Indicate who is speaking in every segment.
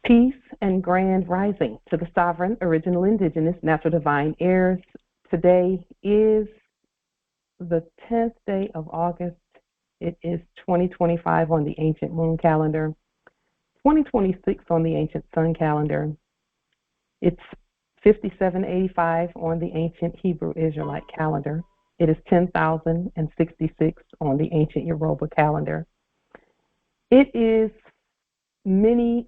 Speaker 1: Peace and grand rising to the sovereign, original, indigenous, natural, divine heirs. Today is the 10th day of August. It is 2025 on the ancient moon calendar, 2026 on the ancient sun calendar. It's 5785 on the ancient Hebrew Israelite calendar. It is 10,066 on the ancient Yoruba calendar. It is many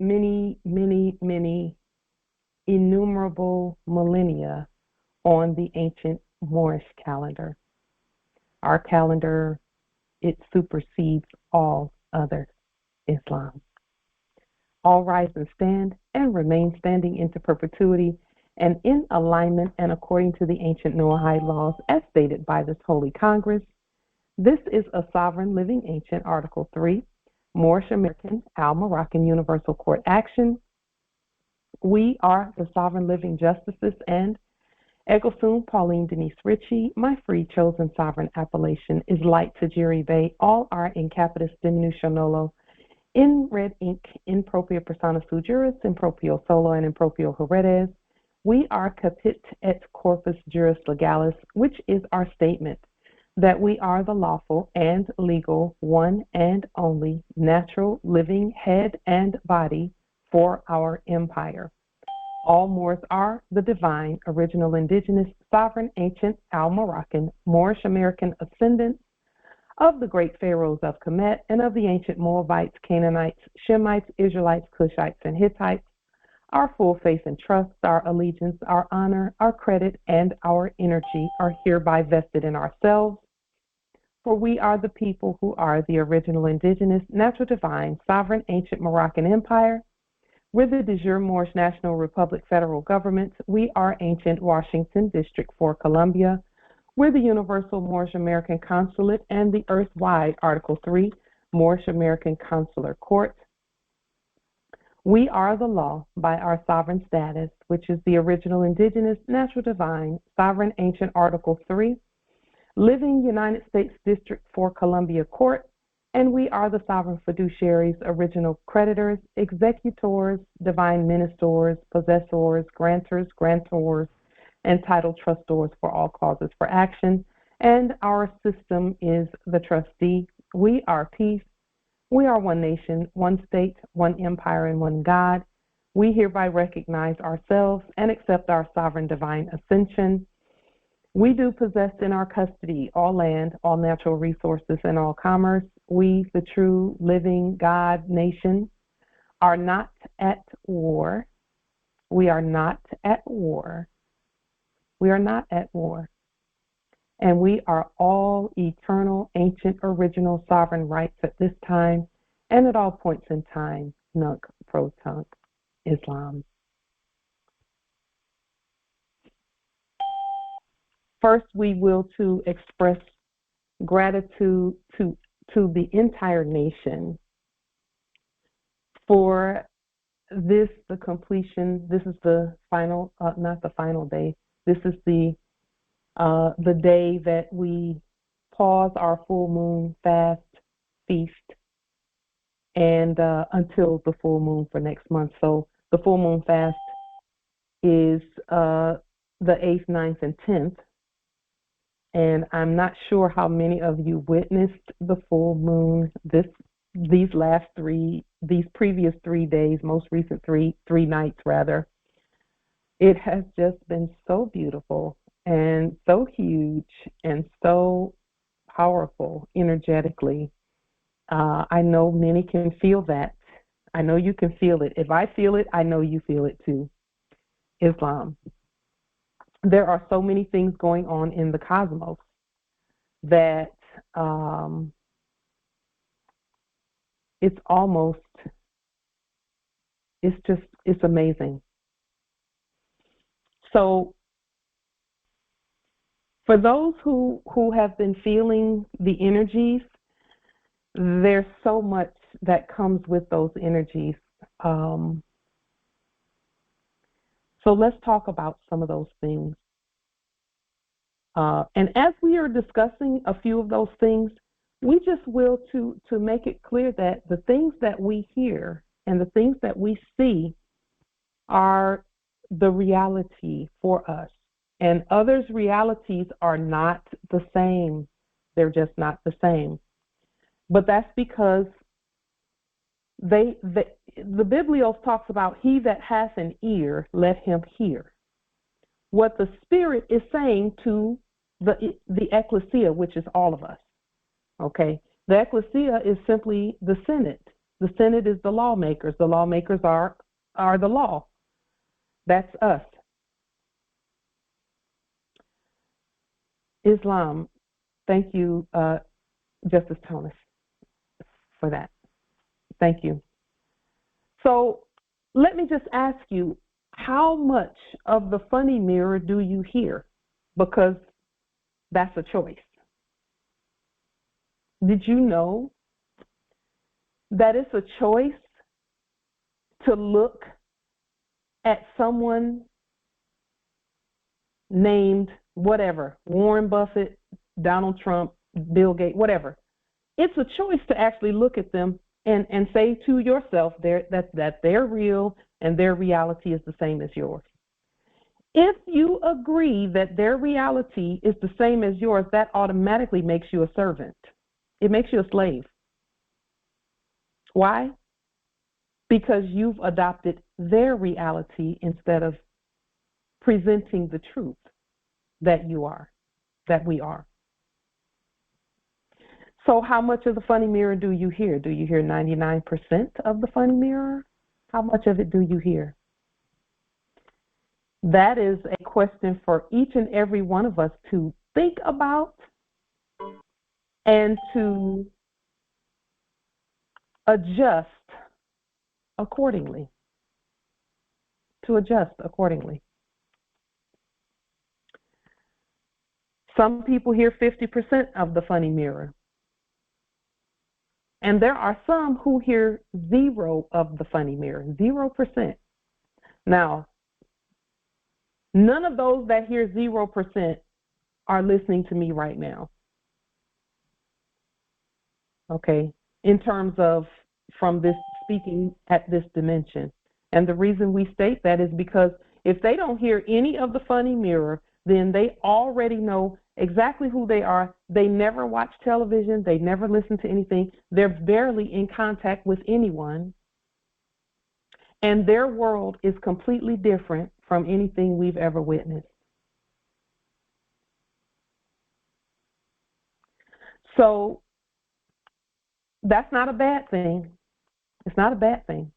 Speaker 1: innumerable millennia on the ancient Moorish calendar. Our calendar, it supersedes all other Islam. All rise and stand and remain standing into perpetuity and in alignment and according to the ancient Noahide laws as stated by this Holy Congress. This is a sovereign living ancient Article 3, Moorish American Al-Moroccan Universal Court action. We are the sovereign living justices and Aqquisitionne Pauline Ritchie. My free chosen sovereign appellation is light to jure. All are in capitis diminution nolo, in red ink, in propria persona sui juris, in proprio solo, and in proprio heredes. We are capit et corpus juris legalis, which is our statement that we are the lawful and legal, one and only natural living head and body for our empire. All Moors are the divine, original, indigenous, sovereign, ancient, Al-Moroccan, Moorish American ascendants of the great pharaohs of Kemet and of the ancient Moabites, Canaanites, Shemites, Israelites, Cushites, and Hittites. Our full faith and trust, our allegiance, our honor, our credit, and our energy are hereby vested in ourselves. For we are the people who are the original, indigenous, natural, divine, sovereign, ancient Moroccan empire. We're the de jure Moorish National Republic federal government. We are ancient Washington District for Columbia. We're the universal Moorish American consulate and the earth-wide Article 3 Moorish American Consular Court. We are the law by our sovereign status, which is the original, indigenous, natural, divine, sovereign, ancient Article 3, living United States District for Columbia Court, and we are the sovereign fiduciaries, original creditors, executors, divine ministers, possessors, grantors, grantors, and title trustors for all causes for action. And our system is the trustee. We are peace. We are one nation, one state, one empire, and one God. We hereby recognize ourselves and accept our sovereign divine ascension. We do possess in our custody all land, all natural resources, and all commerce. We, the true living God nation, are not at war. We are not at war. We are not at war. And we are all eternal, ancient, original sovereign rights at this time and at all points in time, Linq, pro-Tunc, Islam. First, we will to express gratitude to the entire nation for this, the completion. This is the final, not the final day. This is the day that we pause our full moon fast feast and until the full moon for next month. So the full moon fast is the 8th, 9th, and 10th. And I'm not sure how many of you witnessed the full moon these previous 3 days, most recent three nights rather. It has just been so beautiful and so huge and so powerful energetically. I know many can feel that. I know you can feel it. If I feel it, I know you feel it too. Islam. There are so many things going on in the cosmos that it's amazing. So for those who have been feeling the energies, there's so much that comes with those energies. So let's talk about some of those things. And as we are discussing a few of those things, we just will to make it clear that the things that we hear and the things that we see are the reality for us. And others' realities are not the same. They're just not the same. But that's because the Biblios talks about he that hath an ear, let him hear. What the Spirit is saying to the ecclesia, which is all of us. Okay? The ecclesia is simply the Senate. The Senate is the lawmakers. The lawmakers are the law. That's us. Islam, thank you, Justice Thomas, for that. Thank you. So let me just ask you, how much of the funny mirror do you hear? Because that's a choice. Did you know that it's a choice to look at someone named whatever, Warren Buffett, Donald Trump, Bill Gates, whatever? It's a choice to actually look at them and say to yourself that they're real and their reality is the same as yours. If you agree that their reality is the same as yours, that automatically makes you a servant. It makes you a slave. Why? Because you've adopted their reality instead of presenting the truth that we are. So how much of the funny mirror do you hear? Do you hear 99% of the funny mirror? How much of it do you hear? That is a question for each and every one of us to think about and to adjust accordingly. Some people hear 50% of the funny mirror. And there are some who hear 0 of the funny mirror, 0%. Now, none of those that hear 0% are listening to me right now. Okay, in terms of from this speaking at this dimension. And the reason we state that is because if they don't hear any of the funny mirror, then they already know exactly who they are. They never watch television. They never listen to anything. They're barely in contact with anyone. And their world is completely different from anything we've ever witnessed. So that's not a bad thing. It's not a bad thing.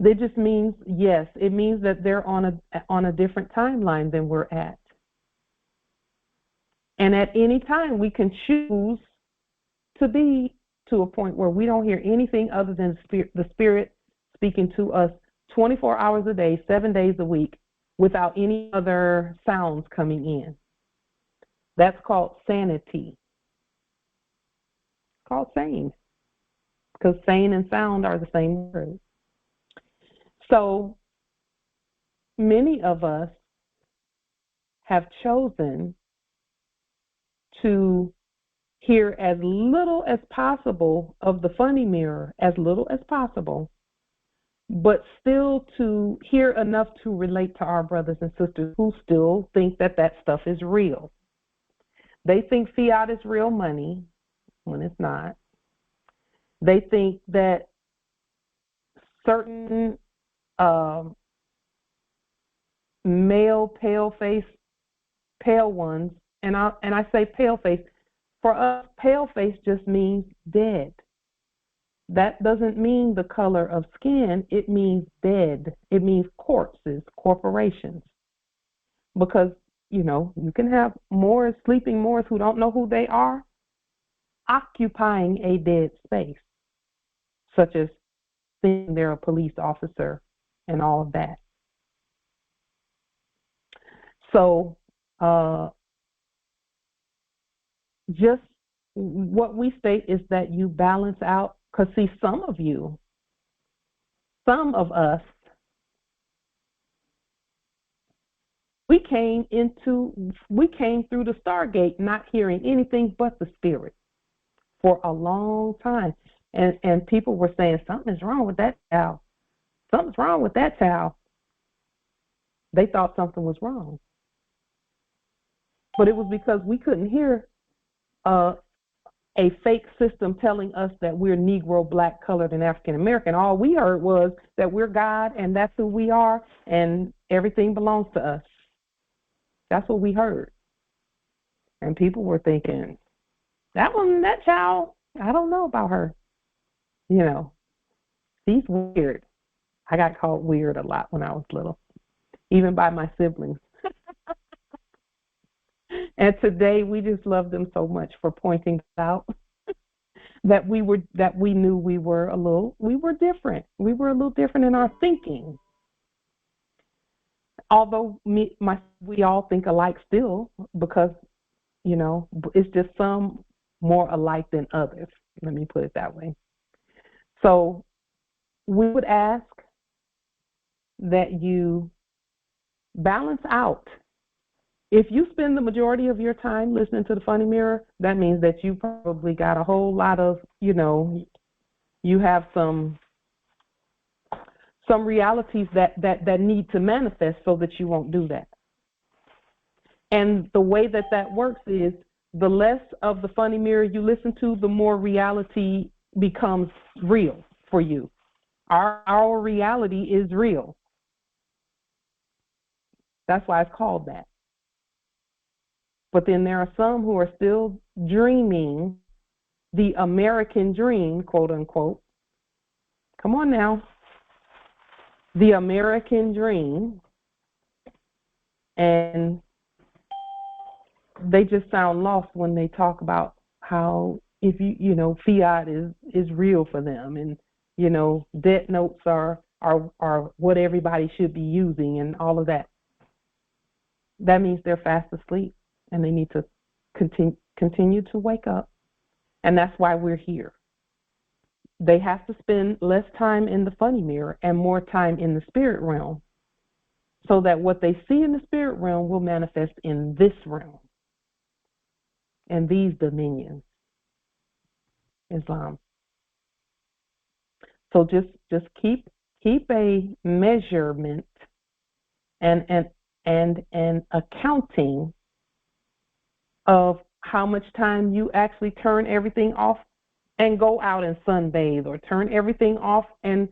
Speaker 1: It just means, yes, it means that they're on a different timeline than we're at. And at any time, we can choose to be to a point where we don't hear anything other than the Spirit speaking to us 24 hours a day, 7 days a week, without any other sounds coming in. That's called sanity. It's called sane, because sane and sound are the same word. So many of us have chosen to hear as little as possible of the funny mirror, as little as possible, but still to hear enough to relate to our brothers and sisters who still think that that stuff is real. They think fiat is real money when it's not. They think that certain male pale ones, and I say pale face, for us, pale face just means dead. That doesn't mean the color of skin. It means dead. It means corpses, corporations. Because, you can have Moors, sleeping Moors who don't know who they are, occupying a dead space, such as thinking they're a police officer and all of that. So, just what we state is that you balance out, because see, some of us, we came through the Stargate not hearing anything but the Spirit for a long time. And people were saying, something is wrong with that child. something's wrong with that child. They thought something was wrong. But it was because we couldn't hear a fake system telling us that we're Negro, Black, colored, and African American. All we heard was that we're God and that's who we are and everything belongs to us. That's what we heard. And people were thinking, that child, I don't know about her. You know, she's weird. I got called weird a lot when I was little, even by my siblings. And today we just love them so much for pointing out that we knew we were different. We were a little different in our thinking. Although we all think alike still, because, you know, it's just some more alike than others. Let me put it that way. So we would ask that you balance out. If you spend the majority of your time listening to the Funny Mirror, that means that you probably got a whole lot of, you know, you have some realities that need to manifest so that you won't do that. And the way that works is the less of the Funny Mirror you listen to, the more reality becomes real for you. Our reality is real. That's why it's called that. But then there are some who are still dreaming the American dream, quote unquote. Come on now. The American dream. And they just sound lost when they talk about how, if you know, fiat is real for them, and, you know, debt notes are what everybody should be using and all of that. That means they're fast asleep. And they need to continue to wake up. And that's why we're here. They have to spend less time in the Funny Mirror and more time in the spirit realm, so that what they see in the spirit realm will manifest in this realm and these dominions, Islam. So just keep a measurement and an accounting of how much time you actually turn everything off and go out and sunbathe, or turn everything off and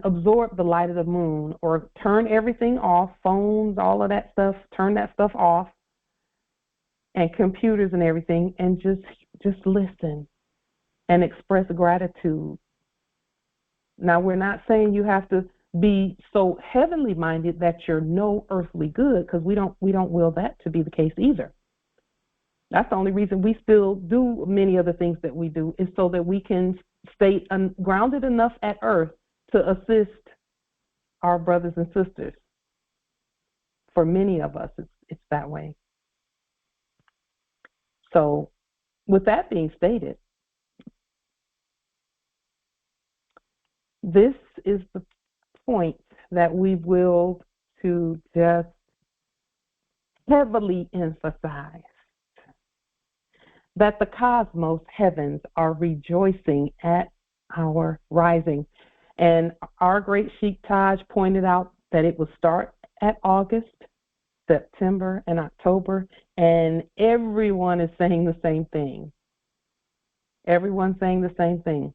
Speaker 1: absorb the light of the moon, or turn everything off, phones, all of that stuff, turn that stuff off, and computers and everything, and just listen and express gratitude. Now, we're not saying you have to be so heavenly minded that you're no earthly good, because we don't will that to be the case either. That's the only reason we still do many of the things that we do, is so that we can stay grounded enough at earth to assist our brothers and sisters. For many of us, it's that way. So with that being stated, this is the point that we will to just heavily emphasize, that the cosmos heavens are rejoicing at our rising. And our great Sheikh Taj pointed out that it will start at August, September, and October, and everyone is saying the same thing. Everyone's saying the same thing.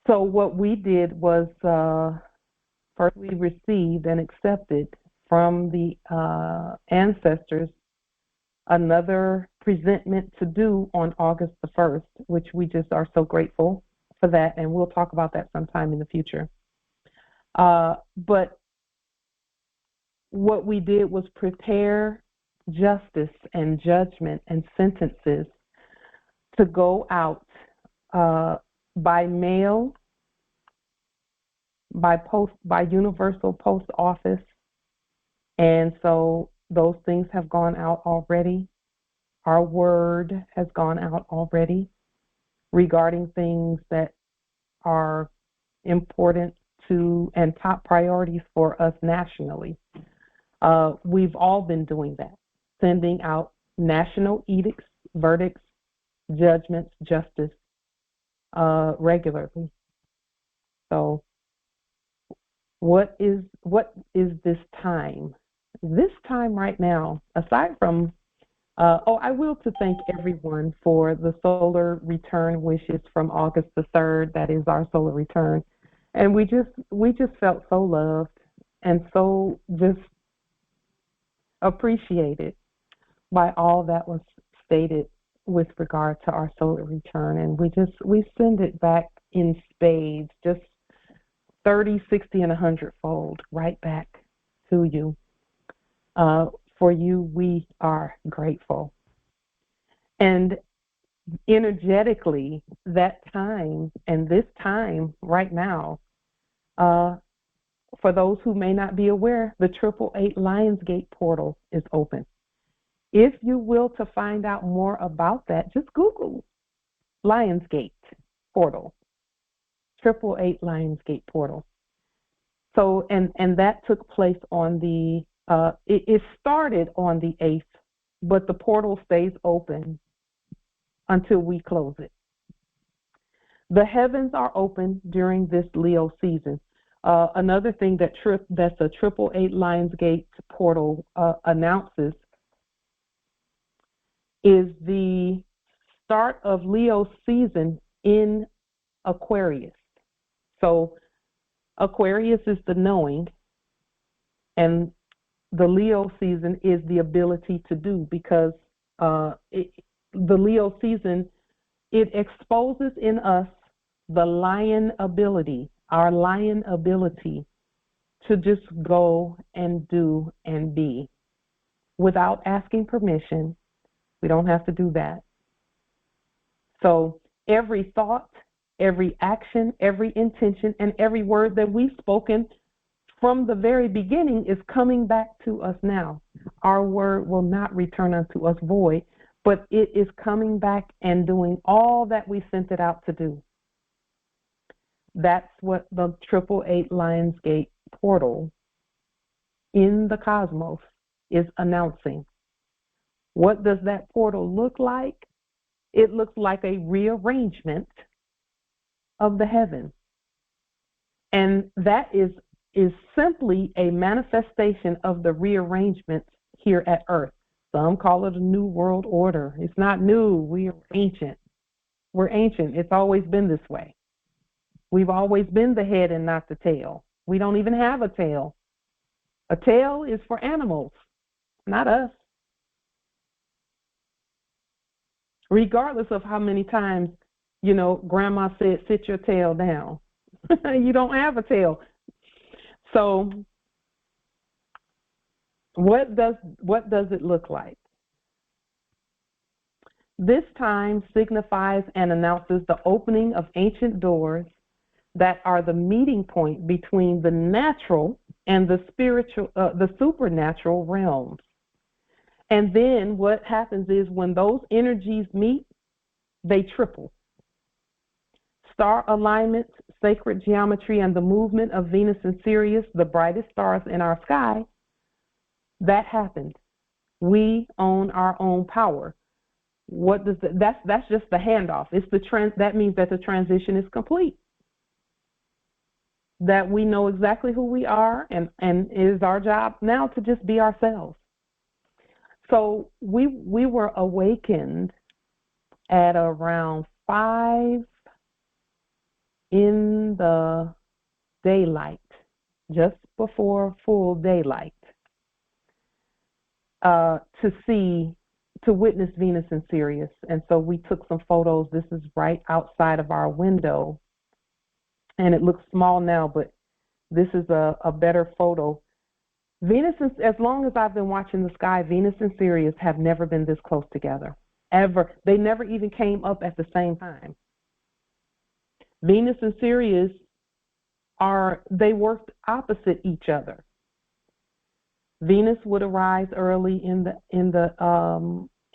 Speaker 1: So what we did was, first we received and accepted from the ancestors another presentment to do on August the 1st, which we just are so grateful for that, and we'll talk about that sometime in the future. But what we did was prepare justice and judgment and sentences to go out by mail, by post, by universal post office. And so those things have gone out already. Our word has gone out already regarding things that are important to and top priorities for us nationally. We've all been doing that, sending out national edicts, verdicts, judgments, justice regularly. So what is this time? This time right now, aside from I will to thank everyone for the solar return wishes from August the 3rd. That is our solar return. And we just felt so loved and so just appreciated by all that was stated with regard to our solar return. And we send it back in spades, just 30, 60, and 100 fold right back to you. For you, we are grateful. And energetically, that time and this time right now, for those who may not be aware, the 888 Lionsgate portal is open. If you will to find out more about that, just Google Lionsgate portal, 888 Lionsgate portal. So, and that took place on it started on the 8th, but the portal stays open until we close it. The heavens are open during this Leo season. Another thing that's a 888 Lionsgate portal announces is the start of Leo season in Aquarius. So Aquarius is the knowing, and the Leo season is the ability to do, because the Leo season, it exposes in us the lion ability, our lion ability to just go and do and be without asking permission. We don't have to do that. So every thought, every action, every intention, and every word that we've spoken from the very beginning is coming back to us now. Our word will not return unto us void, but it is coming back and doing all that we sent it out to do. That's what the 888 Lionsgate portal in the cosmos is announcing. What does that portal look like? It looks like a rearrangement of the heavens. And that is simply a manifestation of the rearrangement here at Earth. Some call it a new world order. It's not new. We are ancient. We're ancient. It's always been this way. We've always been the head and not the tail. We don't even have a tail. A tail is for animals, not us. Regardless of how many times, Grandma said, sit your tail down. You don't have a tail. So what does it look like? This time signifies and announces the opening of ancient doors that are the meeting point between the natural and the spiritual, the supernatural realms. And then what happens is when those energies meet, they triple. Star alignments, sacred geometry, and the movement of Venus and Sirius, the brightest stars in our sky, that happened. We own our own power. What does that's just the handoff. It's that means that the transition is complete. That we know exactly who we are, and it is our job now to just be ourselves. So we were awakened at around 5 in the daylight, just before full daylight, to witness Venus and Sirius. And so we took some photos. This is right outside of our window, and it looks small now, but this is a better photo. Venus, as long as I've been watching the sky, Venus and Sirius have never been this close together, ever. They never even came up at the same time. Venus and Sirius they worked opposite each other. Venus would arise early in the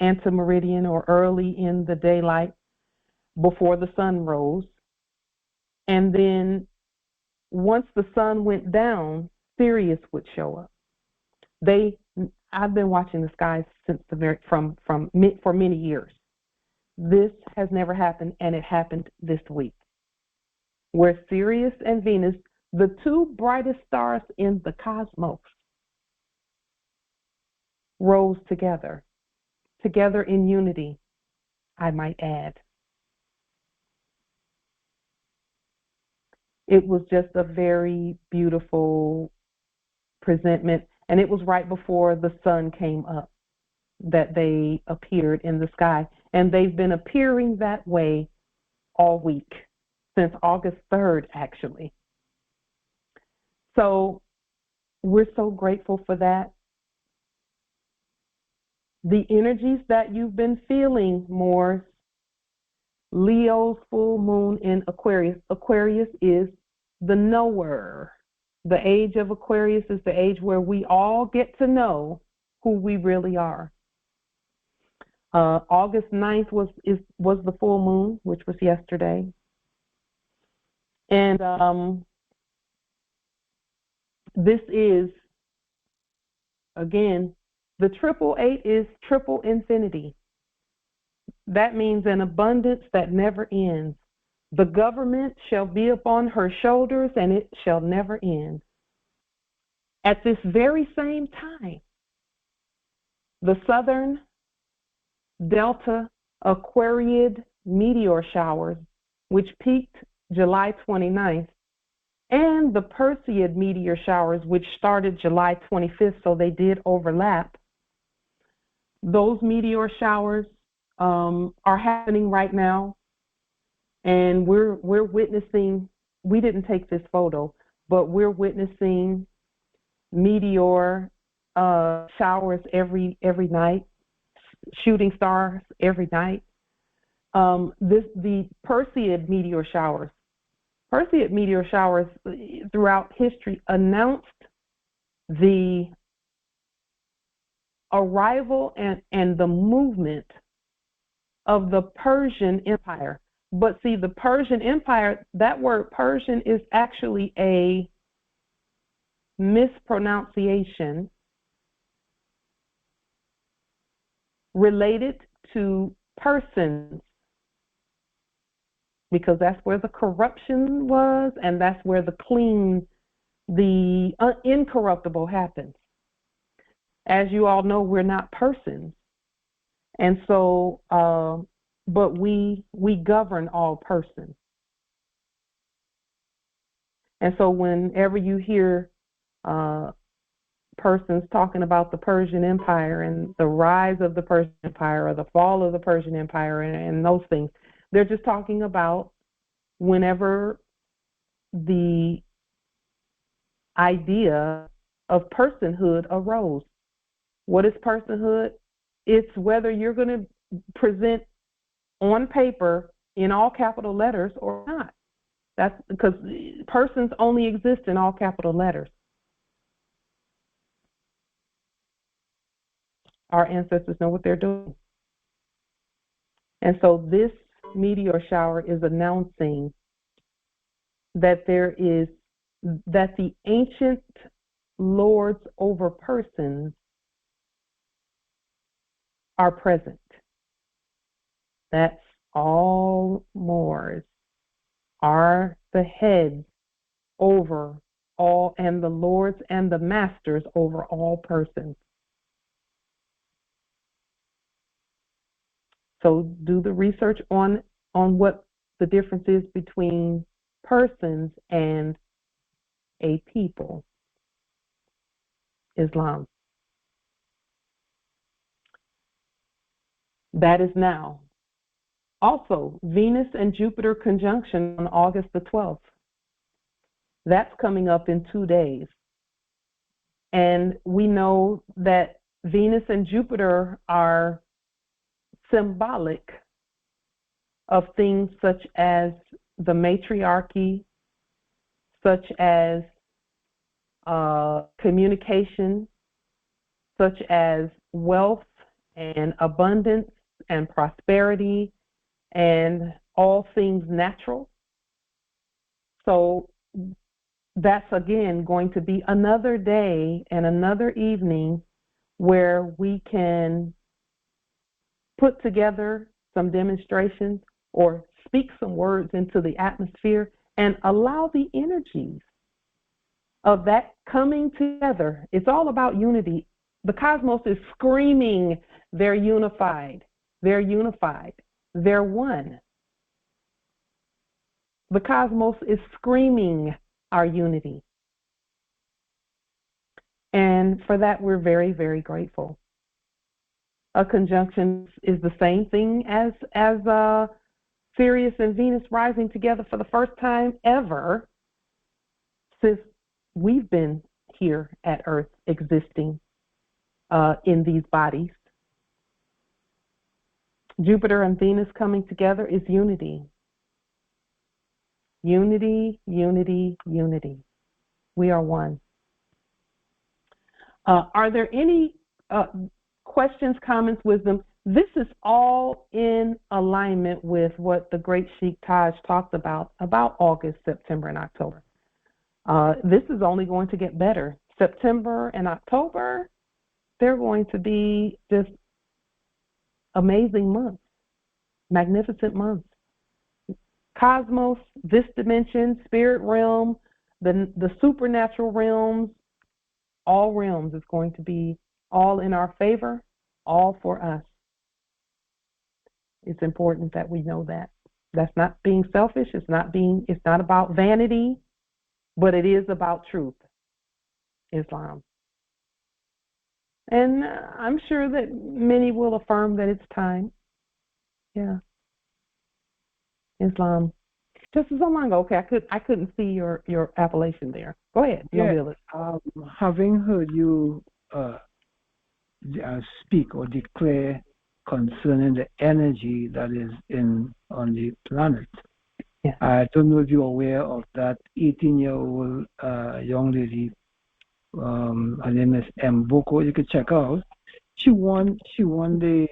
Speaker 1: antemeridian, or early in the daylight before the sun rose. And then once the sun went down, Sirius would show up. I've been watching the skies since for many years. This has never happened, and it happened this week, where Sirius and Venus The two brightest stars in the cosmos rose together in unity, I might add. It was just a very beautiful presentment, and it was right before the sun came up that they appeared in the sky, and they've been appearing that way all week, since August 3rd, actually. So we're so grateful for that. The energies that you've been feeling, Moors, Leo's full moon in Aquarius. Aquarius is the knower. The age of Aquarius is the age where we all get to know who we really are. August 9th was the full moon, which was yesterday. And this is, again, the 888 is triple infinity. That means an abundance that never ends. The government shall be upon her shoulders, and it shall never end. At this very same time, the southern Delta Aquariid meteor showers, which peaked July 29th, and the Perseid meteor showers, which started July 25th, so they did overlap. Those meteor showers are happening right now, and we're witnessing. We didn't take this photo, but we're witnessing meteor showers every night, shooting stars every night. The Perseid meteor showers. Perseid meteor showers throughout history announced the arrival and the movement of the Persian Empire. But see, the Persian Empire, that word Persian is actually a mispronunciation related to persons, because that's where the corruption was, and that's where the incorruptible happens. As you all know, we're not persons. And so, but we govern all persons. And so whenever you hear persons talking about the Persian Empire and the rise of the Persian Empire or the fall of the Persian Empire and those things, they're just talking about whenever the idea of personhood arose. What is personhood? It's whether you're going to present on paper in all capital letters or not. That's because persons only exist in all capital letters. Our ancestors know what they're doing. And so this meteor shower is announcing that that the ancient lords over persons are present. That's all Moors are the heads over all, and the lords and the masters over all persons. So do the research on what the difference is between persons and a people. Islam. That is now. Also, Venus and Jupiter conjunction on August the 12th. That's coming up in 2 days. And we know that Venus and Jupiter are symbolic of things such as the matriarchy, such as communication, such as wealth and abundance and prosperity and all things natural. So that's again going to be another day and another evening where we can put together some demonstrations or speak some words into the atmosphere and allow the energies of that coming together. It's all about unity. The cosmos is screaming, they're unified, they're unified, they're one. The cosmos is screaming our unity. And for that, we're very, very grateful. A conjunction is the same thing as Sirius and Venus rising together for the first time ever since we've been here at Earth existing in these bodies. Jupiter and Venus coming together is unity. Unity, unity, unity. We are one. Are there any questions, comments, wisdom? This is all in alignment with what the great Sheikh Taj talked about August, September, and October. This is only going to get better. September and October, they're going to be just amazing months, magnificent months. Cosmos, this dimension, spirit realm, the supernatural realms, all realms is going to be all in our favor, all for us. It's important that we know that. That's not being selfish. It's not about vanity, but it is about truth. Islam. And I'm sure that many will affirm that it's time. Yeah. Islam. Just so long ago, okay, I couldn't see your appellation there. Go ahead.
Speaker 2: Yeah, having heard you speak or declare concerning the energy that is on the planet.
Speaker 1: Yeah.
Speaker 2: I don't know if you're aware of that 18-year-old young lady. Her name is Mboko. You could check out. She won the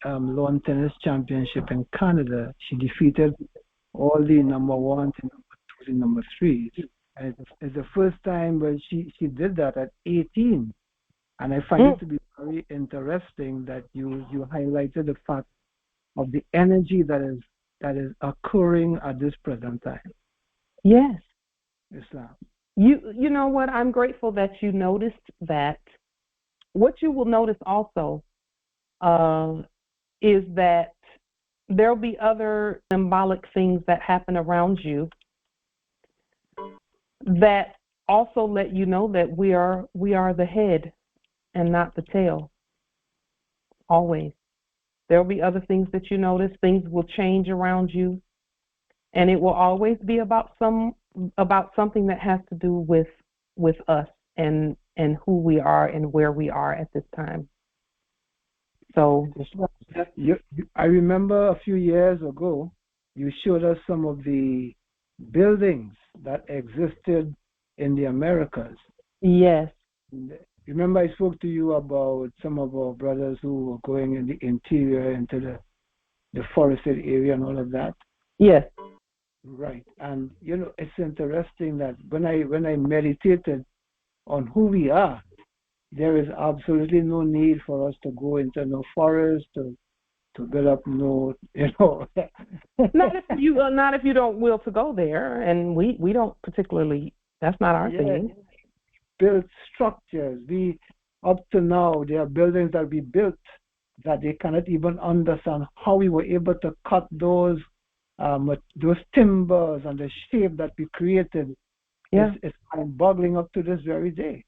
Speaker 2: lawn tennis championship in Canada. She defeated all the number 1 to number 2 to number 3. And it's the first time where she did that at 18. And I find it to be very interesting that you highlighted the fact of the energy that is occurring at this present time.
Speaker 1: Yes.
Speaker 2: Islam.
Speaker 1: You know what? I'm grateful that you noticed that. What you will notice also is that there'll be other symbolic things that happen around you that also let you know that we are the head and not the tail. Always. There'll be other things that you notice. Things will change around you, and it will always be about something that has to do with us and who we are and where we are at this time. So
Speaker 2: I remember a few years ago, you showed us some of the buildings that existed in the Americas.
Speaker 1: Yes.
Speaker 2: Remember I spoke to you about some of our brothers who were going in the interior into the forested area and all of that?
Speaker 1: Yes.
Speaker 2: Right. And, it's interesting that when I meditated on who we are, there is absolutely no need for us to go into no forest to build up no,
Speaker 1: Not if you don't will to go there, and we don't particularly. That's not our thing.
Speaker 2: Build structures. Up to now, there are buildings that we built that they cannot even understand how we were able to cut those timbers and the shape that we created.
Speaker 1: Yeah.
Speaker 2: It's mind-boggling up to this very day.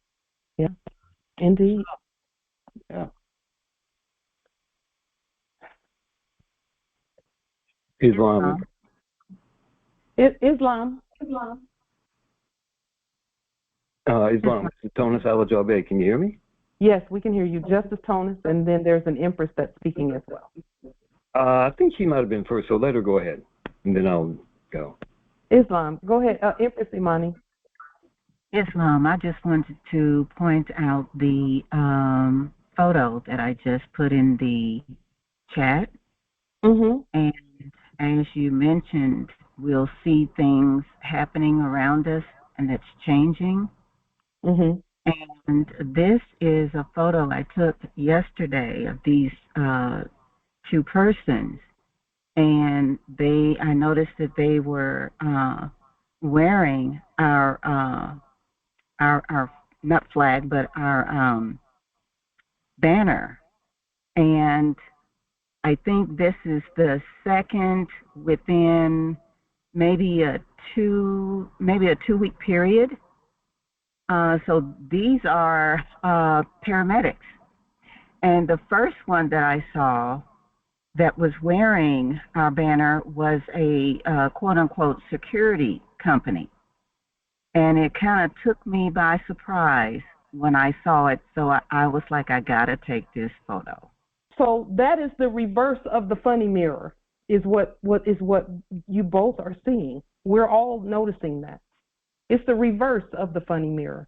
Speaker 1: Yeah. Indeed.
Speaker 2: Yeah.
Speaker 3: Islam.
Speaker 1: Islam.
Speaker 3: Islam. This is Tonis Alajabe. Can you hear me?
Speaker 1: Yes, we can hear you. Justice Tonis, and then there's an Empress that's speaking as well.
Speaker 3: I think she might have been first, so let her go ahead, and then I'll go.
Speaker 1: Islam, go ahead. Empress Imani.
Speaker 4: Islam, I just wanted to point out the photo that I just put in the chat.
Speaker 1: Mm-hmm.
Speaker 4: And as you mentioned, we'll see things happening around us, and it's changing.
Speaker 1: Mm-hmm.
Speaker 4: And this is a photo I took yesterday of these two persons, and I noticed that they were wearing our our not flag, but our banner. And I think this is the second within maybe a 2-week period. So these are paramedics. And the first one that I saw that was wearing our banner was a quote-unquote security company. And it kind of took me by surprise when I saw it. So I was like, I got to take this photo.
Speaker 1: So that is the reverse of the funny mirror, is what you both are seeing. We're all noticing that. It's the reverse of the funny mirror.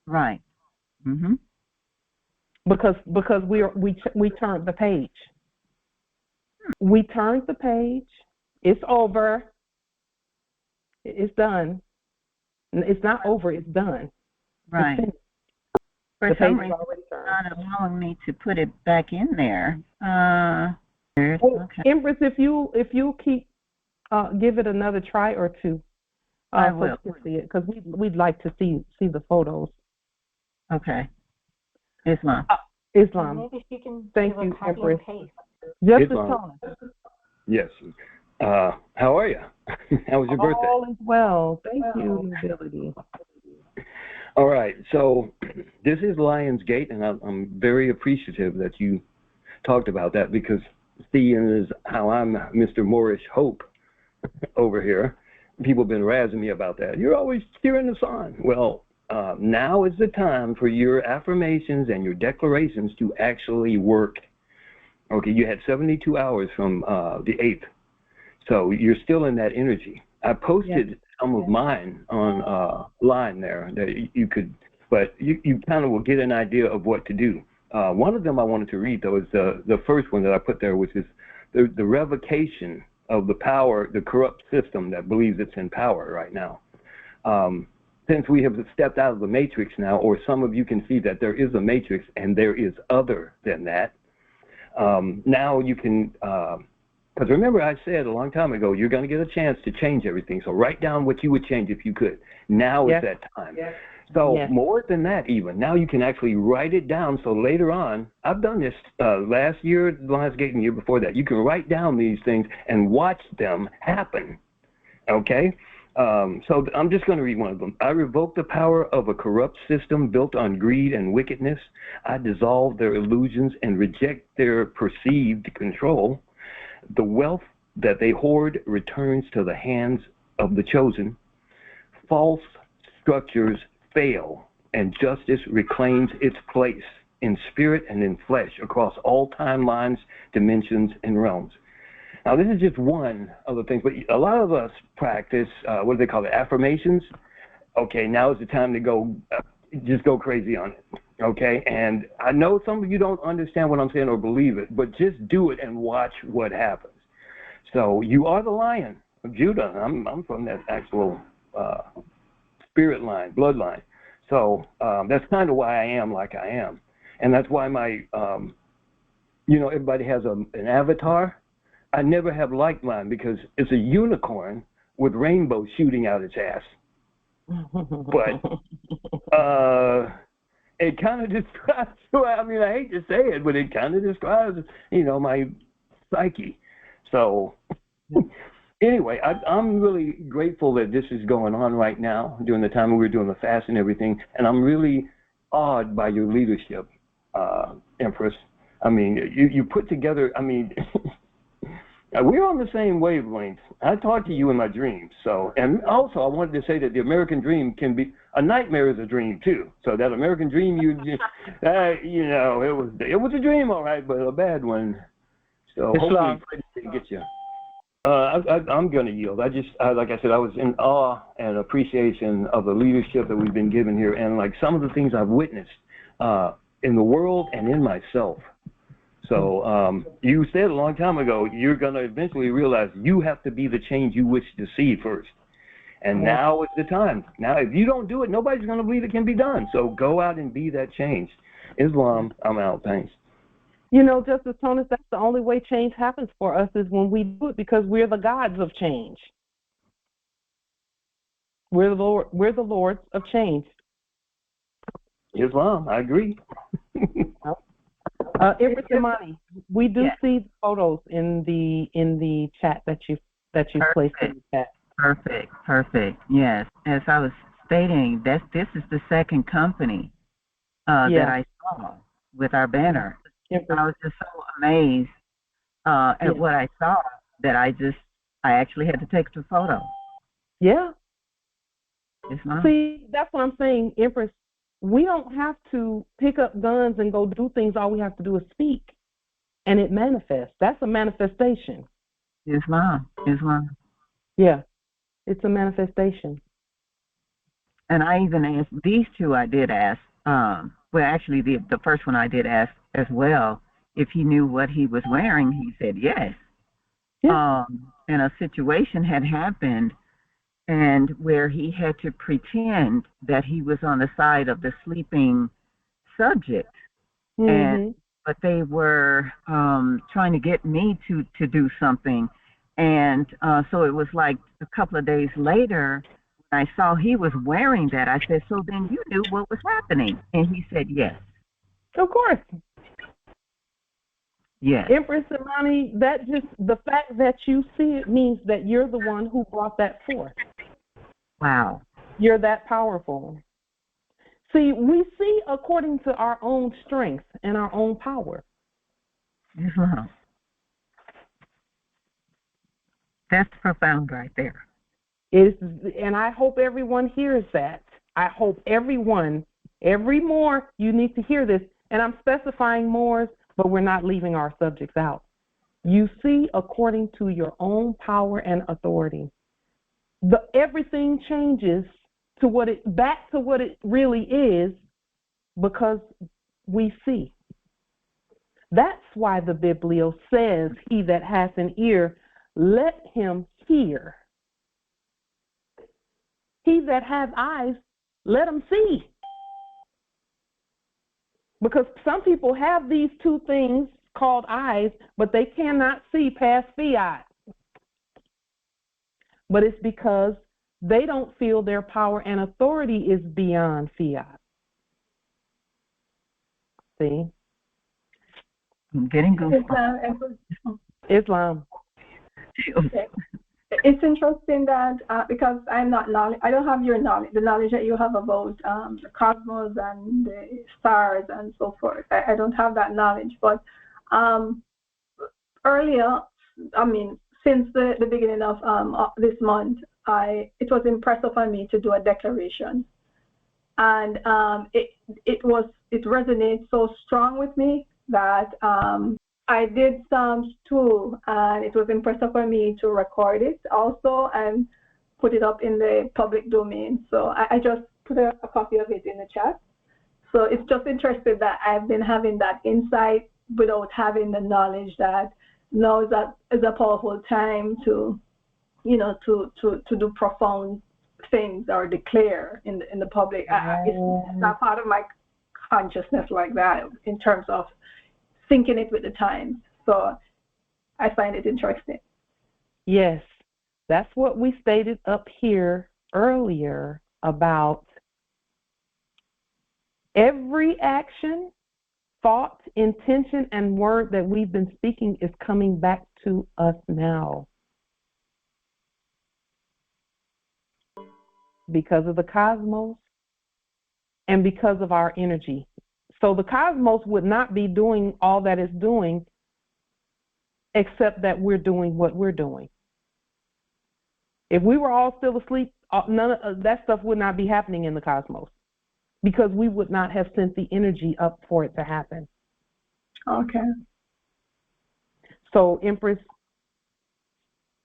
Speaker 4: Right. Mm-hmm.
Speaker 1: Because we turned the page. We turned the page. It's over. It's done. It's not over. It's done.
Speaker 4: Right.
Speaker 1: It's
Speaker 4: For some reason, it's not allowing me to put it back in there. Well,
Speaker 1: okay. Empress, if you keep give it another try or two,
Speaker 4: I will
Speaker 1: see it, because we'd like to see the photos.
Speaker 4: Okay. Islam.
Speaker 5: Maybe she can
Speaker 1: Thank
Speaker 5: do
Speaker 1: you,
Speaker 5: a copy
Speaker 1: Empress.
Speaker 5: and paste.
Speaker 1: Justice Pauline.
Speaker 3: Yes. How are you? How was your birthday?
Speaker 1: All is well. Thank you, nobility.
Speaker 3: All right. So this is Lionsgate, and I'm very appreciative that you talked about that, because seeing as how I'm Mr. Moorishe Hope over here, people have been razzing me about that. You're always cheering us on. Well, now is the time for your affirmations and your declarations to actually work. Okay, you had 72 hours from the 8th, so you're still in that energy. I posted some of mine on line there that you could, but you kind of will get an idea of what to do. One of them I wanted to read, though, is the first one that I put there, which is the revocation of the power, the corrupt system that believes it's in power right now. Since we have stepped out of the matrix now, or some of you can see that there is a matrix and there is other than that, now you can, because remember I said a long time ago, you're going to get a chance to change everything. So write down what you would change if you could. Now is that time. So more than that even, now you can actually write it down. So later on, I've done this last year, Lionsgate, and the year before that. You can write down these things and watch them happen, okay? So I'm just going to read one of them. I revoke the power of a corrupt system built on greed and wickedness. I dissolve their illusions and reject their perceived control. The wealth that they hoard returns to the hands of the chosen. False structures fail, and justice reclaims its place in spirit and in flesh across all timelines, dimensions, and realms. Now, this is just one of the things, but a lot of us practice, what do they call it, affirmations? Okay, now is the time to go, just go crazy on it, okay? And I know some of you don't understand what I'm saying or believe it, but just do it and watch what happens. So you are the Lion of Judah. I'm from that actual spirit line, bloodline. So that's kind of why I am like I am. And that's why my, everybody has an avatar. I never have liked mine because it's a unicorn with rainbows shooting out its ass. But it kind of describes, I mean, I hate to say it, but it kind of describes, my psyche. So anyway, I'm really grateful that this is going on right now during the time we were doing the fast and everything. And I'm really awed by your leadership, Empress. I mean, you put together, I mean, we're on the same wavelength. I talk to you in my dreams. So, and also I wanted to say that the American dream can be, a nightmare is a dream too. So that American dream, it was a dream, all right, but a bad one. So hopefully it can get you. I'm going to yield. Like I said, I was in awe and appreciation of the leadership that we've been given here, and like some of the things I've witnessed in the world and in myself. So you said a long time ago, you're going to eventually realize you have to be the change you wish to see first. And now is the time. Now, if you don't do it, nobody's going to believe it can be done. So go out and be that change. Islam, I'm out. Thanks.
Speaker 1: Justice Tonus, that's the only way change happens for us is when we do it, because we're the gods of change. We're the lords of change.
Speaker 3: Islam, I agree.
Speaker 1: Empress Imani, we do see the photos in the chat that you placed in the chat.
Speaker 4: Perfect. Yes, as I was stating, this is the second company that I saw with our banner. I was just so amazed at what I saw that I actually had to take the photo.
Speaker 1: Yeah.
Speaker 4: Islam.
Speaker 1: See, that's what I'm saying, Empress. We don't have to pick up guns and go do things. All we have to do is speak, and it manifests. That's a manifestation.
Speaker 4: Islam.
Speaker 1: Yeah, it's a manifestation.
Speaker 4: And I even asked these two. I did ask. Well, actually, the first one I did ask as well if he knew what he was wearing. He said yes.
Speaker 1: Yeah.
Speaker 4: And a situation had happened, and where he had to pretend that he was on the side of the sleeping subject, but they were trying to get me to do something, and so it was like a couple of days later when I saw he was wearing that. I said, "So then you knew what was happening?" And he said, "Yes."
Speaker 1: Of course.
Speaker 4: Yes.
Speaker 1: Empress Imani, that just the fact that you see it means that you're the one who brought that forth.
Speaker 4: Wow.
Speaker 1: You're that powerful. See, we see according to our own strength and our own power.
Speaker 4: Wow. That's profound right there.
Speaker 1: And I hope everyone hears that. I hope every more, you need to hear this. And I'm specifying mores, but we're not leaving our subjects out. You see according to your own power and authority. Everything changes back to what it really is because we see. That's why the Biblio says, he that has an ear, let him hear. He that has eyes, let him see. Because some people have these two things called eyes, but they cannot see past fiat. But it's because they don't feel their power and authority is beyond fiat. See?
Speaker 4: I'm getting goosebumps.
Speaker 1: Islam.
Speaker 5: Okay. It's interesting that because I'm not knowledge, I don't have your knowledge, the knowledge that you have about the cosmos and the stars and so forth. I don't have that knowledge, but earlier, I mean, since the beginning of this month, it was impressed upon me to do a declaration, and it resonates so strong with me that I did Psalms 2, and it was impressed upon me to record it also and put it up in the public domain. So I just put a copy of it in the chat. So it's just interesting that I've been having that insight without having the knowledge that now is a powerful time to, to do profound things or declare in the public. It's not part of my consciousness like that in terms of syncing it with the times. So I find it interesting.
Speaker 1: Yes, that's what we stated up here earlier about every action, thought, intention, and word that we've been speaking is coming back to us now. Because of the cosmos and because of our energy. So the cosmos would not be doing all that it's doing except that we're doing what we're doing. If we were all still asleep, none of that stuff would not be happening in the cosmos because we would not have sent the energy up for it to happen.
Speaker 5: Okay.
Speaker 1: So, Empress,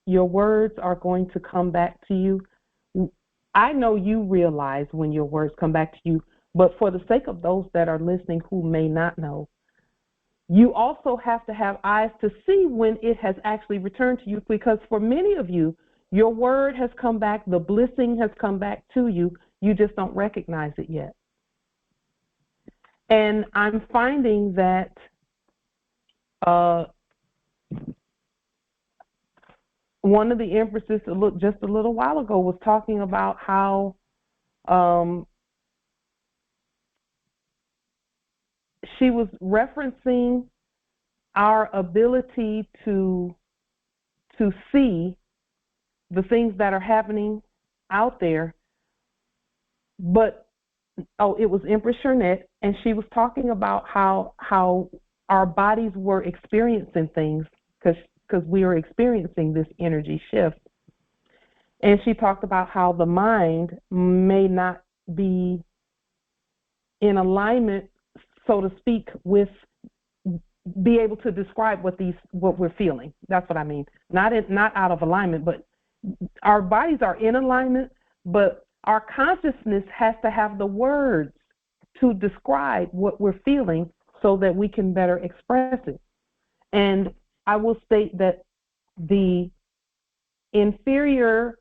Speaker 1: your words are going to come back to you. I know you realize when your words come back to you, but for the sake of those that are listening who may not know, you also have to have eyes to see when it has actually returned to you, because for many of you, your word has come back, the blessing has come back to you, you just don't recognize it yet. And I'm finding that one of the empresses just a little while ago was talking about how she was referencing our ability to see the things that are happening out there. But it was Empress Chernette, and she was talking about how our bodies were experiencing things because we were experiencing this energy shift. And she talked about how the mind may not be in alignment, so to speak, with be able to describe what we're feeling. That's what I mean. Not out of alignment, but our bodies are in alignment, but our consciousness has to have the words to describe what we're feeling so that we can better express it. And I will state that the inferior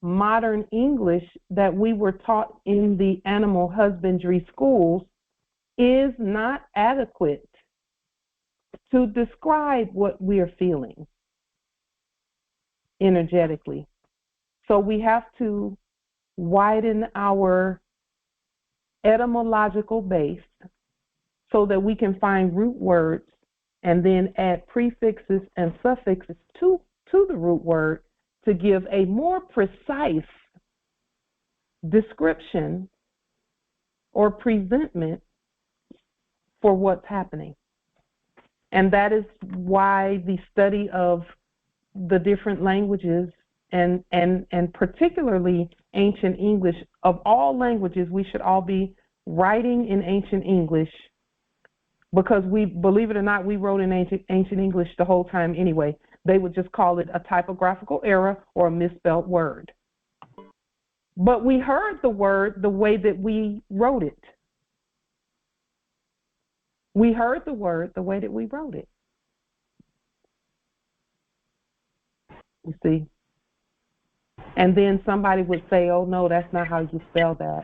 Speaker 1: modern English that we were taught in the animal husbandry schools is not adequate to describe what we are feeling energetically. So we have to widen our etymological base so that we can find root words and then add prefixes and suffixes to the root word to give a more precise description or presentment for what's happening. And that is why the study of the different languages and particularly ancient English, of all languages, we should all be writing in ancient English, because we, believe it or not, we wrote in ancient English the whole time anyway. They would just call it a typographical error or a misspelled word. But we heard the word the way that we wrote it. We heard the word the way that we wrote it. You see? And then somebody would say, oh, no, that's not how you spell that.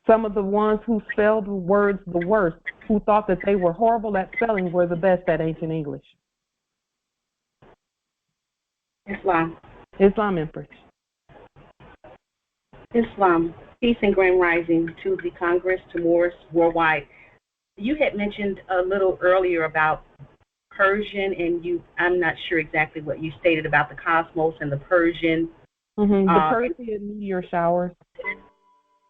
Speaker 1: Some of the ones who spelled the words the worst, who thought that they were horrible at spelling, were the best at ancient English.
Speaker 6: Islam.
Speaker 1: Islam, Empress.
Speaker 6: Islam. Peace and grand rising to the Congress, to Moors worldwide. You had mentioned a little earlier about Persian, and I'm not sure exactly what you stated about the cosmos and the Persian.
Speaker 1: Mm-hmm. The Perseid meteor showers.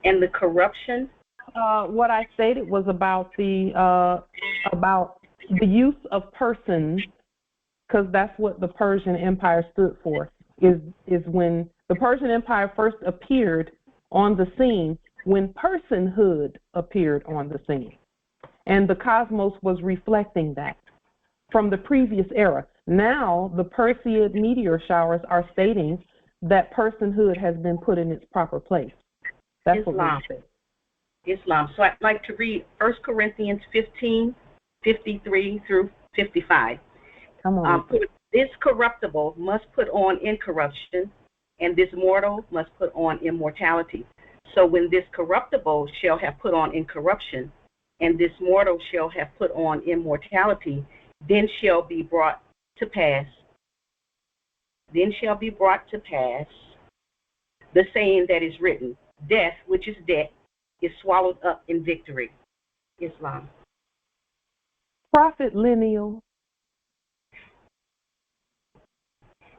Speaker 6: And the corruption.
Speaker 1: What I stated was about the use of persons, because that's what the Persian Empire stood for. Is when the Persian Empire first appeared on the scene, when personhood appeared on the scene, and the cosmos was reflecting that from the previous era. Now the Perseid meteor showers are stating that personhood has been put in its proper place. That's
Speaker 6: Islam.
Speaker 1: what we say.
Speaker 6: Islam. So I'd like to read 1 Corinthians 15, 53 through 55.
Speaker 1: Come on.
Speaker 6: This corruptible must put on incorruption, and this mortal must put on immortality. So when this corruptible shall have put on incorruption, and this mortal shall have put on immortality, then shall be brought to pass. Then shall be brought to pass the saying that is written, death, which is debt, is swallowed up in victory. Islam.
Speaker 1: Prophet Lineal.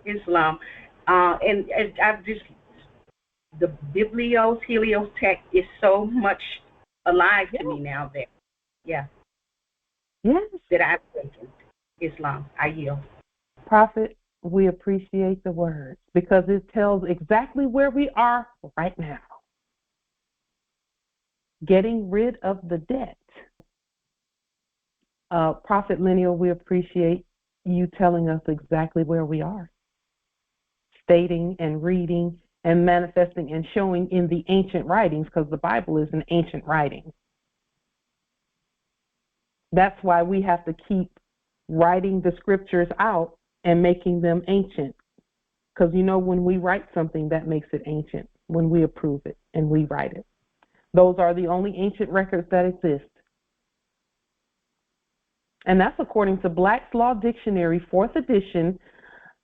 Speaker 6: Islam. And I've just, the Biblios, Helios tech is so much alive to me now that, yes, that I've taken. Islam. I yield.
Speaker 1: Prophet, we appreciate the words because it tells exactly where we are right now. Getting rid of the debt. Prophet Lineal, we appreciate you telling us exactly where we are. Stating and reading and manifesting and showing in the ancient writings, because the Bible is an ancient writing. That's why we have to keep writing the scriptures out and making them ancient. Because you know, when we write something, that makes it ancient, when we approve it and we write it. Those are the only ancient records that exist. And that's according to Black's Law Dictionary, 4th edition,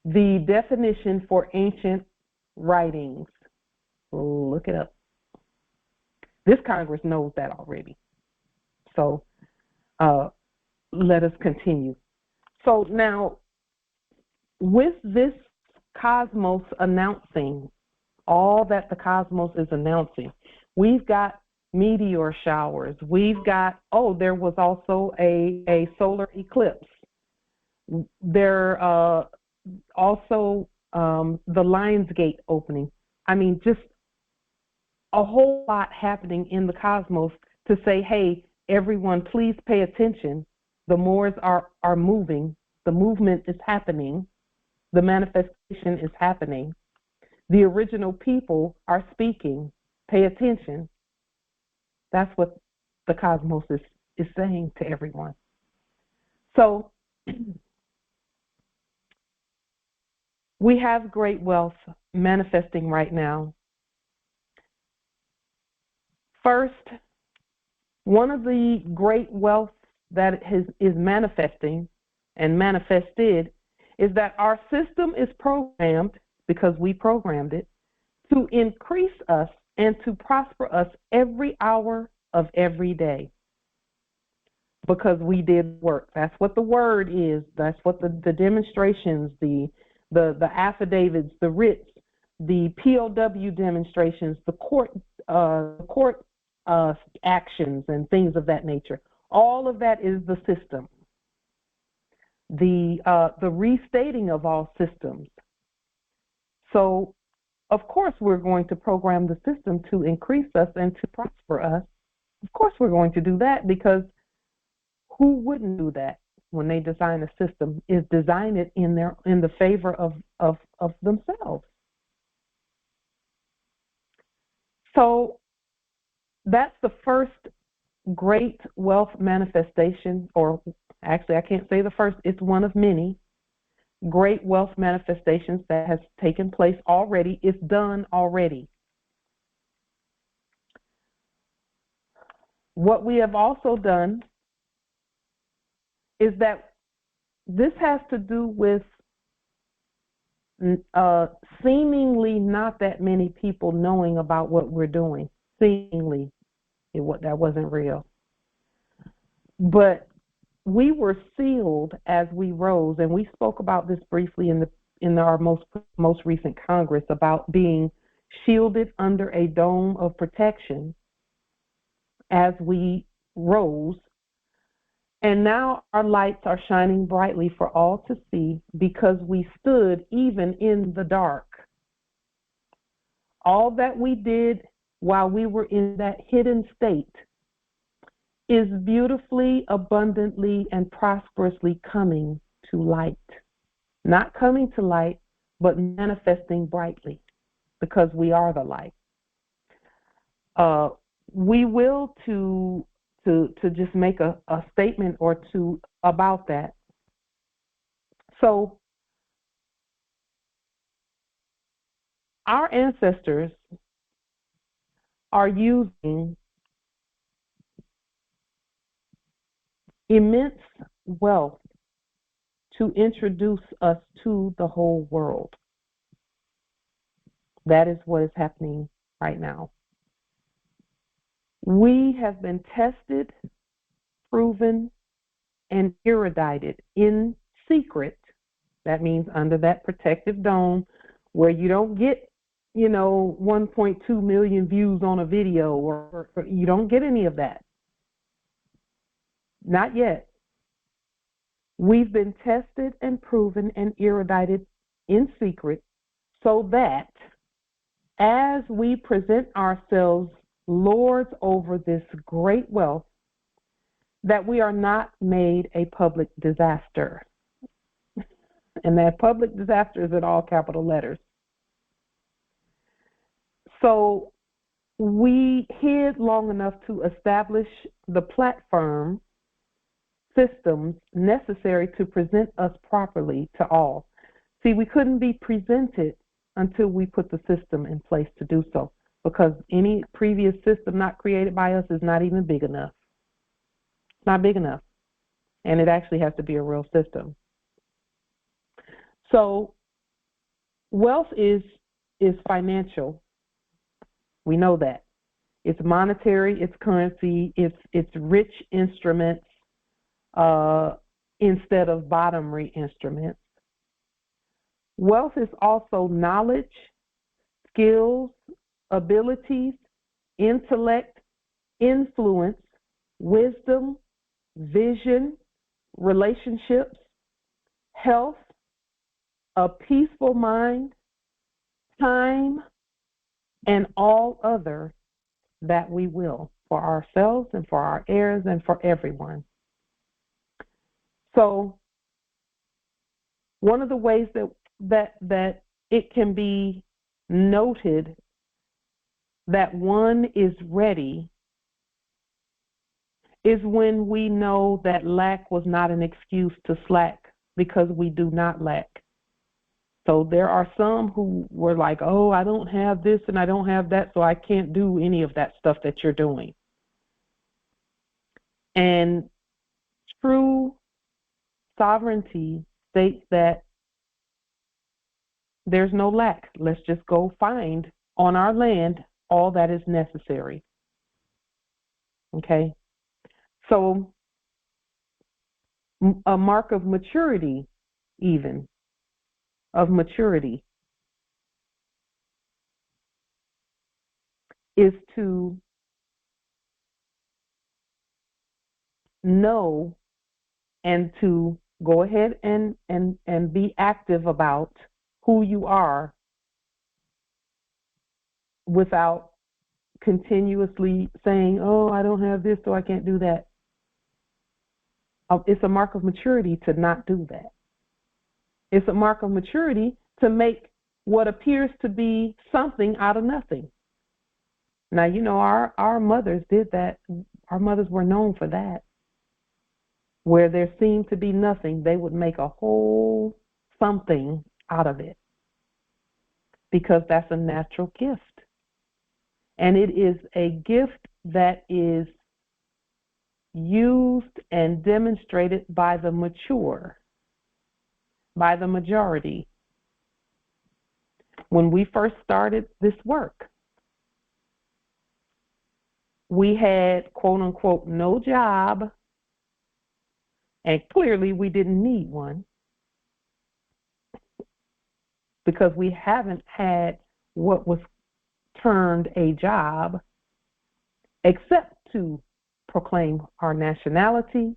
Speaker 1: the definition for ancient writings. Look it up. This Congress knows that already. So let us continue. So now, with this cosmos announcing all that the cosmos is announcing, we've got meteor showers. We've got, there was also a solar eclipse. There also the Lionsgate opening. I mean, just a whole lot happening in the cosmos to say, hey, everyone, please pay attention. The Moors are moving. The movement is happening. The manifestation is happening. The original people are speaking. Pay attention. That's what the cosmos is saying to everyone. So we have great wealth manifesting right now. First, one of the great wealth that is manifesting and manifested is that our system is programmed, because we programmed it, to increase us and to prosper us every hour of every day, because we did work. That's what the word is. That's what the demonstrations, the affidavits, the writs, the POW demonstrations, the court actions and things of that nature. All of that is the system. The restating of all systems. So, of course, we're going to program the system to increase us and to prosper us. Of course, we're going to do that, because who wouldn't do that when they design a system? Is design it in the favor of themselves. So that's the first great wealth manifestation, or actually I can't say the first, it's one of many great wealth manifestations that has taken place already. It's done already. What we have also done is that this has to do with seemingly not that many people knowing about what we're doing. Seemingly, that wasn't real. But we were sealed as we rose, and we spoke about this briefly in our most recent Congress about being shielded under a dome of protection as we rose. And now our lights are shining brightly for all to see, because we stood even in the dark. All that we did while we were in that hidden state is beautifully, abundantly, and prosperously coming to light. Not coming to light, but manifesting brightly, because we are the light. We will to just make a statement or two about that. So our ancestors are using immense wealth to introduce us to the whole world. That is what is happening right now. We have been tested, proven, and erudited in secret. That means under that protective dome, where you don't get 1.2 million views on a video, or you don't get any of that. Not yet. We've been tested and proven and erudited in secret, so that as we present ourselves lords over this great wealth, that we are not made a public disaster. And that public disaster is in all capital letters. So we hid long enough to establish the platform systems necessary to present us properly to all. See, we couldn't be presented until we put the system in place to do so, because any previous system not created by us is not even big enough. It's not big enough. And it actually has to be a real system. So wealth is financial. We know that. It's monetary, it's currency, it's rich instruments instead of bottomry instruments. Wealth is also knowledge, skills, abilities, intellect, influence, wisdom, vision, relationships, health, a peaceful mind, time, and all other that we will for ourselves and for our heirs and for everyone. So one of the ways that it can be noted that one is ready is when we know that lack was not an excuse to slack, because we do not lack. So there are some who were like, oh, I don't have this and I don't have that, so I can't do any of that stuff that you're doing. And true sovereignty states that there's no lack. Let's just go find on our land all that is necessary. Okay? So a mark of maturity, even, of maturity, is to know and to go ahead and be active about who you are without continuously saying, oh, I don't have this, so I can't do that. It's a mark of maturity to not do that. It's a mark of maturity to make what appears to be something out of nothing. Now, you know, our mothers did that. Our mothers were known for that. Where there seemed to be nothing, they would make a whole something out of it, because that's a natural gift. And it is a gift that is used and demonstrated by the mature, by the majority. When we first started this work, we had, quote unquote, no job, and clearly we didn't need one, because we haven't had what was termed a job except to proclaim our nationality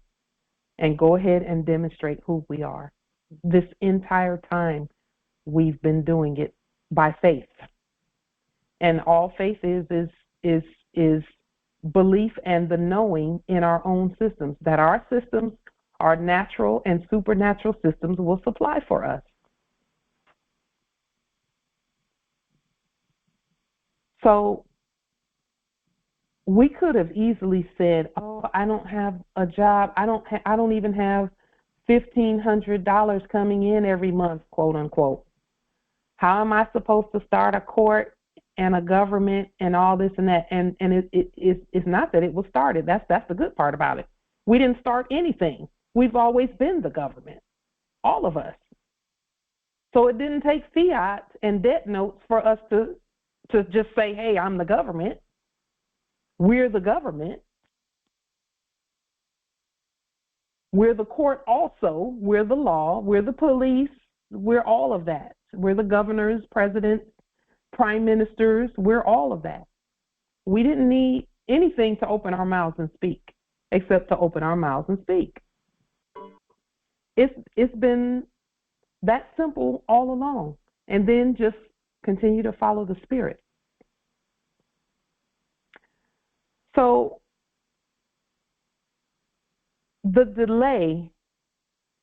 Speaker 1: and go ahead and demonstrate who we are. This entire time we've been doing it by faith. And all faith is belief and the knowing in our own systems, that our systems, our natural and supernatural systems, will supply for us. So we could have easily said, oh, I don't have a job. I don't even have $1,500 coming in every month, quote unquote. How am I supposed to start a court and a government and all this and that? And it's not that it was started. That's the good part about it. We didn't start anything. We've always been the government, all of us. So it didn't take fiat and debt notes for us to just say, hey, I'm the government. We're the government. We're the court also. We're the law. We're the police. We're all of that. We're the governors, presidents, prime ministers. We're all of that. We didn't need anything to open our mouths and speak, except to open our mouths and speak. It's been that simple all along. And then just continue to follow the Spirit. So the delay,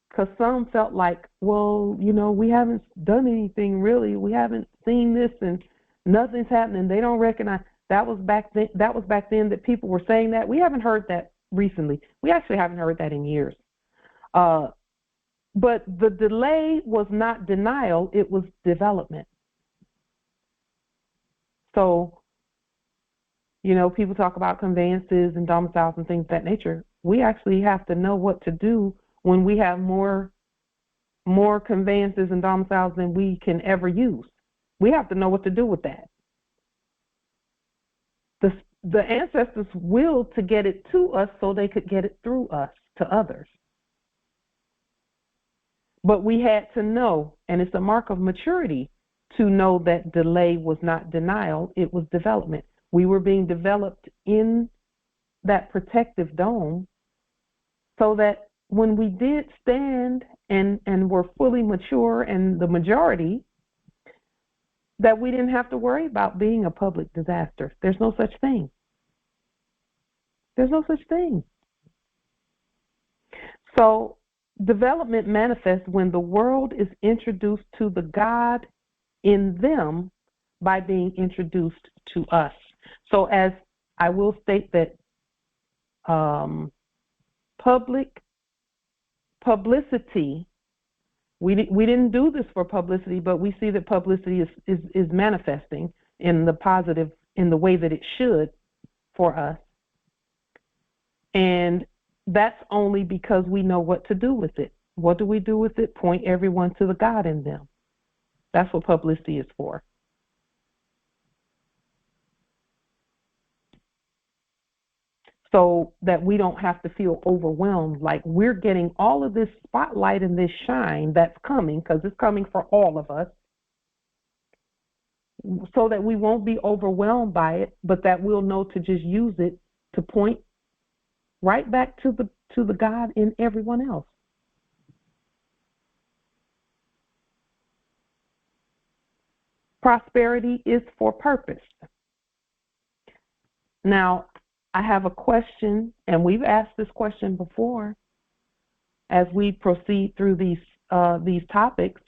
Speaker 1: because some felt like, well, you know, we haven't done anything really. We haven't seen this and nothing's happening. They don't recognize. That was back then that people were saying that. We haven't heard that recently. We actually haven't heard that in years. But the delay was not denial. It was development. So, you know, people talk about conveyances and domiciles and things of that nature. We actually have to know what to do when we have more conveyances and domiciles than we can ever use. We have to know what to do with that. the ancestors willed to get it to us so they could get it through us to others. But we had to know, and it's a mark of maturity to know that delay was not denial, it was development. We were being developed in that protective dome so that when we did stand and were fully mature and the majority, that we didn't have to worry about being a public disaster. There's no such thing. There's no such thing. So development manifests when the world is introduced to the God in them by being introduced to us. So as I will state that publicity, we didn't do this for publicity, but we see that publicity is manifesting in the positive, in the way that it should for us. And that's only because we know what to do with it. What do we do with it? Point everyone to the God in them. That's what publicity is for. So that we don't have to feel overwhelmed, like we're getting all of this spotlight and this shine that's coming, because it's coming for all of us, so that we won't be overwhelmed by it, but that we'll know to just use it to point right back to the God in everyone else. Prosperity is for purpose. Now, I have a question, and we've asked this question before as we proceed through these topics.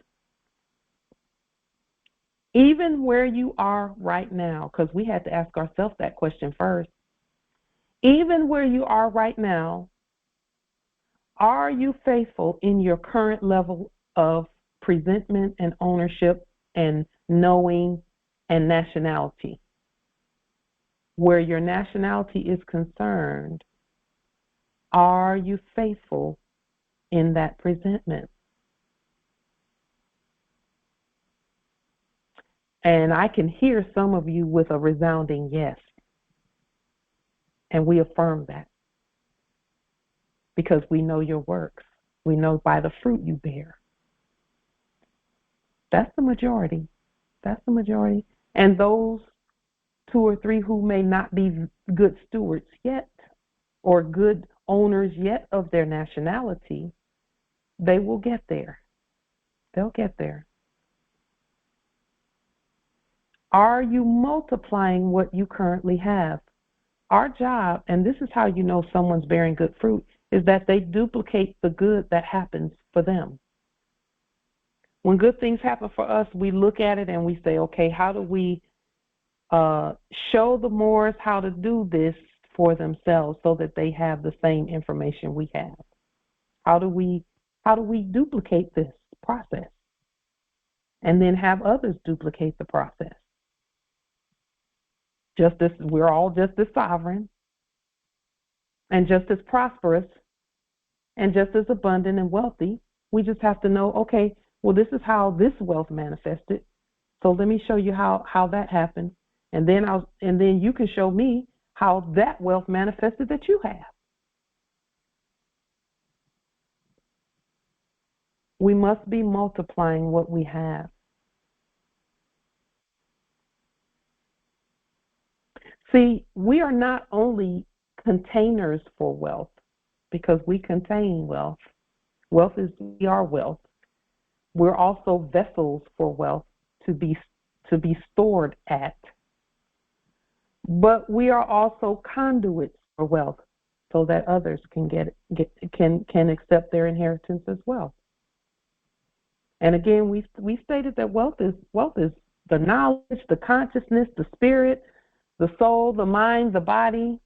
Speaker 1: Even where you are right now, because we had to ask ourselves that question first. Even where you are right now, are you faithful in your current level of presentment and ownership and knowing and nationality? Where your nationality is concerned, are you faithful in that presentment? And I can hear some of you with a resounding yes. And we affirm that because we know your works. We know by the fruit you bear. That's the majority. That's the majority. And those 2 or 3 who may not be good stewards yet or good owners yet of their nationality, they will get there. They'll get there. Are you multiplying what you currently have? Our job, and this is how you know someone's bearing good fruit, is that they duplicate the good that happens for them. When good things happen for us, we look at it and we say, okay, how do we show the Moors how to do this for themselves so that they have the same information we have? How do we duplicate this process and then have others duplicate the process? We're all just as sovereign and just as prosperous and just as abundant and wealthy. We just have to know, okay, well, this is how this wealth manifested. So let me show you how that happened. And then you can show me how that wealth manifested that you have. We must be multiplying what we have. See, we are not only containers for wealth, because we contain wealth. We are wealth. We're also vessels for wealth to be stored at. But we are also conduits for wealth, so that others can can accept their inheritance as well. And again, we stated that wealth is the knowledge, the consciousness, the spirit, the soul, the mind, the body,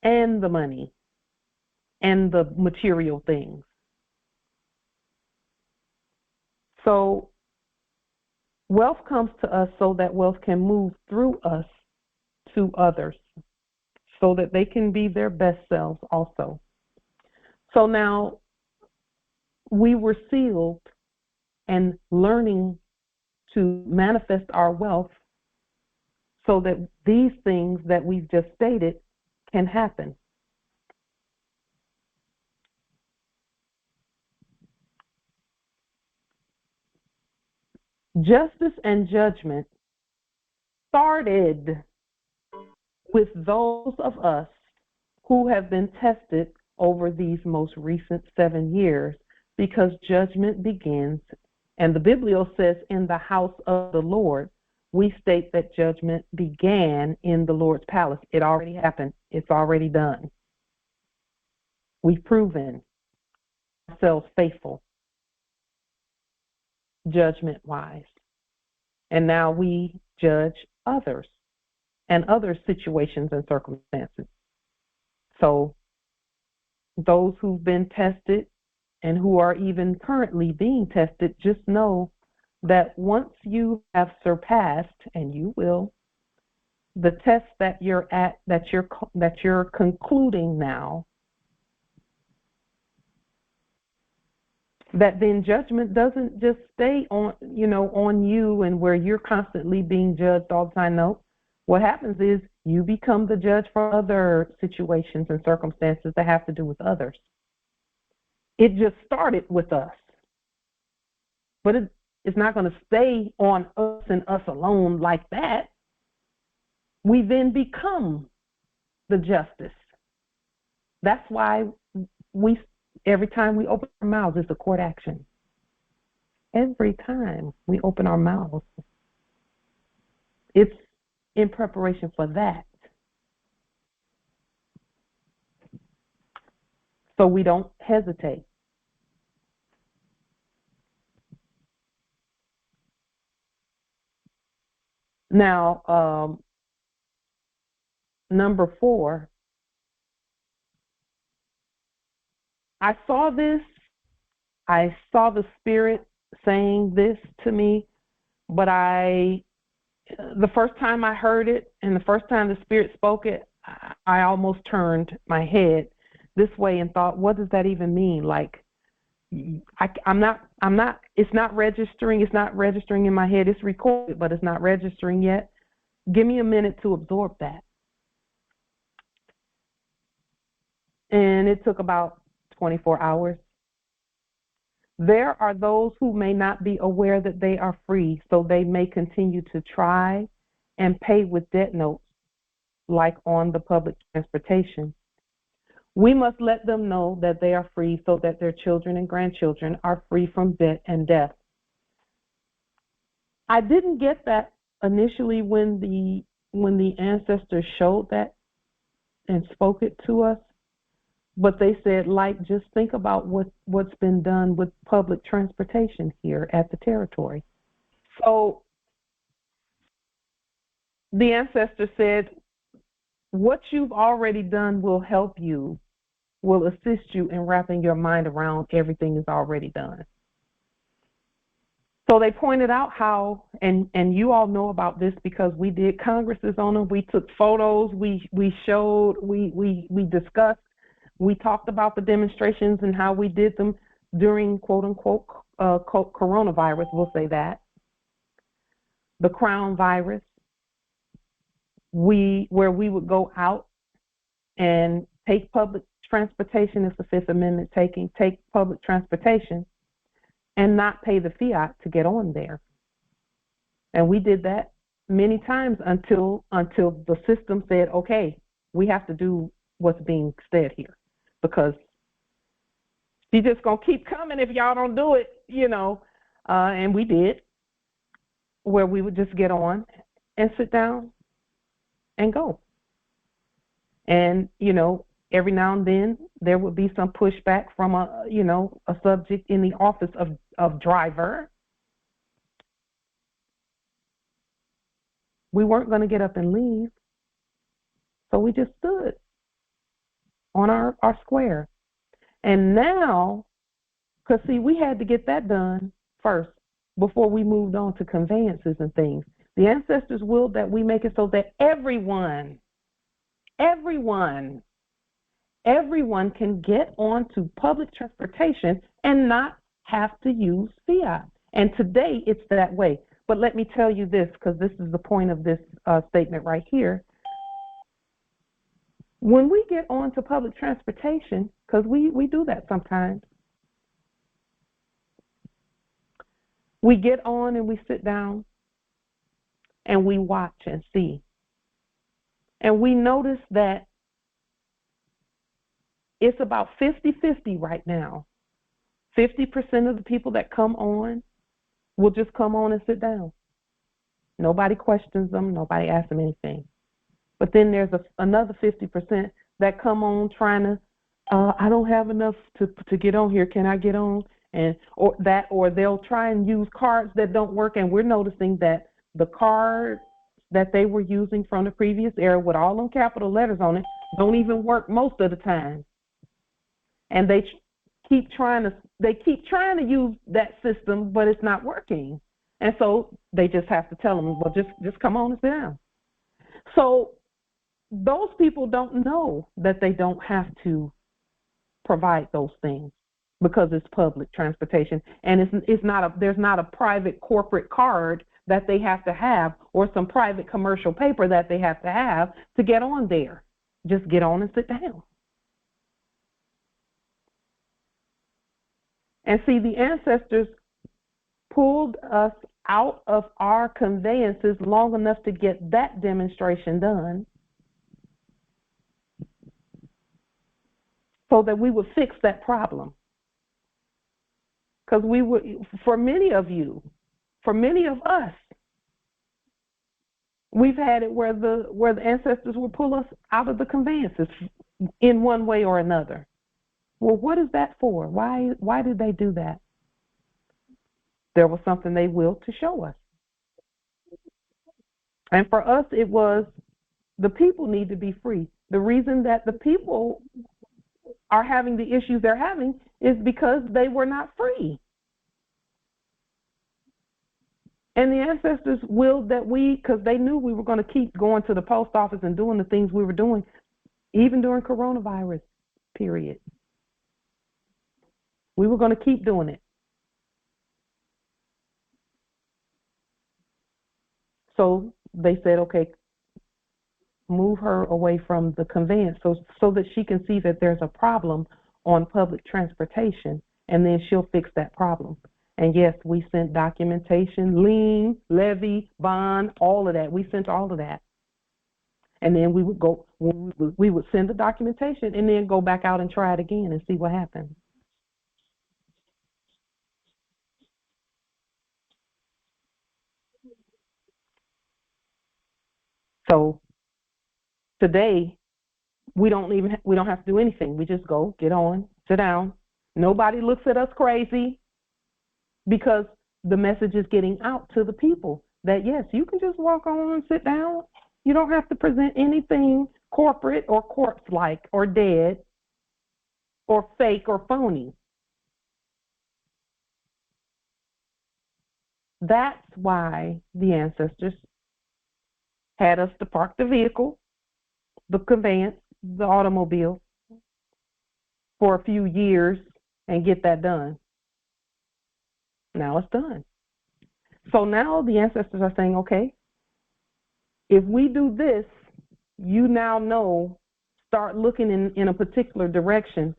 Speaker 1: and the money, and the material things. So wealth comes to us so that wealth can move through us to others, so that they can be their best selves also. So now we were sealed and learning to manifest our wealth so that these things that we've just stated can happen. Justice and judgment started with those of us who have been tested over these most recent 7 years, because judgment begins, and the Biblio says, in the house of the Lord. We state that judgment began in the Lord's palace. It already happened. It's already done. We've proven ourselves faithful, judgment-wise. And now we judge others and other situations and circumstances. So those who've been tested and who are even currently being tested, just know that once you have surpassed, and you will, the test that you're at, that you're concluding now, that then judgment doesn't just stay on, on you and where you're constantly being judged all the time. No, what happens is you become the judge for other situations and circumstances that have to do with others. It just started with us, but it's not going to stay on us and us alone like that. We then become the justice. That's why every time we open our mouths, it's a court action. Every time we open our mouths, it's in preparation for that. So we don't hesitate. Now, number 4, I saw this. I saw the Spirit saying this to me, but the first time I heard it and the first time the Spirit spoke it, I almost turned my head this way and thought, what does that even mean? Like, I'm not, it's not registering in my head. It's recorded, but it's not registering yet. Give me a minute to absorb that. And it took about 24 hours. There are those who may not be aware that they are free, so they may continue to try and pay with debt notes, like on the public transportation. We must let them know that they are free so that their children and grandchildren are free from debt and death. I didn't get that initially when the ancestors showed that and spoke it to us, but they said, like, just think about what's been done with public transportation here at the territory. So the ancestor said, what you've already done will help you, will assist you in wrapping your mind around everything is already done. So they pointed out how, and you all know about this because we did congresses on them. We took photos, we showed, we discussed, we talked about the demonstrations and how we did them during quote unquote coronavirus, we'll say that. The crown virus, where we would go out and take public transportation, it's the Fifth Amendment, take public transportation and not pay the fiat to get on there. And we did that many times until the system said, okay, we have to do what's being said here, because she's just going to keep coming if y'all don't do it, and we did, where we would just get on and sit down and go. And, every now and then there would be some pushback from a subject in the office of driver. We weren't going to get up and leave, so we just stood on our square. And now, because see, we had to get that done first before we moved on to conveyances and things. The ancestors willed that we make it so that everyone can get onto public transportation and not have to use fiat. And today it's that way. But let me tell you this, because this is the point of this statement right here. When we get on to public transportation, because we do that sometimes, we get on and we sit down and we watch and see. And we notice that it's about 50-50 right now. 50% of the people that come on will just come on and sit down. Nobody questions them. Nobody asks them anything. But then there's another 50% that come on trying to, I don't have enough to get on here. Can I get on? Or they'll try and use cards that don't work. And we're noticing that the cards that they were using from the previous era with all them capital letters on it don't even work most of the time. And they keep trying to use that system, but it's not working. And so they just have to tell them, well, just come on and sit down. So those people don't know that they don't have to provide those things because it's public transportation, and there's not a private corporate card that they have to have or some private commercial paper that they have to get on there. Just get on and sit down. And see, the ancestors pulled us out of our conveyances long enough to get that demonstration done so that we would fix that problem. Because for many of us, we've had it where the ancestors will pull us out of the conveyances in one way or another. Well, what is that for? Why did they do that? There was something they willed to show us. And for us, it was the people need to be free. The reason that the people are having the issues they're having is because they were not free. And the ancestors willed that because they knew we were going to keep going to the post office and doing the things we were doing, even during coronavirus period. We were going to keep doing it. So they said, okay, move her away from the conveyance so that she can see that there's a problem on public transportation, and then she'll fix that problem. And yes, we sent documentation, lien, levy, bond, all of that. We sent all of that. And then we would send the documentation and then go back out and try it again and see what happened. So today, we don't have to do anything. We just go, get on, sit down. Nobody looks at us crazy because the message is getting out to the people that, yes, you can just walk on and sit down. You don't have to present anything corporate or corpse-like or dead or fake or phony. That's why the ancestors had us to park the vehicle, the conveyance, the automobile for a few years and get that done. Now it's done. So now the ancestors are saying, okay, if we do this, you now know, start looking in a particular direction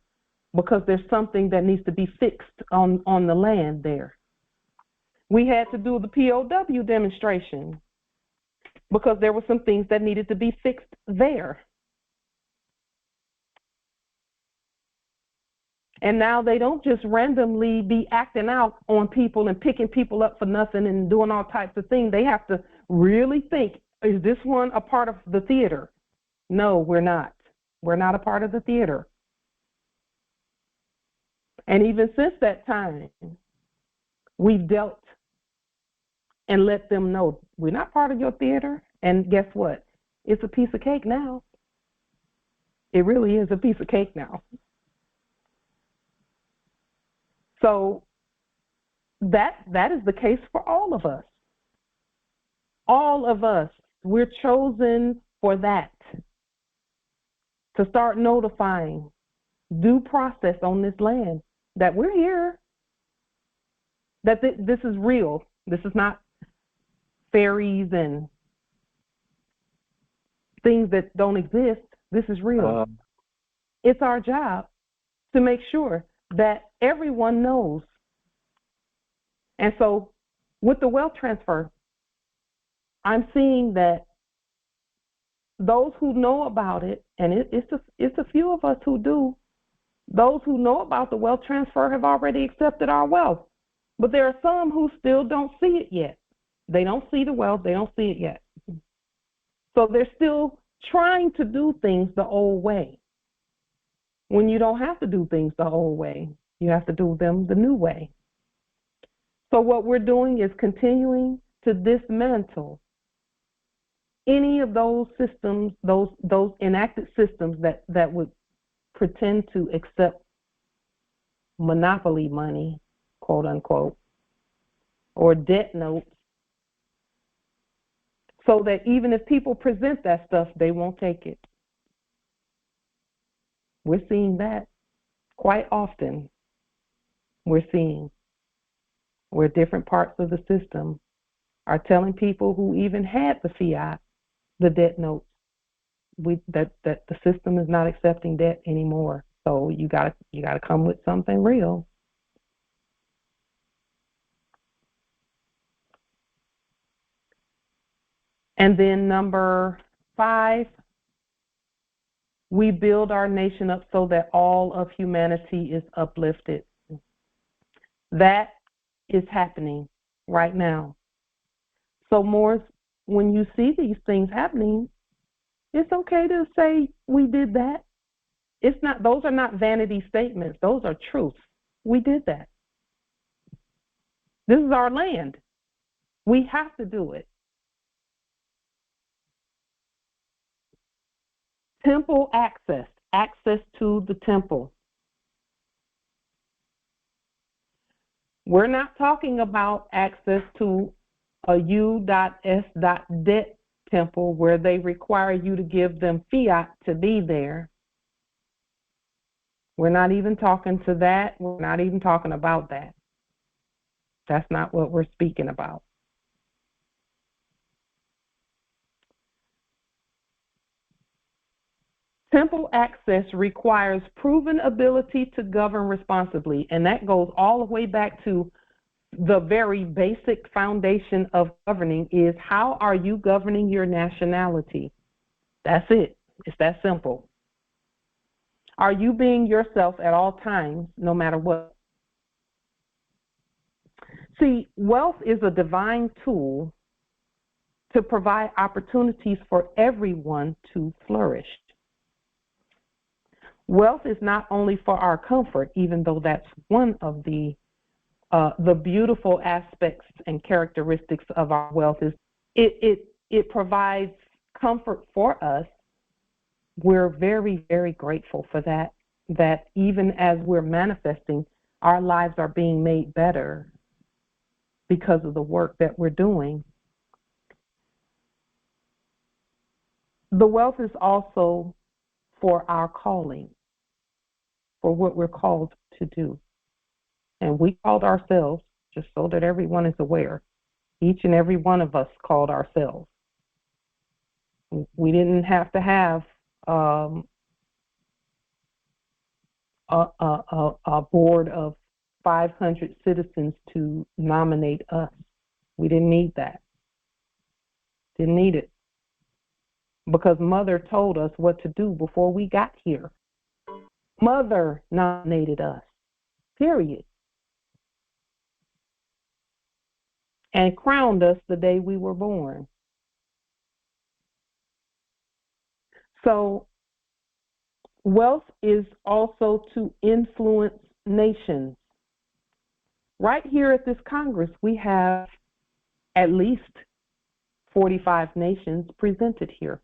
Speaker 1: because there's something that needs to be fixed on the land there. We had to do the POW demonstration because there were some things that needed to be fixed there. And now they don't just randomly be acting out on people and picking people up for nothing and doing all types of things. They have to really think, is this one a part of the theater? No, we're not. We're not a part of the theater. And even since that time, we've dealt and let them know, we're not part of your theater. And guess what? It's a piece of cake now. It really is a piece of cake now. So that is the case for all of us. All of us, we're chosen for that, to start notifying due process on this land, that we're here, that this is real. This is not fairies and things that don't exist. This is real. It's our job to make sure that everyone knows. And so with the wealth transfer, I'm seeing that those who know about it, and it's a few of us who do, those who know about the wealth transfer have already accepted our wealth. But there are some who still don't see it yet. They don't see the wealth. They don't see it yet. So they're still trying to do things the old way. When you don't have to do things the old way, you have to do them the new way. So what we're doing is continuing to dismantle any of those systems, those enacted systems that would pretend to accept monopoly money, quote unquote, or debt notes, so that even if people present that stuff, they won't take it. We're seeing that quite often. We're seeing where different parts of the system are telling people who even had the fiat, the debt notes, that the system is not accepting debt anymore. So you gotta come with something real. And then number 5, we build our nation up so that all of humanity is uplifted. That is happening right now. So Morris, when you see these things happening, it's okay to say we did that. It's not; those are not vanity statements. Those are truths. We did that. This is our land. We have to do it. Temple access to the temple. We're not talking about access to a U.S.debt temple where they require you to give them fiat to be there. We're not even talking to that. We're not even talking about that. That's not what we're speaking about. Temple access requires proven ability to govern responsibly, and that goes all the way back to the very basic foundation of governing is how are you governing your nationality? That's it. It's that simple. Are you being yourself at all times, no matter what? See, wealth is a divine tool to provide opportunities for everyone to flourish. Wealth is not only for our comfort, even though that's one of the beautiful aspects and characteristics of our wealth is it provides comfort for us. We're very, very grateful for that, that even as we're manifesting, our lives are being made better because of the work that we're doing. The wealth is also for our calling, for what we're called to do. And we called ourselves, just so that everyone is aware, each and every one of us called ourselves. We didn't have to have a board of 500 citizens to nominate us. We didn't need that. Didn't need it. Because Mother told us what to do before we got here. Mother nominated us, period. And crowned us the day we were born. So wealth is also to influence nations. Right here at this Congress, we have at least 45 nations presented here.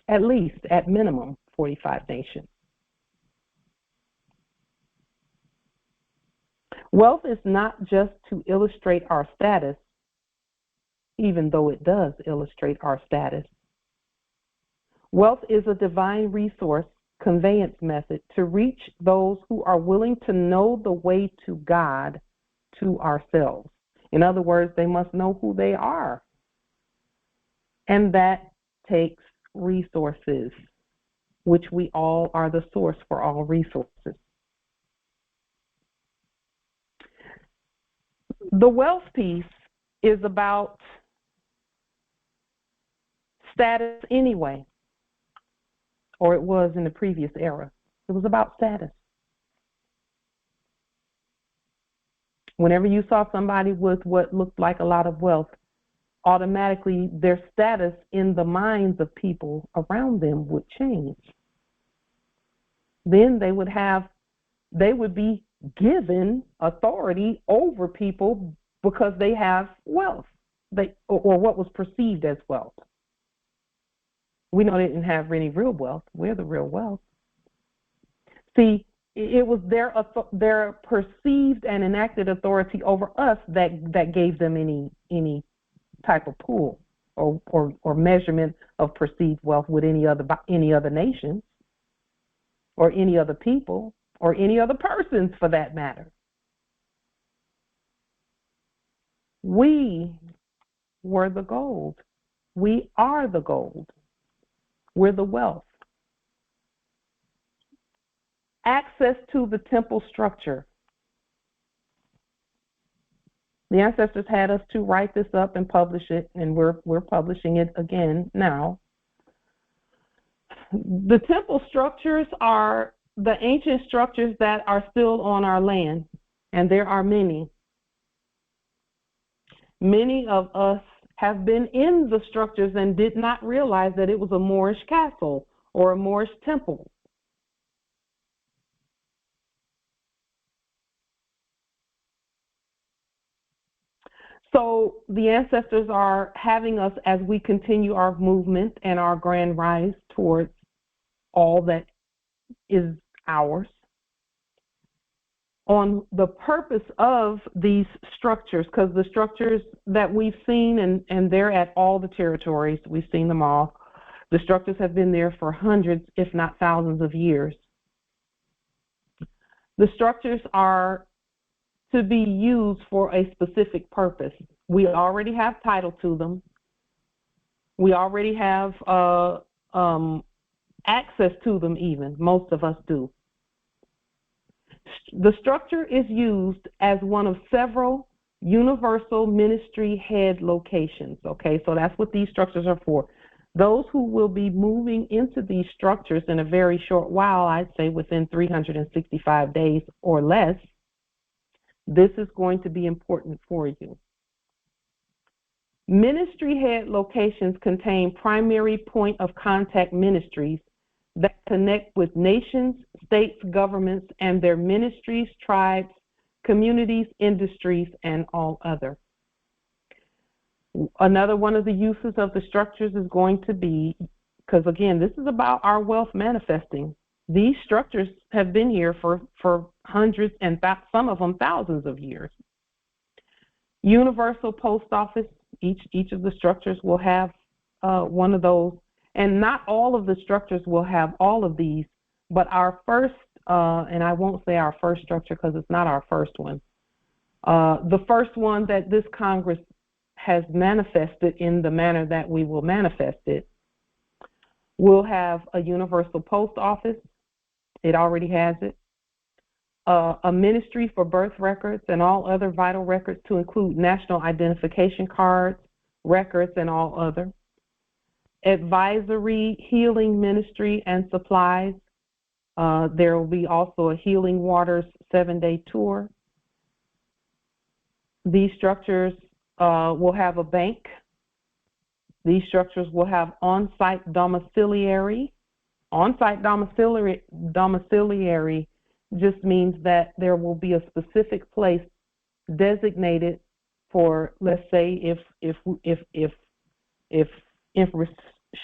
Speaker 1: At least, at minimum, 45 nations. Wealth is not just to illustrate our status, even though it does illustrate our status. Wealth is a divine resource conveyance method to reach those who are willing to know the way to God, to ourselves. In other words, they must know who they are. And that takes resources, which we all are the source for all resources. The wealth piece is about status anyway, or it was in the previous era. It was about status. Whenever you saw somebody with what looked like a lot of wealth, automatically their status in the minds of people around them would change. Then they would be given authority over people because they have wealth, or what was perceived as wealth. We know they didn't have any real wealth. We're the real wealth. See, it was their perceived and enacted authority over us that gave them any type of pool or measurement of perceived wealth with any other nation or any other people or any other persons for that matter. We were the gold. We are the gold. We're the wealth. Access to the temple structure. The ancestors had us to write this up and publish it, and we're publishing it again now. The temple structures are the ancient structures that are still on our land, and there are many. Many of us have been in the structures and did not realize that it was a Moorish castle or a Moorish temple. So the ancestors are having us, as we continue our movement and our grand rise towards all that is ours, on the purpose of these structures, because the structures that we've seen, and they're at all the territories, we've seen them all. The structures have been there for hundreds, if not thousands of years. The structures are to be used for a specific purpose. We already have title to them. We already have access to them even. Most of us do. The structure is used as one of several universal ministry head locations. Okay, so that's what these structures are for. Those who will be moving into these structures in a very short while, I'd say within 365 days or less, this is going to be important for you. Ministry head locations contain primary point of contact ministries that connect with nations, states, governments, and their ministries, tribes, communities, industries, and all other. Another one of the uses of the structures is going to be, because again, this is about our wealth manifesting. These structures have been here for hundreds and some of them thousands of years. Universal post office, each of the structures will have one of those. And not all of the structures will have all of these, but our first, and I won't say our first structure because it's not our first one, the first one that this Congress has manifested in the manner that we will manifest it, will have a universal post office. It already has it. A ministry for birth records and all other vital records to include national identification cards, records, and all other. Advisory, healing ministry, and supplies. There will be also a Healing Waters 7-day tour. These structures will have a bank. These structures will have on-site domiciliary. On-site domiciliary just means that there will be a specific place designated for, let's say, if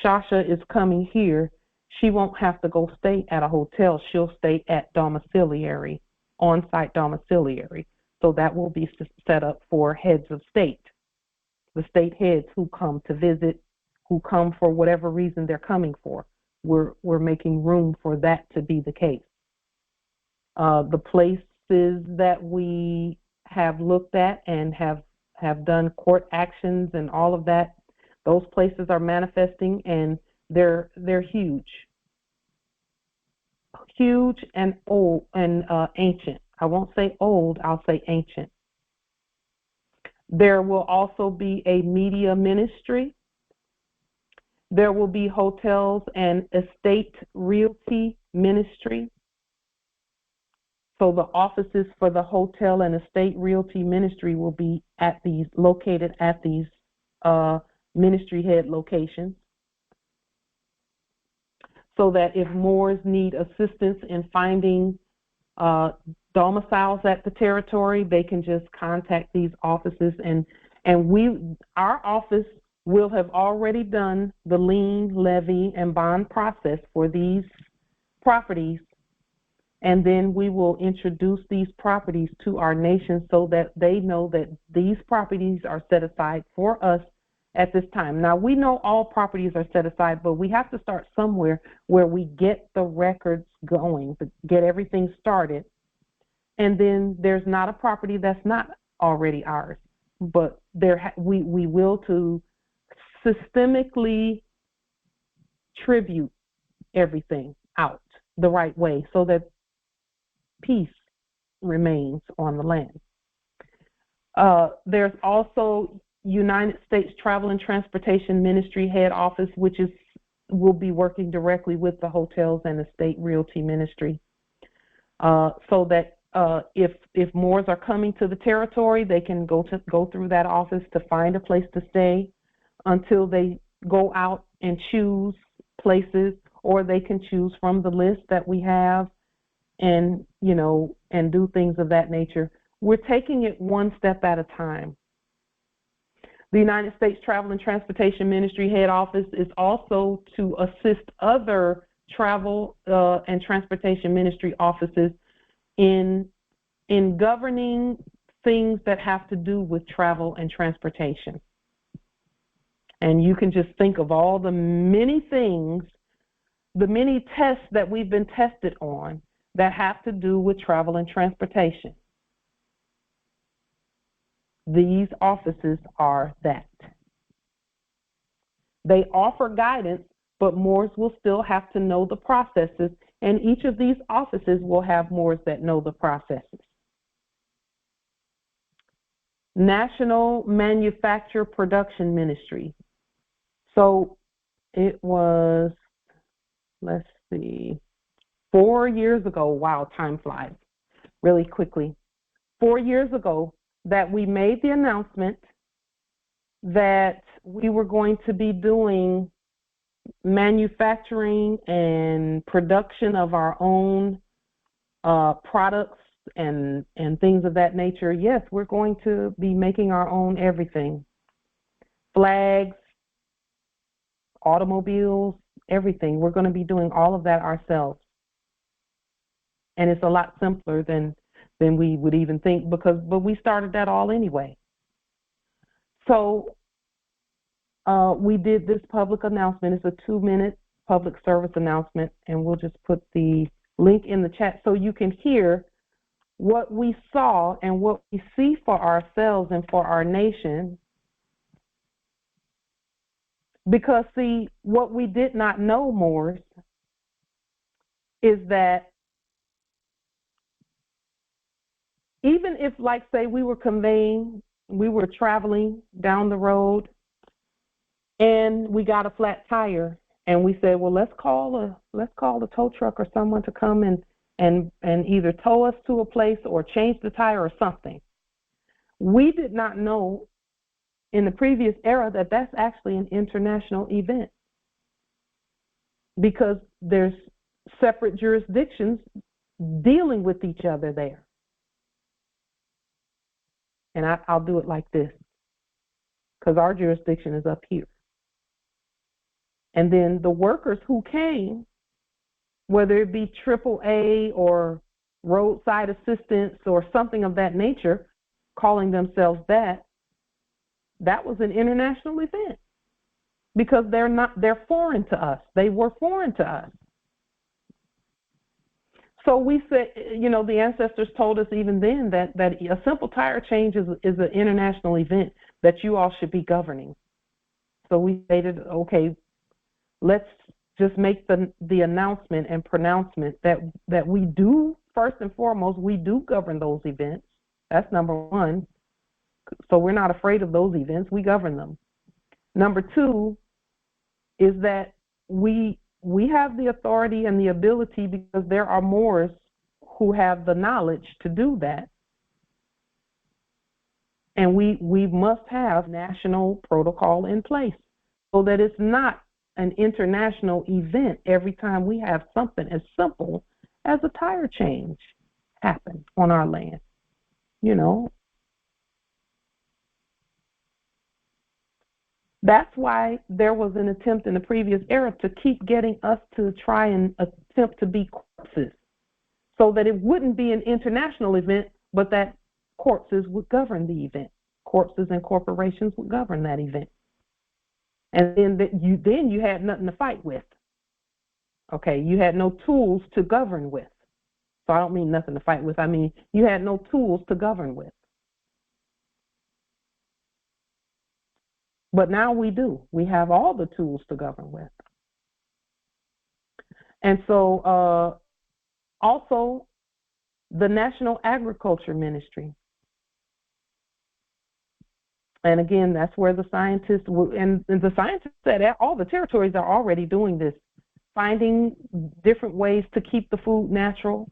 Speaker 1: Shasha is coming here, she won't have to go stay at a hotel. She'll stay at domiciliary, on-site domiciliary. So that will be set up for heads of state, the state heads who come to visit, who come for whatever reason they're coming for. We're making room for that to be the case. The places that we have looked at and have have done court actions and all of that. Those places are manifesting, and they're huge. Huge and old and ancient. I won't say old, I'll say ancient. There will also be a media ministry. There will be hotels and estate realty ministry. So the offices for the hotel and estate realty ministry will be located at these ministry head locations. So that if Moors need assistance in finding domiciles at the territory, they can just contact these offices, and our office will have already done the lien, levy, and bond process for these properties, and then we will introduce these properties to our nation so that they know that these properties are set aside for us at this time. Now, we know all properties are set aside, but we have to start somewhere where we get the records going, get everything started, and then there's not a property that's not already ours. But we will to systemically tribute everything out the right way so that peace remains on the land. There's also United States Travel and Transportation Ministry head office, which will be working directly with the hotels and estate realty ministry, so that if Moors are coming to the territory, they can go through that office to find a place to stay until they go out and choose places, or they can choose from the list that we have, and do things of that nature. We're taking it one step at a time. The United States Travel and Transportation Ministry head office is also to assist other travel and transportation ministry offices in governing things that have to do with travel and transportation. And you can just think of all the many things, the many tests that we've been tested on that have to do with travel and transportation. These offices are that. They offer guidance, but Moors will still have to know the processes, and each of these offices will have Moors that know the processes. National Manufacture Production Ministry. So it was, 4 years ago, wow, time flies really quickly. 4 years ago that we made the announcement that we were going to be doing manufacturing and production of our own products and things of that nature. Yes, we're going to be making our own everything. Flags, automobiles, everything. We're going to be doing all of that ourselves. And it's a lot simpler than we would even think, but we started that all anyway. So we did this public announcement. It's a 2-minute public service announcement, and we'll just put the link in the chat so you can hear what we saw and what we see for ourselves and for our nation. Because, see, what we did not know, Moors, is that even if, like, say, we were traveling down the road and we got a flat tire, and we said, well, let's call the tow truck or someone to come and either tow us to a place or change the tire or something. We did not know in the previous era that that's actually an international event, because there's separate jurisdictions dealing with each other there. And I'll do it like this, because our jurisdiction is up here. And then the workers who came, whether it be AAA or roadside assistance or something of that nature, calling themselves that was an international event, because they're foreign to us. They were foreign to us. So we said, the ancestors told us even then that a simple tire change is an international event that you all should be governing. So we stated, okay, let's just make the announcement and pronouncement that we do, first and foremost, we do govern those events. That's number one. So we're not afraid of those events. We govern them. Number two is that we have the authority and the ability, because there are Moors who have the knowledge to do that. And we must have national protocol in place so that it's not an international event every time we have something as simple as a tire change happen on our land. That's why there was an attempt in the previous era to keep getting us to try and attempt to be corpses, so that it wouldn't be an international event, but that corpses would govern the event. Corpses and corporations would govern that event. And then you had nothing to fight with. Okay, you had no tools to govern with. So I don't mean nothing to fight with. I mean you had no tools to govern with. But now we do. We have all the tools to govern with. And so also the National Agriculture Ministry. And again, that's where the scientists, and the scientists said all the territories are already doing this, finding different ways to keep the food natural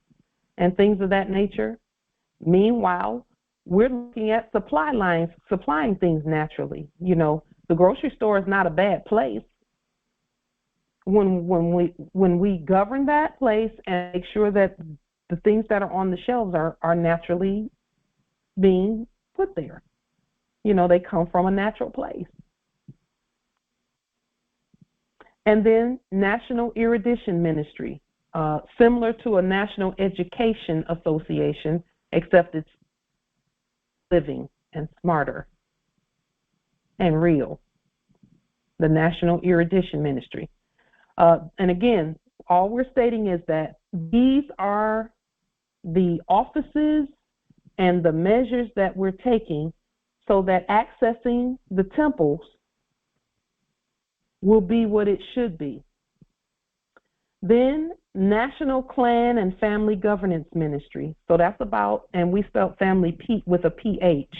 Speaker 1: and things of that nature. Meanwhile, we're looking at supply lines, supplying things naturally. The grocery store is not a bad place when we govern that place and make sure that the things that are on the shelves are naturally being put there. They come from a natural place. And then National Erudition Ministry, similar to a National Education Association, except it's living and smarter and real. The National Erudition Ministry. And again, all we're stating is that these are the offices and the measures that we're taking so that accessing the temples will be what it should be. Then National Clan and Family Governance Ministry. So that's about, and we spelled family with a PH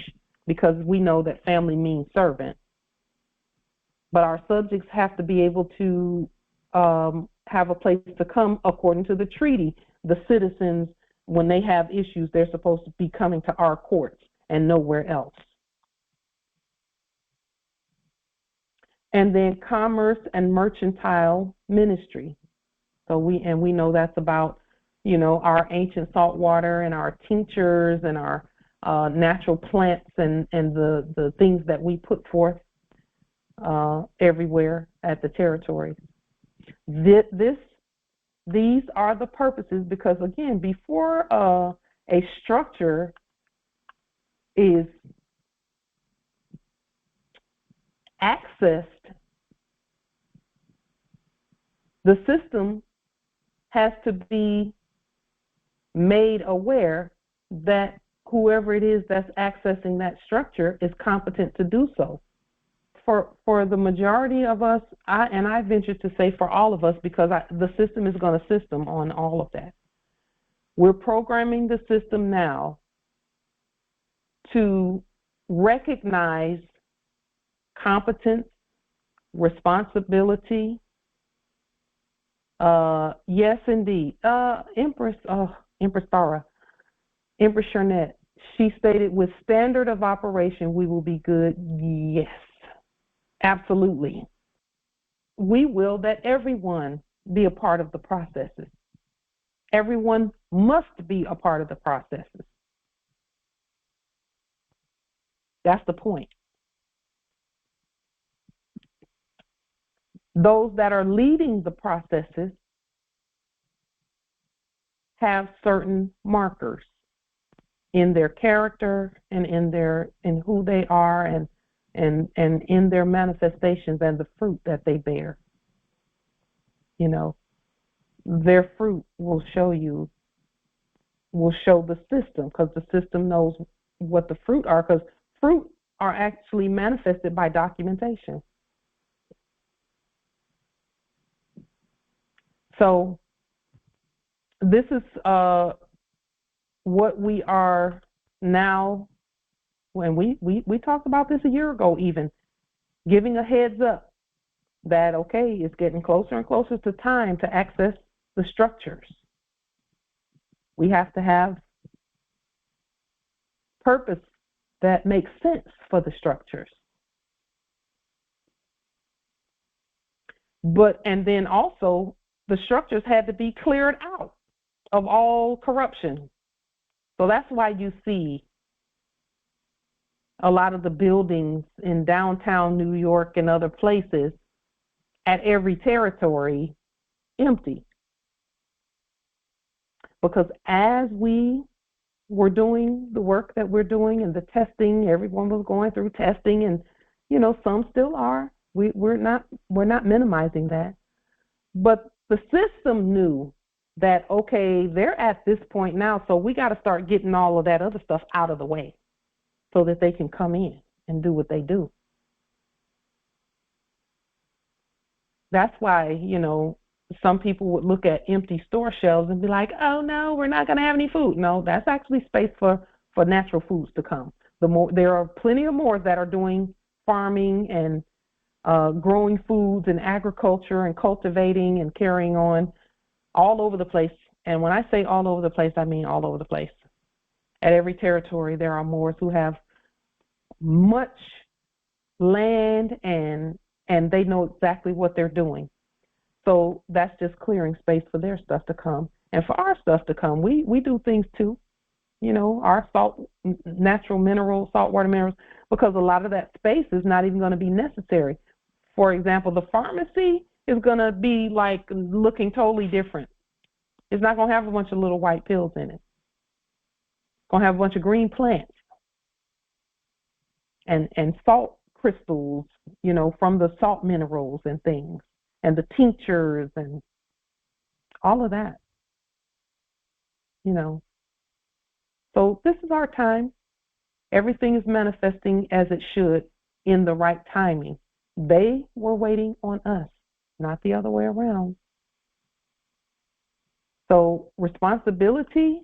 Speaker 1: because we know that family means servant. But our subjects have to be able to have a place to come according to the treaty. The citizens, when they have issues, they're supposed to be coming to our courts and nowhere else. And then Commerce and Mercantile Ministry. So we know that's about, our ancient salt water and our tinctures and our natural plants and the things that we put forth everywhere at the territories. These are the purposes, because again, before a structure is accessed, the system has to be made aware that whoever it is that's accessing that structure is competent to do so. For the majority of us, I venture to say for all of us, because the system is going to system on all of that. We're programming the system now to recognize competence, responsibility. Yes, indeed. Empress Tara, Empress Charnette, she stated, with standard of operation, we will be good. Yes, absolutely. We will that everyone be a part of the processes. Everyone must be a part of the processes. That's the point. Those that are leading the processes have certain markers in their character and in who they are and in their manifestations and the fruit that they bear. Their fruit will show you will show the system, because the system knows what the fruit are, because fruit are actually manifested by documentation. So this is what we are now, when we talked about this a year ago even, giving a heads up that, okay, it's getting closer and closer to time to access the structures. We have to have purpose that makes sense for the structures. And then also, the structures had to be cleared out of all corruption. So that's why you see a lot of the buildings in downtown New York and other places at every territory empty. Because as we were doing the work that we're doing and the testing, everyone was going through testing, and some still are. We're not minimizing that. But the system knew that, okay, they're at this point now, so we got to start getting all of that other stuff out of the way so that they can come in and do what they do. That's why, some people would look at empty store shelves and be like, oh no, we're not going to have any food. No, that's actually space for natural foods to come. There are plenty of more that are doing farming and growing foods and agriculture and cultivating and carrying on all over the place. And when I say all over the place, I mean all over the place. At every territory, there are Moors who have much land and they know exactly what they're doing. So that's just clearing space for their stuff to come. And for our stuff to come, we do things too. Our natural minerals, saltwater minerals, because a lot of that space is not even going to be necessary. For example, the pharmacy is going to be like looking totally different. It's not going to have a bunch of little white pills in it. It's going to have a bunch of green plants and salt crystals, from the salt minerals and things, and the tinctures and all of that, So this is our time. Everything is manifesting as it should in the right timing. They were waiting on us, not the other way around. So responsibility,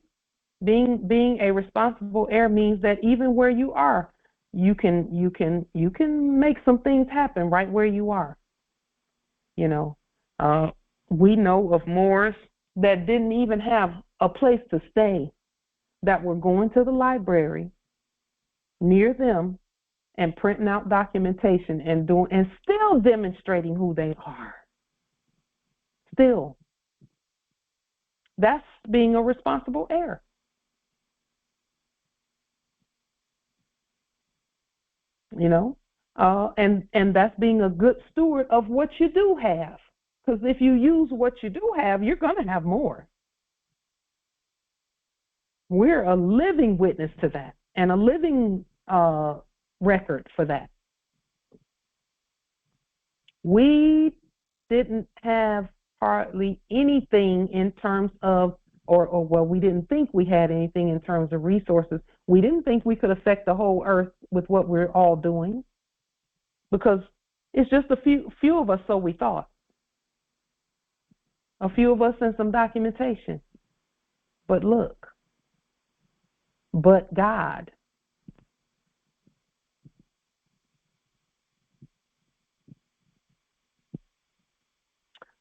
Speaker 1: being a responsible heir, means that even where you are, you can make some things happen right where you are. We know of Moors that didn't even have a place to stay, that were going to the library near them and printing out documentation and still demonstrating who they are. Still. That's being a responsible heir. And that's being a good steward of what you do have. Because if you use what you do have, you're going to have more. We're a living witness to that and a living record for that. We didn't have hardly anything in terms of, or we didn't think we had anything in terms of resources. We didn't think we could affect the whole earth with what we're all doing, because it's just a few of us, so we thought. A few of us and some documentation. But look, but God.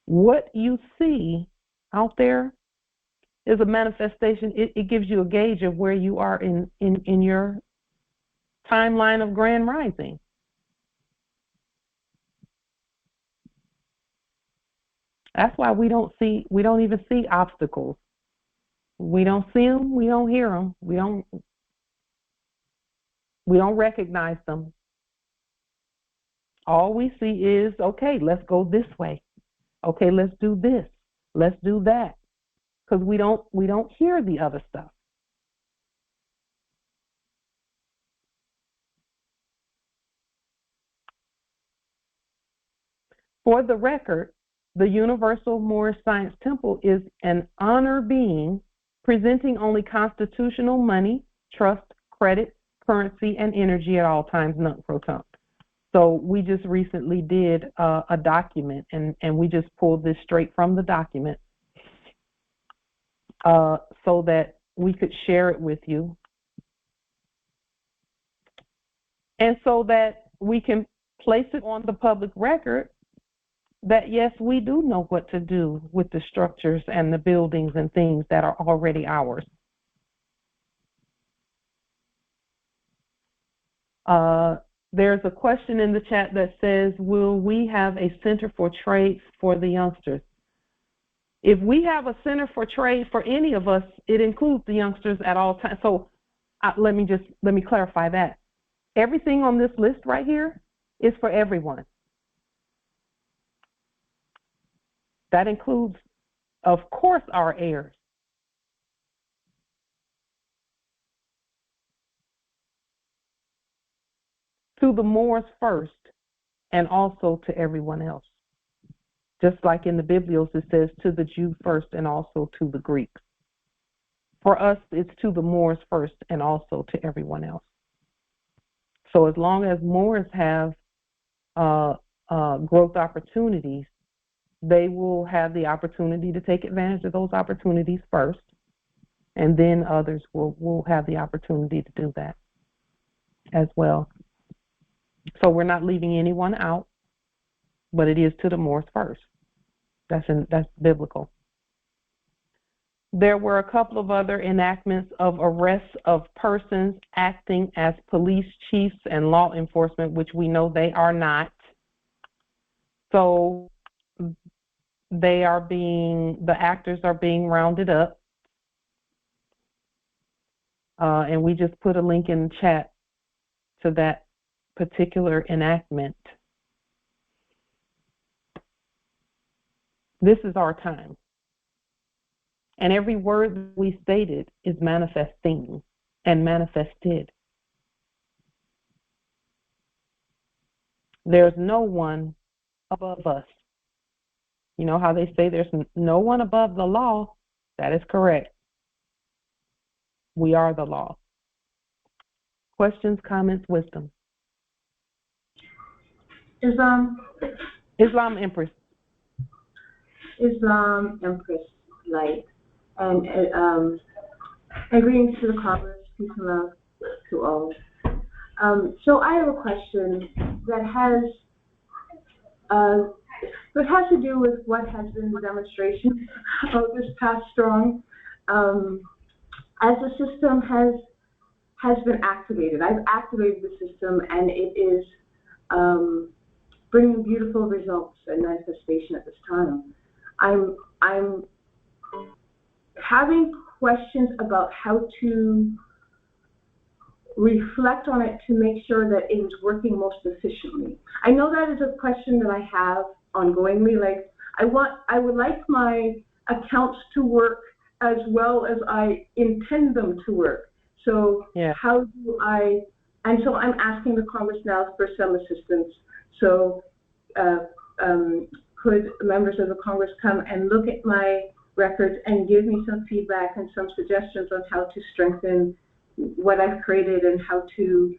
Speaker 1: What you see out there is a manifestation. It gives you a gauge of where you are in your timeline of grand rising. That's why we don't even see obstacles. We don't see them, we don't hear them, we don't recognize them. All we see is, okay, let's go this way. Okay, let's do this. Let's do that. Because we don't hear the other stuff. For the record, the Universal Moorish Science Temple is an honor being presenting only constitutional money, trust, credit, currency, and energy at all times, nunc pro tunc. So we just recently did a document, and we just pulled this straight from the document so that we could share it with you, and so that we can place it on the public record that, yes, we do know what to do with the structures and the buildings and things that are already ours. There's a question in the chat that says, will we have a center for trade for the youngsters? If we have a center for trade for any of us, it includes the youngsters at all times. So let me clarify that. Everything on this list right here is for everyone. That includes, of course, our heirs. To the Moors first, and also to everyone else. Just like in the Biblios, it says to the Jew first and also to the Greeks. For us, it's to the Moors first and also to everyone else. So as long as Moors have growth opportunities, they will have the opportunity to take advantage of those opportunities first, and then others will have the opportunity to do that as well. So we're not leaving anyone out, but it is to the Moors first. That's biblical. There were a couple of other enactments of arrests of persons acting as police chiefs and law enforcement, which we know they are not. So the actors are being rounded up. And we just put a link in the chat to that particular enactment. This is our time. And every word we stated is manifesting and manifested. There's no one above us. You know how they say there's no one above the law? That is correct. We are the law. Questions, comments, wisdom?
Speaker 7: Islam,
Speaker 1: Empress.
Speaker 7: Islam, Empress, Light, and greetings to the Congress, peace and love to all. So I have a question that has to do with what has been the demonstration of this past strong, as the system has been activated. I've activated the system, and it is bringing beautiful results and manifestation at this time. I'm having questions about how to reflect on it to make sure that it is working most efficiently. I know that is a question that I have ongoingly. Like, I would like my accounts to work as well as I intend them to work. So yeah. How do I, and so I'm asking the Congress now for some assistance. So could members of the Congress come and look at my records and give me some feedback and some suggestions on how to strengthen what I've created and how to,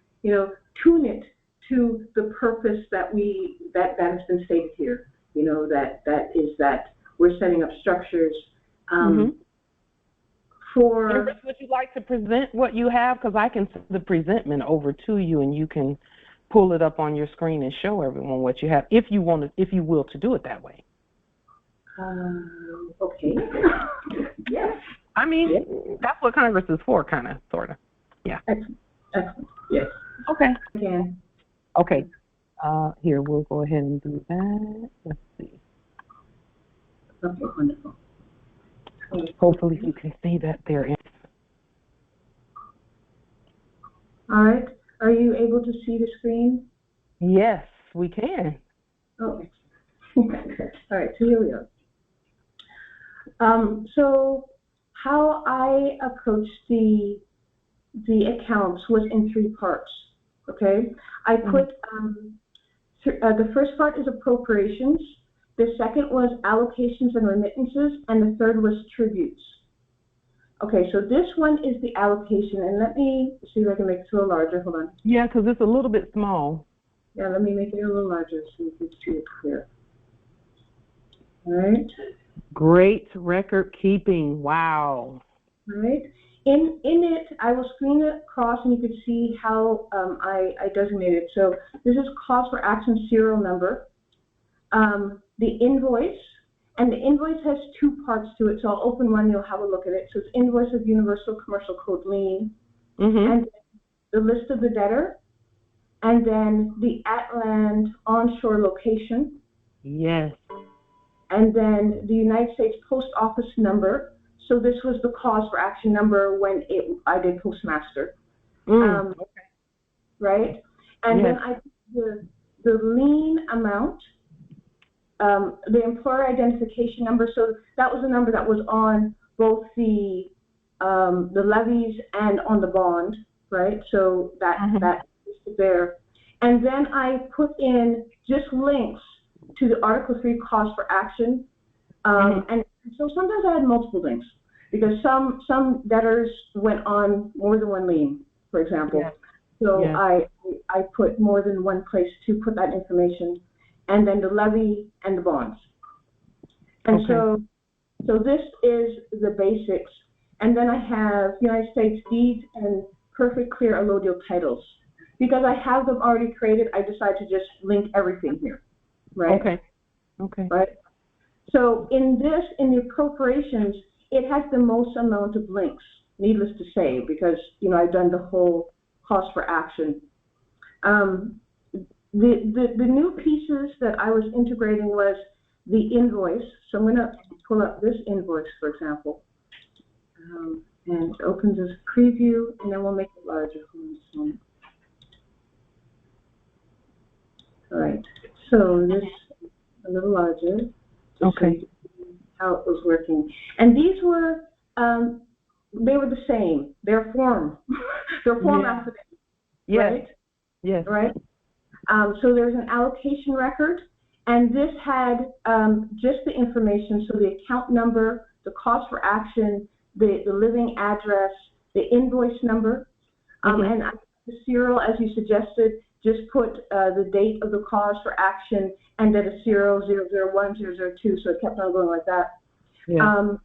Speaker 7: tune it to the purpose that has been stated here. That is that we're setting up structures for.
Speaker 1: Empress, would you like to present what you have? Because I can send the presentment over to you, and you can pull it up on your screen and show everyone what you have, if you will to do it that way.
Speaker 7: Okay. Yes.
Speaker 1: I mean, that's what Congress is for, kind of, sort of. Yeah.
Speaker 7: Excellent. Yes.
Speaker 1: Okay.
Speaker 7: Yeah.
Speaker 1: Okay. Here, we'll go ahead and do that. Let's see.
Speaker 7: Okay, wonderful.
Speaker 1: Hopefully you can see that there.
Speaker 7: All right. Are you able to see the screen?
Speaker 1: Yes, we can.
Speaker 7: Oh, all right, so here we are. So how I approached the accounts was in 3 parts, okay? I put, the first part is appropriations, the second was allocations and remittances, and the third was tributes. Okay, so this one is the allocation, and let me see if I can make it a little larger. Hold on.
Speaker 1: Yeah, because it's a little bit small.
Speaker 7: Yeah, let me make it a little larger so you can see it clear. All right.
Speaker 1: Great record keeping. Wow.
Speaker 7: All right. In it, I will screen it across, and you can see how I designated. So this is cause for action serial number, the invoice, and the invoice has two parts to it. So I'll open one, you'll have a look at it. So it's invoice of Universal Commercial Code lien, and the list of the debtor, and then the at-land onshore location.
Speaker 1: Yes.
Speaker 7: And then the United States Post Office number. So this was the cause for action number when I did postmaster.
Speaker 1: Okay.
Speaker 7: Right? And
Speaker 1: yes.
Speaker 7: then I put the lien amount, the employer identification number. So that was the number that was on both the levies and on the bond, right? So that is there. And then I put in just links to the Article 3 cause for action. And so sometimes I had multiple links because some debtors went on more than one lien, for example. Yes. So yes. I put more than one place to put that information, and then the levy and the bonds. And so this is the basics. And then I have United States deeds and perfect clear allodial titles. Because I have them already created, I decided to just link everything here. Right?
Speaker 1: Okay.
Speaker 7: Right? So in the appropriations, it has the most amount of links, needless to say, because, I've done the whole cost for action. The new pieces that I was integrating was the invoice. So I'm going to pull up this invoice, for example. And it opens as a preview, and then we'll make it larger. All right. So this is a little larger.
Speaker 1: Okay.
Speaker 7: How it was working. And these were, they were the same. They're form. They're form affidavits.
Speaker 1: Yes.
Speaker 7: Right?
Speaker 1: Yes.
Speaker 7: Right? So there's an allocation record, and this had just the information, so the account number, the cost for action, the living address, the invoice number, and the serial, as you suggested, just put the date of the cause for action and then a 001, 002, so it kept on going like that. Yeah.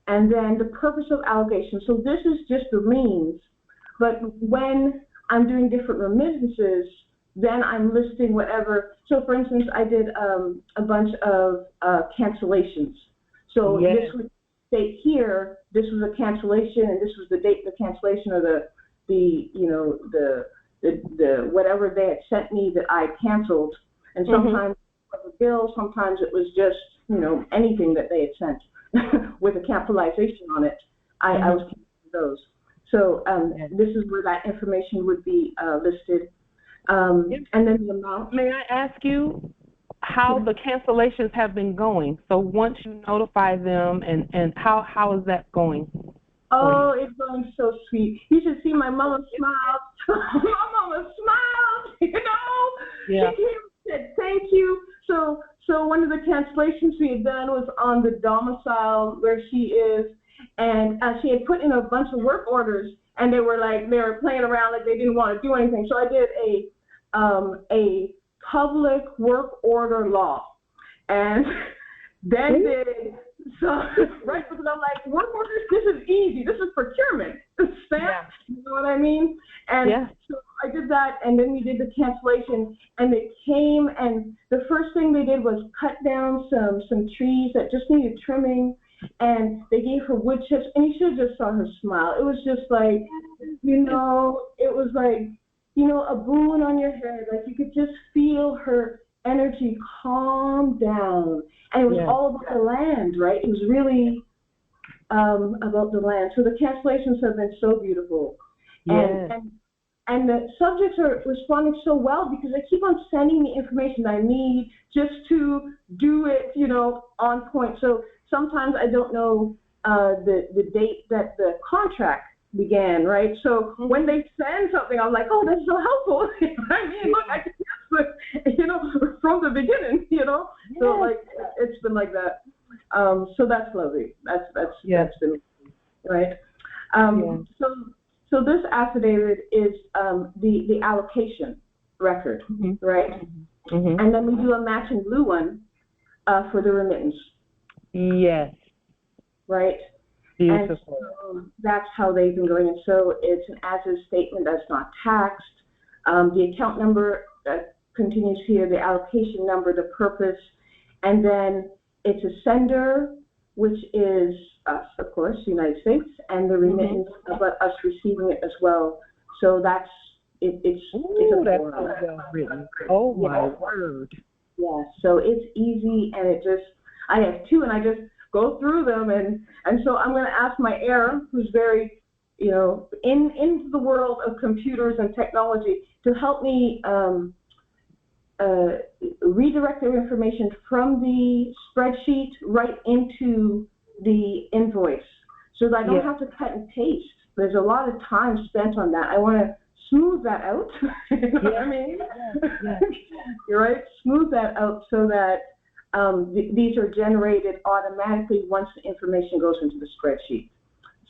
Speaker 7: And then the purpose of allegation. So this is just the liens, but when I'm doing different remittances, then I'm listing whatever. So for instance, I did a bunch of cancellations. So this would state here, this was a cancellation and this was the date of the cancellation, or the whatever they had sent me that I canceled. And sometimes it was a bill, sometimes it was just, anything that they had sent with a capitalization on it. I was canceling those. So this is where that information would be listed. And then the amount.
Speaker 1: May I ask you how the cancellations have been going? So once you notify them, and how is that going?
Speaker 7: Oh, it's going so sweet. You should see my mama smile. My mama smiled,
Speaker 1: Yeah.
Speaker 7: She came and said, thank you. So one of the cancellations we had done was on the domicile where she is, and she had put in a bunch of work orders, and they were playing around like they didn't want to do anything. So I did a public work order law, and then did so right, because I'm like, work orders, this is easy, this is procurement, stamp, you know what I mean? And so I did that, and then we did the cancellation, and it came, and the first thing they did was cut down some trees that just needed trimming, and they gave her wood chips, and you should have just saw her smile. It was just like, it was like, a boon on your head. Like you could just feel her energy calm down. And it was all about the land, right? It was really about the land. So the cancellations have been so beautiful. And the subjects are responding so well because they keep on sending me information I need just to do it, on point. So sometimes I don't know the date that the contract began, right? So when they send something, I'm like, oh, that's so helpful. I mean, look, I can guess, from the beginning, So like, it's been like that. So that's lovely. That's been, right? So this affidavit is the allocation record, right? And then we do a match and blue one for the remittance.
Speaker 1: Yes.
Speaker 7: Right?
Speaker 1: Beautiful.
Speaker 7: And so that's how they've been going. And so it's an as-is statement that's not taxed. The account number continues here, the allocation number, the purpose, and then it's a sender, which is us, of course, United States, and the remittance about us receiving it as well. So that's it's
Speaker 1: that's so well written. Oh my word.
Speaker 7: Yeah, so it's easy, and I have two, and I just go through them, and so I'm going to ask my heir, who's very, into the world of computers and technology, to help me redirect their information from the spreadsheet right into the invoice, so that I don't have to cut and paste. There's a lot of time spent on that. I want to smooth that out. You know what I mean? You're right. Smooth that out so that these are generated automatically once the information goes into the spreadsheet.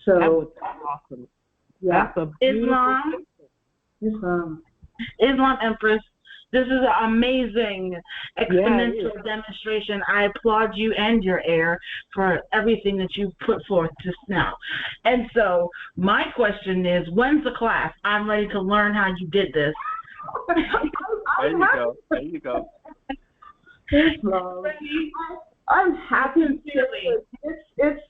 Speaker 7: So
Speaker 1: that was awesome.
Speaker 7: Yeah.
Speaker 1: That's a beautiful
Speaker 8: Islam Empress. This is an amazing exponential demonstration. I applaud you and your heir for everything that you put forth just now. And so my question is, when's the class? I'm ready to learn how you did this.
Speaker 3: There you go. There you go.
Speaker 7: I'm happy. It's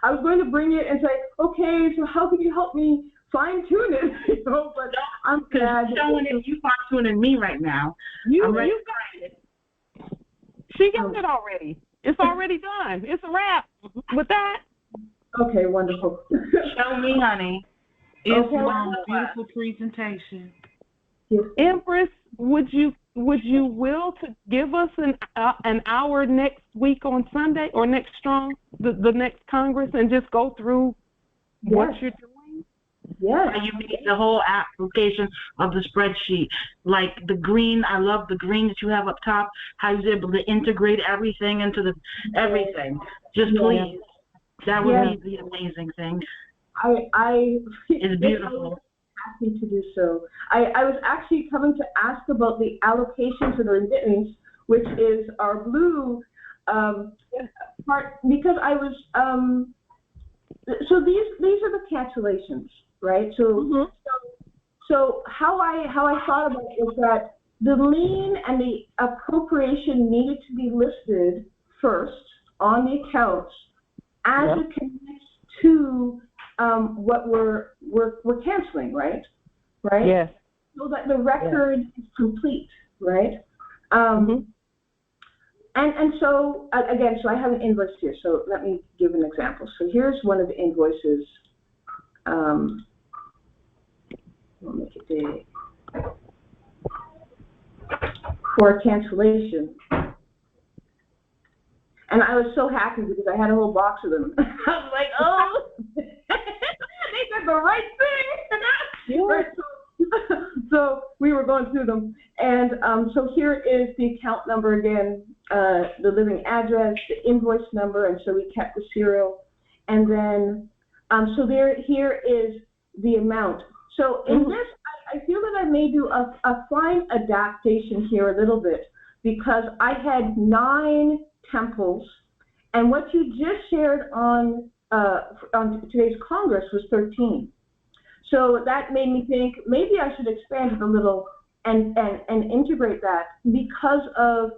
Speaker 7: I was going to bring it and say, okay, so how can you help me fine tune it? But I'm glad
Speaker 8: you fine tuning me right now.
Speaker 1: You got it. She got it already. It's already done. It's a wrap with that.
Speaker 7: Okay, wonderful.
Speaker 8: Show me, honey.
Speaker 9: It's a beautiful presentation.
Speaker 7: Yes.
Speaker 1: Empress, would you will to give us an hour next week on Sunday or next the next Congress, and just go through what you're doing?
Speaker 7: Yes.
Speaker 8: And you made the whole application of the spreadsheet, like the green. I love the green that you have up top. How you're able to integrate everything into everything. Just please, that would be the amazing thing. It's beautiful.
Speaker 7: Happy to do so. I was actually coming to ask about the allocations and remittance, which is our blue part, because I was so these are the cancellations, right? So so how I thought about it was that the lien and the appropriation needed to be listed first on the accounts as it connects to what we're canceling, right?
Speaker 1: Yes.
Speaker 7: So that the record is complete, right? And so again, so I have an invoice here. So let me give an example. So here's one of the invoices. We'll make it big. For cancellation. And I was so happy because I had a whole box of them. I was like, oh, they did the right thing. Right? So we were going through them. And so here is the account number again, the living address, the invoice number, and so we kept the serial. And then, so here is the amount. So in this, I feel that I may do a fine adaptation here a little bit, because I had 9 temples, and what you just shared on today's Congress was 13. So that made me think maybe I should expand it a little and integrate that, because of,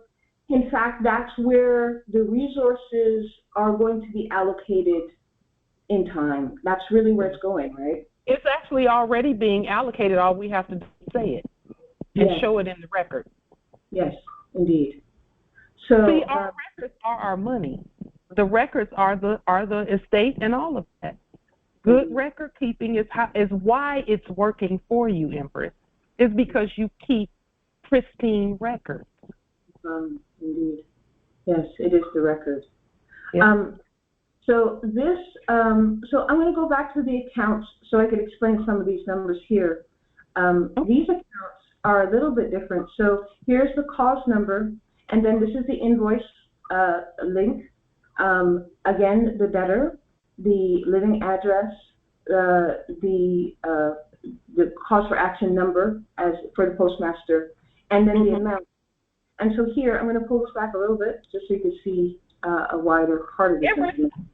Speaker 7: in fact, that's where the resources are going to be allocated in time. That's really where it's going, right?
Speaker 1: It's actually already being allocated. All we have to do is say it and show it in the record.
Speaker 7: Yes, indeed. So
Speaker 1: see, our records are our money. The records are the estate and all of that. Good record keeping is why it's working for you, Empress. It's because you keep pristine records.
Speaker 7: Indeed. Yes, it is the record.
Speaker 1: Yeah.
Speaker 7: So this, so I'm going to go back to the accounts so I could explain some of these numbers here. These accounts are a little bit different. So here's the cause number, and then this is the invoice link. Again, the debtor, the living address, the cause for action number as for the postmaster, and then the amount. And so here, I'm going to pull this back a little bit just so you can see a wider part of this.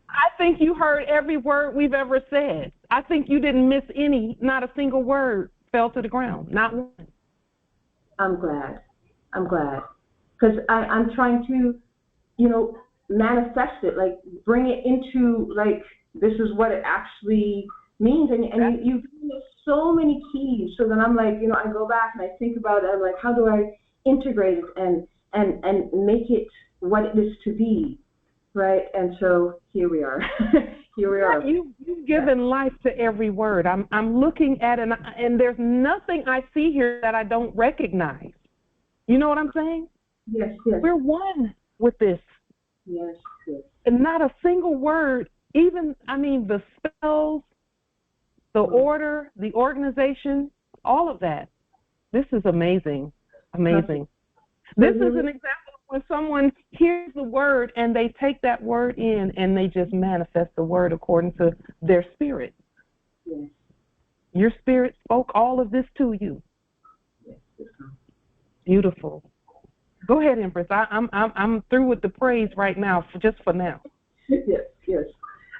Speaker 1: I think you heard every word we've ever said. I think you didn't miss any, not a single word fell to the ground, not one.
Speaker 7: I'm glad. Because I'm trying to, manifest it, like bring it into, like, this is what it actually means. And you've given us so many keys. So then I'm like, I go back and I think about it. I'm like, how do I integrate it and make it what it is to be, right? And so here we are. You've
Speaker 1: given life to every word. I'm looking at it, and there's nothing I see here that I don't recognize. You know what I'm saying?
Speaker 7: Yes.
Speaker 1: We're one with this.
Speaker 7: Yes.
Speaker 1: And not a single word, even, the spells, the order, the organization, all of that. This is amazing. This is an example of when someone hears the word and they take that word in and they just manifest the word according to their spirit.
Speaker 7: Yes.
Speaker 1: Your spirit spoke all of this to you.
Speaker 7: Yes.
Speaker 1: Beautiful. Go ahead, Empress. I'm through with the praise right now, just for now.
Speaker 7: Yes.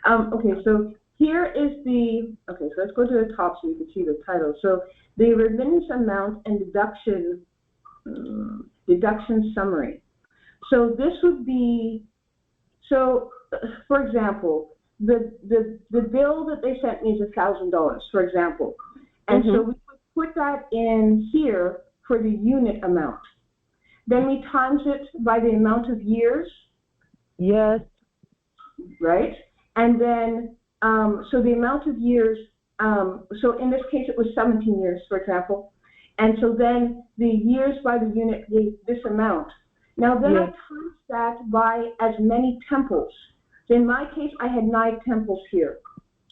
Speaker 7: Okay, so here is so let's go to the top so you can see the title. So the remittance amount and deduction summary. So this would be, for example, the bill that they sent me is $1,000, for example. And so we would put that in here for the unit amount. Then we times it by the amount of years.
Speaker 1: Yes.
Speaker 7: Right? And then, so the amount of years, so in this case it was 17 years, for example. And so then the years by the unit gave this amount. Now then I times that by as many temples. So in my case, I had 9 temples here,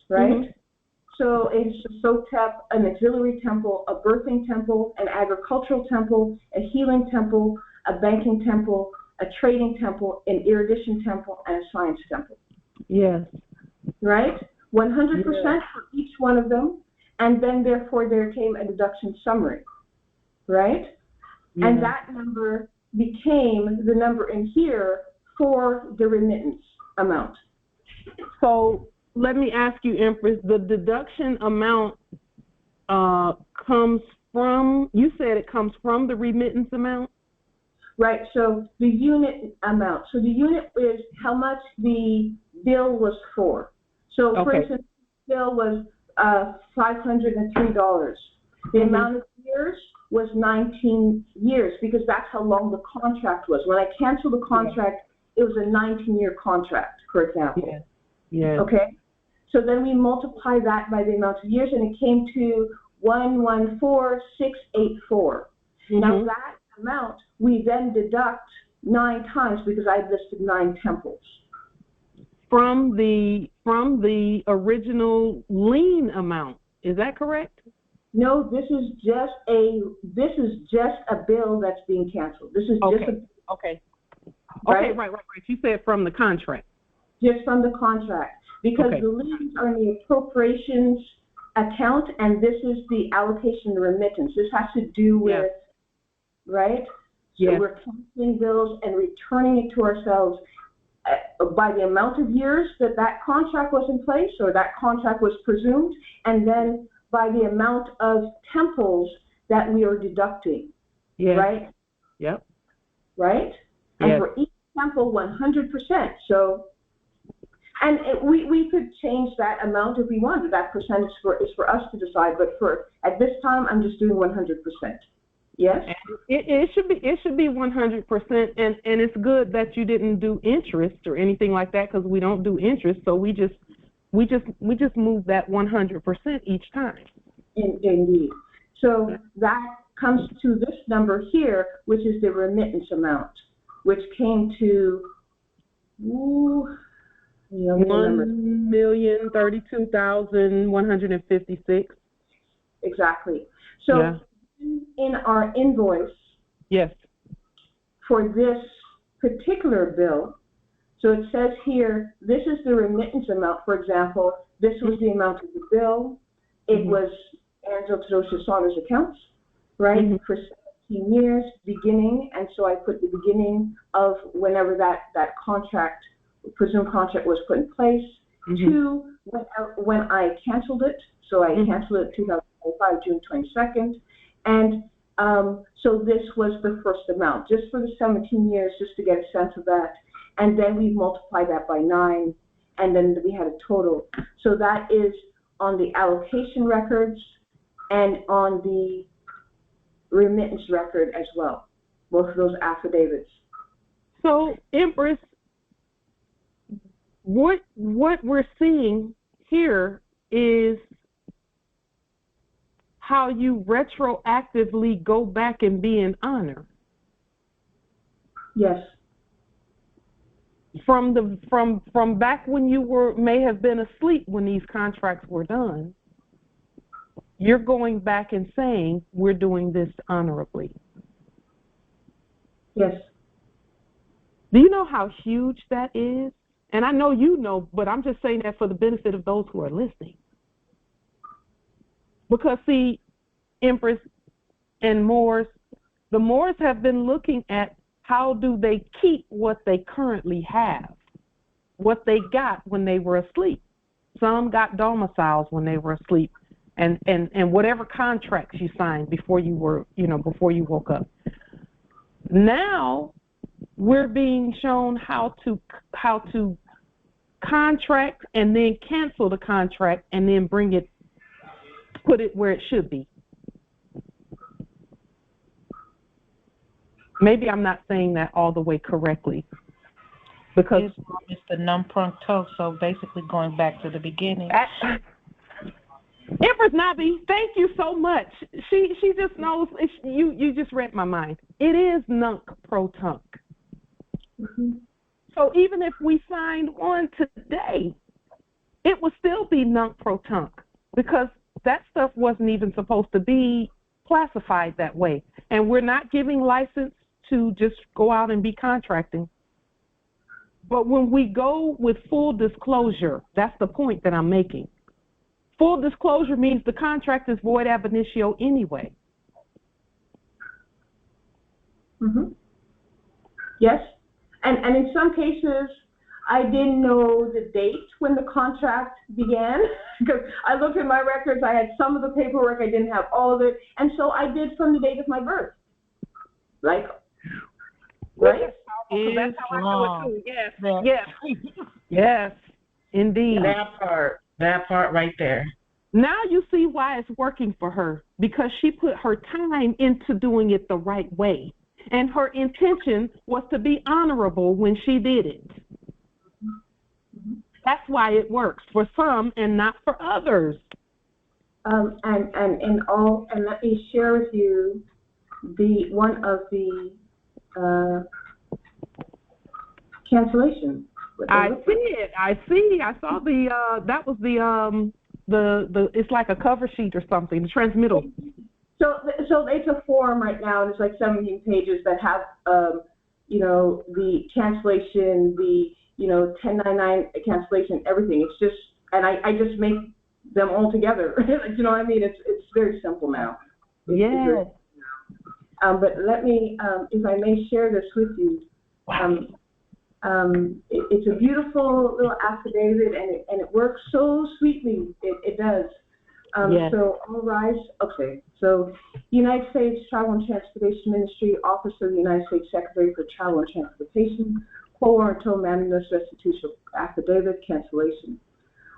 Speaker 7: right? So it's a Sotep, an auxiliary temple, a birthing temple, an agricultural temple, a healing temple, a banking temple, a trading temple, an erudition temple, and a science temple.
Speaker 1: Yes.
Speaker 7: Right? 100% for each one of them. And then, therefore, there came a deduction summary. Right? Yeah. And that number became the number in here for the remittance amount.
Speaker 1: So let me ask you, Empress, the deduction amount comes from, you said it comes from the remittance amount?
Speaker 7: Right, so the unit amount. So the unit is how much the bill was for. So for instance, the bill was $503. The amount of years was 19 years because that's how long the contract was. When I canceled the contract, it was a 19-year contract, for example.
Speaker 1: Yeah.
Speaker 7: Okay? So then we multiply that by the amount of years, and it came to 114,684. Now that amount we then deduct 9 times because I listed 9 temples.
Speaker 1: From the original lien amount, is that correct?
Speaker 7: No, this is just a bill that's being canceled. This is just a
Speaker 1: right. You said from the contract.
Speaker 7: Just from the contract. Because the liens are in the appropriations account, and this is the allocation, the remittance. This has to do with, right? So we're canceling bills and returning it to ourselves by the amount of years that contract was in place or that contract was presumed, and then by the amount of temples that we are deducting, right?
Speaker 1: Yep.
Speaker 7: Right? And for each temple, 100%. So, and we could change that amount if we wanted. That percentage is for us to decide. But at this time, I'm just doing 100%. Yes.
Speaker 1: It should be 100%, and it's good that you didn't do interest or anything like that because we don't do interest. So we just move that 100% each time.
Speaker 7: Indeed. So that comes to this number here, which is the remittance amount, which came to
Speaker 1: $1,032,156.
Speaker 7: Exactly. So in our invoice,
Speaker 1: yes,
Speaker 7: for this particular bill, So it says here, this is the remittance amount. For example, this was the amount of the bill. It was Angela Theodosia Saunders' accounts, right, for 17 years, beginning. And so I put the beginning of whenever that contract, presumed contract, was put in place, to when I canceled it. So I canceled it 2025, June 22nd. And so this was the first amount, just for the 17 years, just to get a sense of that. And then we multiplied that by 9, and then we had a total. So that is on the allocation records and on the remittance record as well, both of those affidavits.
Speaker 1: So, Empress, what we're seeing here is how you retroactively go back and be in honor.
Speaker 7: Yes.
Speaker 1: From back when you may have been asleep when these contracts were done, you're going back and saying we're doing this honorably.
Speaker 7: Yes.
Speaker 1: Do you know how huge that is? And I know you know, but I'm just saying that for the benefit of those who are listening. Because, see, Empress and Moors, the Moors have been looking at how do they keep what they currently have, what they got when they were asleep. Some got domiciles when they were asleep, and whatever contracts you signed before you were, before you woke up. Now we're being shown how to contract and then cancel the contract and then put it where it should be. Maybe I'm not saying that all the way correctly. Because
Speaker 9: it's the non-prompto, so basically going back to the beginning.
Speaker 1: Empress Nabi, thank you so much. She just knows, you just read my mind. It is nunc pro tunc. So even if we signed one today, it would still be nunc pro tunc, because that stuff wasn't even supposed to be classified that way. And we're not giving license to just go out and be contracting. But when we go with full disclosure, that's the point that I'm making. Full disclosure means the contract is void ab initio anyway.
Speaker 7: Yes. And in some cases, I didn't know the date when the contract began, because I looked at my records, I had some of the paperwork, I didn't have all of it, and so I did from the date of my birth. Right?
Speaker 1: That's how I do it too. Yes. Yes, indeed.
Speaker 8: That part right there.
Speaker 1: Now you see why it's working for her, because she put her time into doing it the right way. And her intention was to be honorable when she did it. That's why it works for some and not for others.
Speaker 7: And let me share with you one of the cancellation.
Speaker 1: I see it. I saw that was the it's like a cover sheet or something, the transmittal.
Speaker 7: So it's a form right now, and it's like 17 pages that have the cancellation, the 1099 cancellation, everything. It's just, and I just make them all together. You know what I mean? It's very simple now.
Speaker 1: Yeah.
Speaker 7: But let me, if I may share this with you. It's a beautiful little affidavit, and it works so sweetly. It does.
Speaker 1: Yes.
Speaker 7: So all rise. Okay. So United States Travel and Transportation Ministry, Office of the United States Secretary for Travel and Transportation, quo warranto mandamus restitution affidavit, cancellation.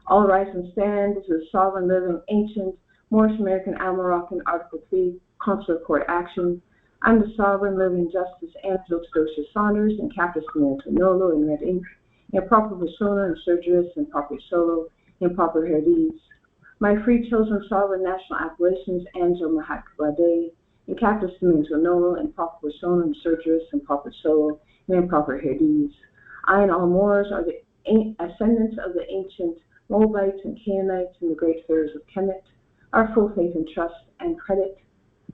Speaker 7: All rise and stand. This is sovereign, living, ancient, Moorish American, Al-Moroccan, Article 3, consular court action. I'm the sovereign, living Justice Angela Theodosia Saunders and Captus Nolo in red ink, in proper persona and surgeris and proper solo, in proper herdis. My free chosen sovereign national appellations, Angela Mahakbade, in Captus Nolo in proper persona and surgeris and proper solo, and in proper herdis. I and all Moors are the ascendants of the ancient Moabites and Canaanites and the great pharaohs of Kemet. Our full faith and trust and credit.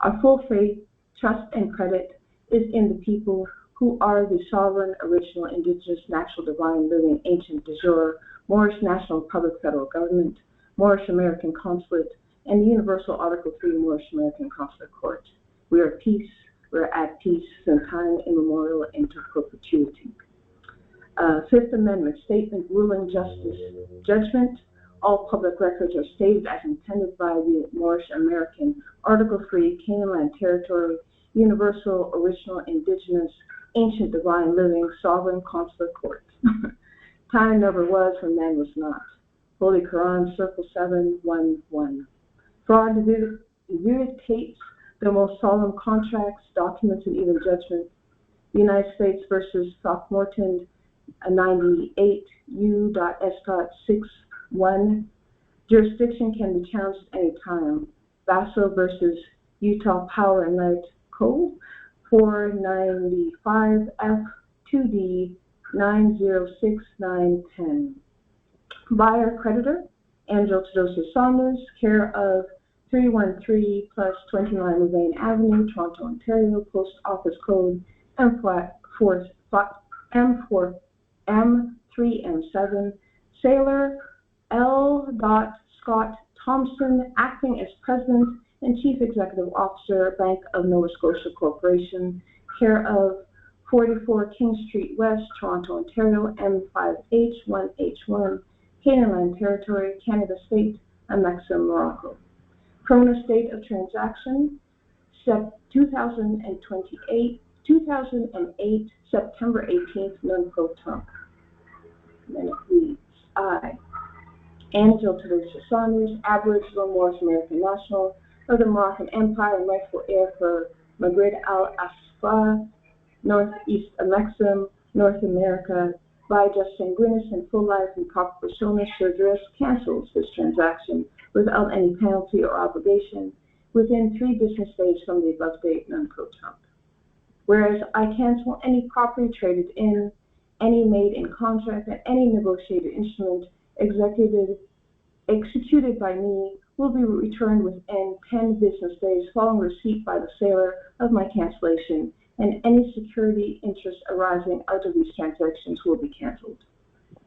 Speaker 7: Our full faith, trust, and credit is in the people who are the sovereign, original, indigenous, natural, divine, living, ancient, de jure, Moorish National Republic Federal Government, Moorish American Consulate, and the Universal Article 3 Moorish American Consulate Court. We are peace, we're at peace since time immemorial into perpetuity. Fifth Amendment, statement, ruling, justice, judgment. All public records are stated as intended by the Moorish American Article 3 Canaan Land Territory, Universal, Original, Indigenous, Ancient, Divine, Living, Sovereign, Consulate Court. Time never was when man was not. Holy Quran, Circle 711. Fraud adjudicates the most solemn contracts, documents, and even judgment. United States versus Throckmorton, 98 U.S.61. Jurisdiction can be challenged at any time. Basso versus Utah Power and Light Co. 495 F2D 906910. Buyer creditor, Angel Theodosia Saunders, care of 313 plus 29 Louvain Avenue, Toronto, Ontario, Post Office Code M3M7. Sailor L. Scott Thompson, acting as President and Chief Executive Officer, Bank of Nova Scotia Corporation, care of 44 King Street West, Toronto, Ontario, M5H1H1, Canaan Land Territory, Canada State, Amexa, Morocco. Criminal state of transaction, 2008, September 18th, non-pro-tonque. And then it reads, I, Angel Theodosia Saunders, Aboriginal Moorish American National of the Moroccan Empire and rightful heir for Maghreb al-Asfa, Northeast Amexem, North America, by just sanguinis and full life and proper persona surgeris, cancels this transaction without any penalty or obligation within 3 business days from the above date, non-pro-tonque. Whereas I cancel any property traded in, any made in contract, and any negotiated instrument executed by me will be returned within 10 business days following receipt by the sailor of my cancellation, and any security interest arising out of these transactions will be canceled.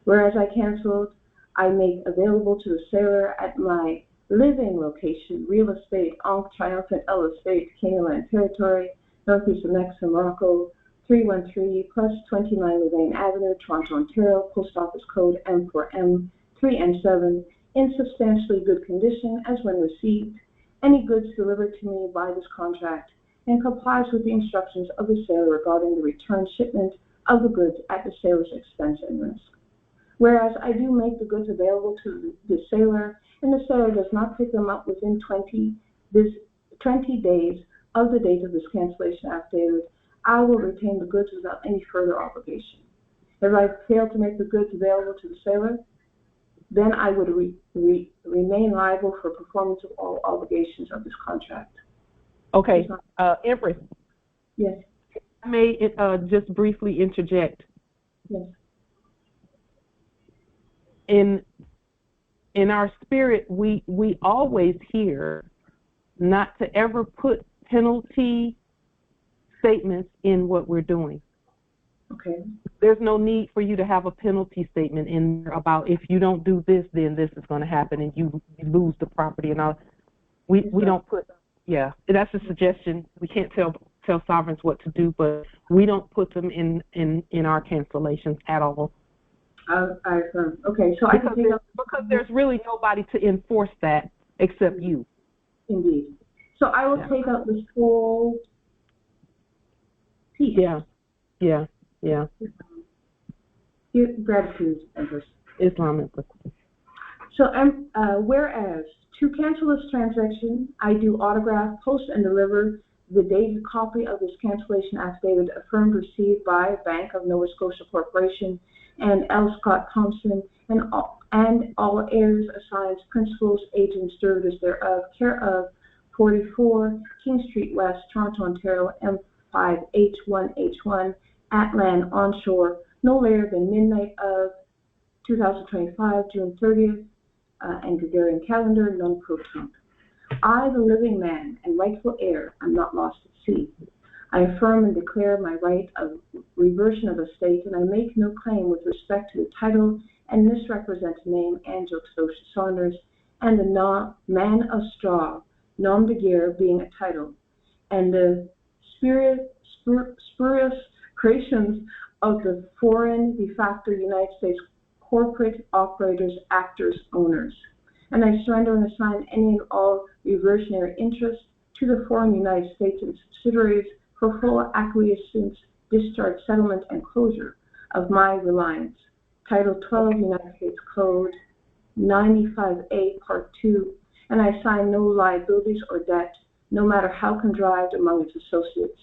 Speaker 7: Whereas I canceled, I make available to the sailor at my living location, real estate, Ankh Triumphant El Estate, Canaan Land Territory, Northeast Amexem, Morocco, 313 plus 29 Louvain Avenue, Toronto, Ontario, Post Office Code M4M 3N7, in substantially good condition as when received, any goods delivered to me by this contract, and complies with the instructions of the sailor regarding the return shipment of the goods at the sailor's expense and risk. Whereas I do make the goods available to the sailor, and the sailor does not pick them up within 20 days of the date of this cancellation affidavit, I will retain the goods without any further obligation. If I fail to make the goods available to the sailor, then I would remain liable for performance of all obligations of this contract.
Speaker 1: Okay, Empress.
Speaker 7: Yes.
Speaker 1: I may just briefly interject.
Speaker 7: Yes.
Speaker 1: In our spirit, we always hear not to ever put penalty statements in what we're doing.
Speaker 7: Okay.
Speaker 1: There's no need for you to have a penalty statement in there about if you don't do this, then this is going to happen and you lose the property and all. We don't put, yeah, that's a suggestion. We can't tell sovereigns what to do, but we don't put them in our cancellations at all.
Speaker 7: I affirm. Okay, so
Speaker 1: because there's really nobody to enforce that except you.
Speaker 7: Indeed. So I will take out this whole piece.
Speaker 1: Yeah.
Speaker 7: Gratitude, Empress.
Speaker 1: Islam.
Speaker 7: So, whereas to cancel this transaction, I do autograph, post, and deliver the dated copy of this cancellation affidavit affirmed received by Bank of Nova Scotia Corporation and L. Scott Thompson and all heirs, assigns, principals, agents, derivatives thereof, care of 44 King Street West, Toronto, Ontario, M5H1H1, at land onshore, no later than midnight of 2025, June 30th, and Gregorian calendar, non-pro-tonque. I, the living man and rightful heir, am not lost at sea. I affirm and declare my right of reversion of estate, and I make no claim with respect to the title and misrepresent name Angela Saunders and the man of straw, nom de guerre being a title, and the spurious creations of the foreign de facto United States corporate operators, actors, owners. And I surrender and assign any and all reversionary interests to the foreign United States and subsidiaries for full acquiescence, discharge, settlement, and closure of my reliance. Title 12 United States Code 95A Part 2, and I assign no liabilities or debt, no matter how contrived, among its associates,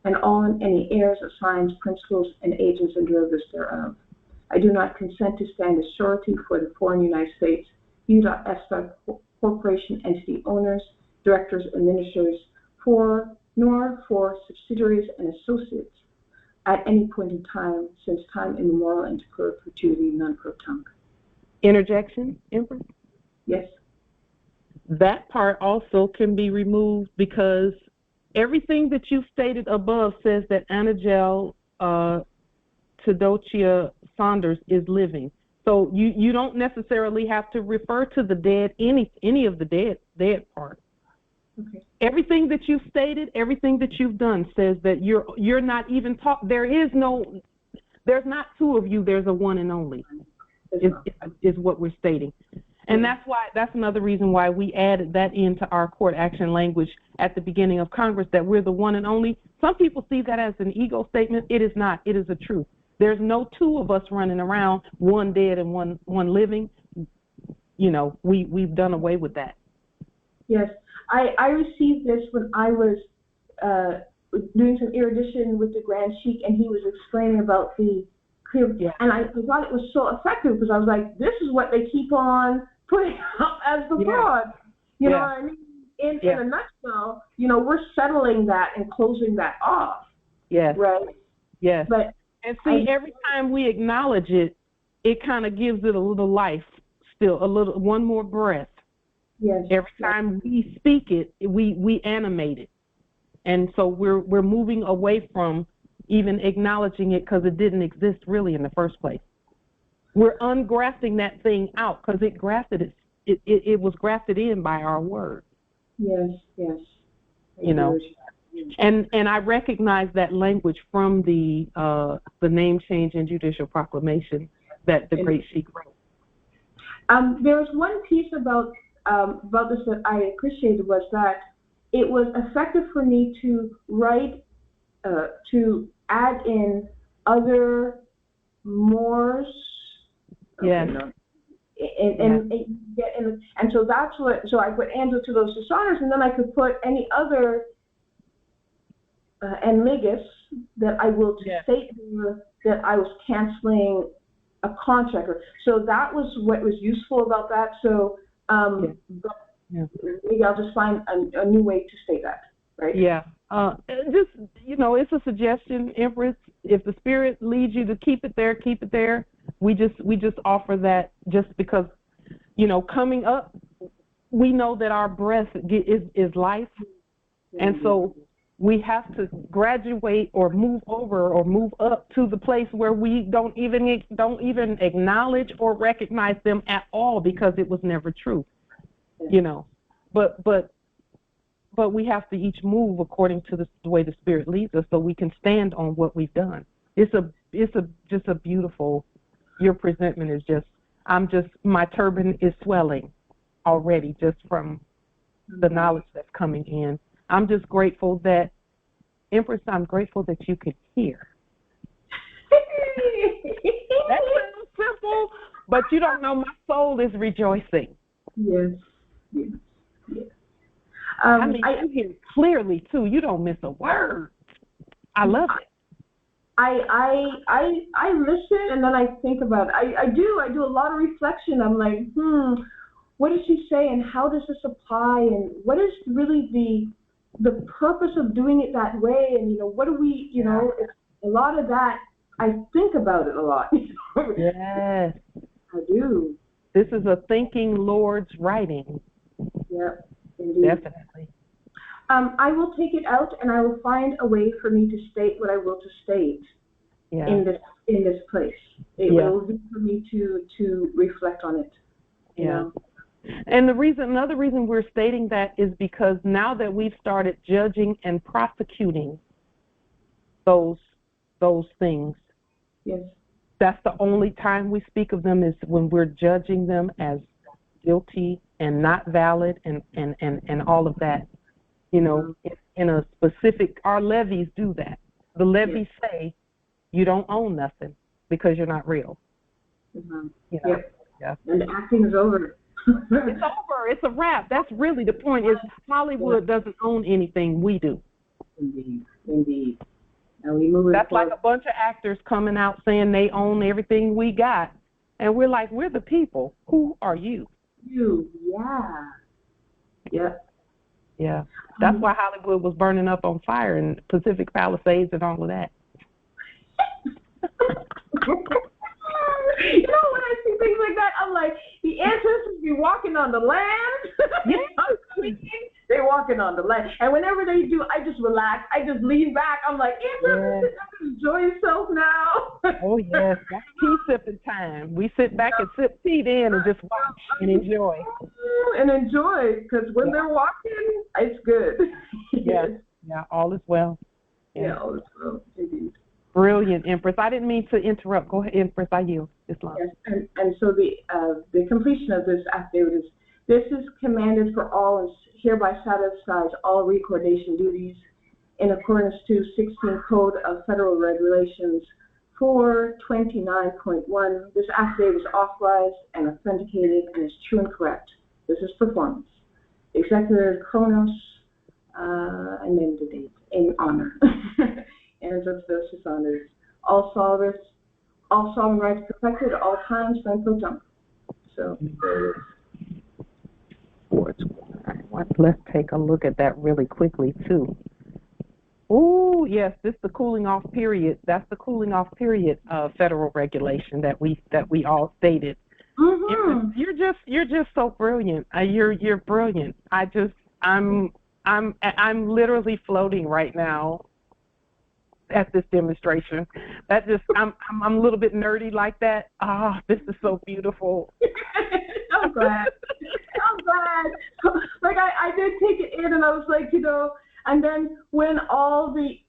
Speaker 7: and on any heirs, assigns, principals, and agents and derivatives thereof. I do not consent to stand as surety for the foreign United States, U.S. corporation entity owners, directors, administrators, nor for subsidiaries and associates at any point in time, since time immemorial and to perpetuity, non pro tunc.
Speaker 1: Interjection, Empress?
Speaker 7: Yes.
Speaker 1: That part also can be removed because everything that you stated above says that Unniversalle Theodosia Saunders is living. So you don't necessarily have to refer to the dead, any of the dead part.
Speaker 7: Okay.
Speaker 1: Everything that you've stated, everything that you've done says that you're not even there's not two of you, there's a one and only, is what we're stating. And that's another reason why we added that into our court action language at the beginning of Congress, that we're the one and only. Some people see that as an ego statement. It is not. It is a truth. There's no two of us running around, one dead and one living. You know, we've done away with that.
Speaker 7: Yes, I received this when I was doing some erudition with the Grand Sheik, and he was explaining about the clear, and I thought it was so effective because I was like, this is what they keep on putting up as the fraud. You know what I mean? In a nutshell, you know, we're settling that and closing that off.
Speaker 1: Yes.
Speaker 7: Right?
Speaker 1: Yes.
Speaker 7: But
Speaker 1: and see, every time we acknowledge it, it kind of gives it a little life, still one more breath.
Speaker 7: Yes.
Speaker 1: Every time we speak it, we animate it, and so we're moving away from even acknowledging it because it didn't exist really in the first place. We're ungrafting that thing out because it was grafted in by our word.
Speaker 7: Yes, yes.
Speaker 1: You know, and I recognize that language from the name change and judicial proclamation that the great Sheik wrote.
Speaker 7: There's one piece about this that I appreciated, was that it was effective for me to write, to add in other Moors.
Speaker 1: Yes.
Speaker 7: And so that's what, so I put Angela to those dishonors, and then I could put any other and ligus that I will state that I was canceling a contract. So that was what was useful about that. So maybe I'll just find a new way to state that, right?
Speaker 1: Yeah. Just, you know, it's a suggestion, Empress. If the Spirit leads you to keep it there, keep it there. We just offer that just because, you know, coming up, we know that our breath is life. And so we have to graduate or move over or move up to the place where we don't even acknowledge or recognize them at all because it was never true, you know. But we have to each move according to the way the Spirit leads us, so we can stand on what we've done. It's just a beautiful. Your presentment is my turban is swelling already just from the knowledge that's coming in. I'm just grateful that, Empress, I'm grateful that you could hear. That sounds simple, but you don't know, my soul is rejoicing.
Speaker 7: Yes.
Speaker 1: I mean, you hear clearly, too. You don't miss a word. I love it.
Speaker 7: I listen, and then I think about it. I do a lot of reflection. I'm like, what does she say, and how does this apply, and what is really the purpose of doing it that way, and, you know, what do we, you know, a lot of that, I think about it a lot.
Speaker 1: Yes.
Speaker 7: I do.
Speaker 1: This is a thinking Lord's writing.
Speaker 7: Yeah, indeed.
Speaker 1: Definitely.
Speaker 7: I will take it out, and I will find a way for me to state what I will to state in this place. It will be for me to reflect on it. You know?
Speaker 1: And another reason we're stating that is because now that we've started judging and prosecuting those things,
Speaker 7: yes,
Speaker 1: that's the only time we speak of them is when we're judging them as guilty and not valid and all of that. You know, in a specific, our levies do that. The levies say you don't own nothing because you're not real.
Speaker 7: Mm-hmm.
Speaker 1: You know?
Speaker 7: And the acting is over.
Speaker 1: It's over. It's a wrap. That's really the point. Is Hollywood doesn't own anything. We do.
Speaker 7: Indeed. And we move.
Speaker 1: That's like a bunch of actors coming out saying they own everything we got, and we're like, we're the people. Who are you?
Speaker 7: You.
Speaker 1: Yeah. That's why Hollywood was burning up on fire in Pacific Palisades and all of that.
Speaker 7: You know, when I see things like that, I'm like, the ancestors be walking on the land. They're walking on the land. And whenever they do, I just relax. I just lean back. I'm like, ancestors, enjoy yourself now.
Speaker 1: Oh, yes. That's tea sipping time. We sit back and sip tea then and just watch and enjoy.
Speaker 7: Because when they're walking, it's good.
Speaker 1: Yeah, all is well.
Speaker 7: Yeah, all is well, indeed.
Speaker 1: Brilliant, Empress. I didn't mean to interrupt. Go ahead, Empress. I yield. Islam.
Speaker 7: Yes, and so the completion of this affidavit is, this is commanded for all and hereby satisfies all recordation duties in accordance to 16 Code of Federal Regulations 429.1. This affidavit is authorized and authenticated and is true and correct. This is performance. Executor Kronos, and then the date, in honor. And of those honors. All sovereign rights protected at all times, pro jump. So
Speaker 1: let's take a look at that really quickly too. Oh yes, this is the cooling off period. That's the cooling off period of federal regulation that we all stated.
Speaker 7: Mm-hmm.
Speaker 1: You're just so brilliant. You're brilliant. I'm literally floating right now at this demonstration. That just I'm a little bit nerdy like that. This is so beautiful.
Speaker 7: I'm glad. Like I did take it in, and I was like, you know, and then when all the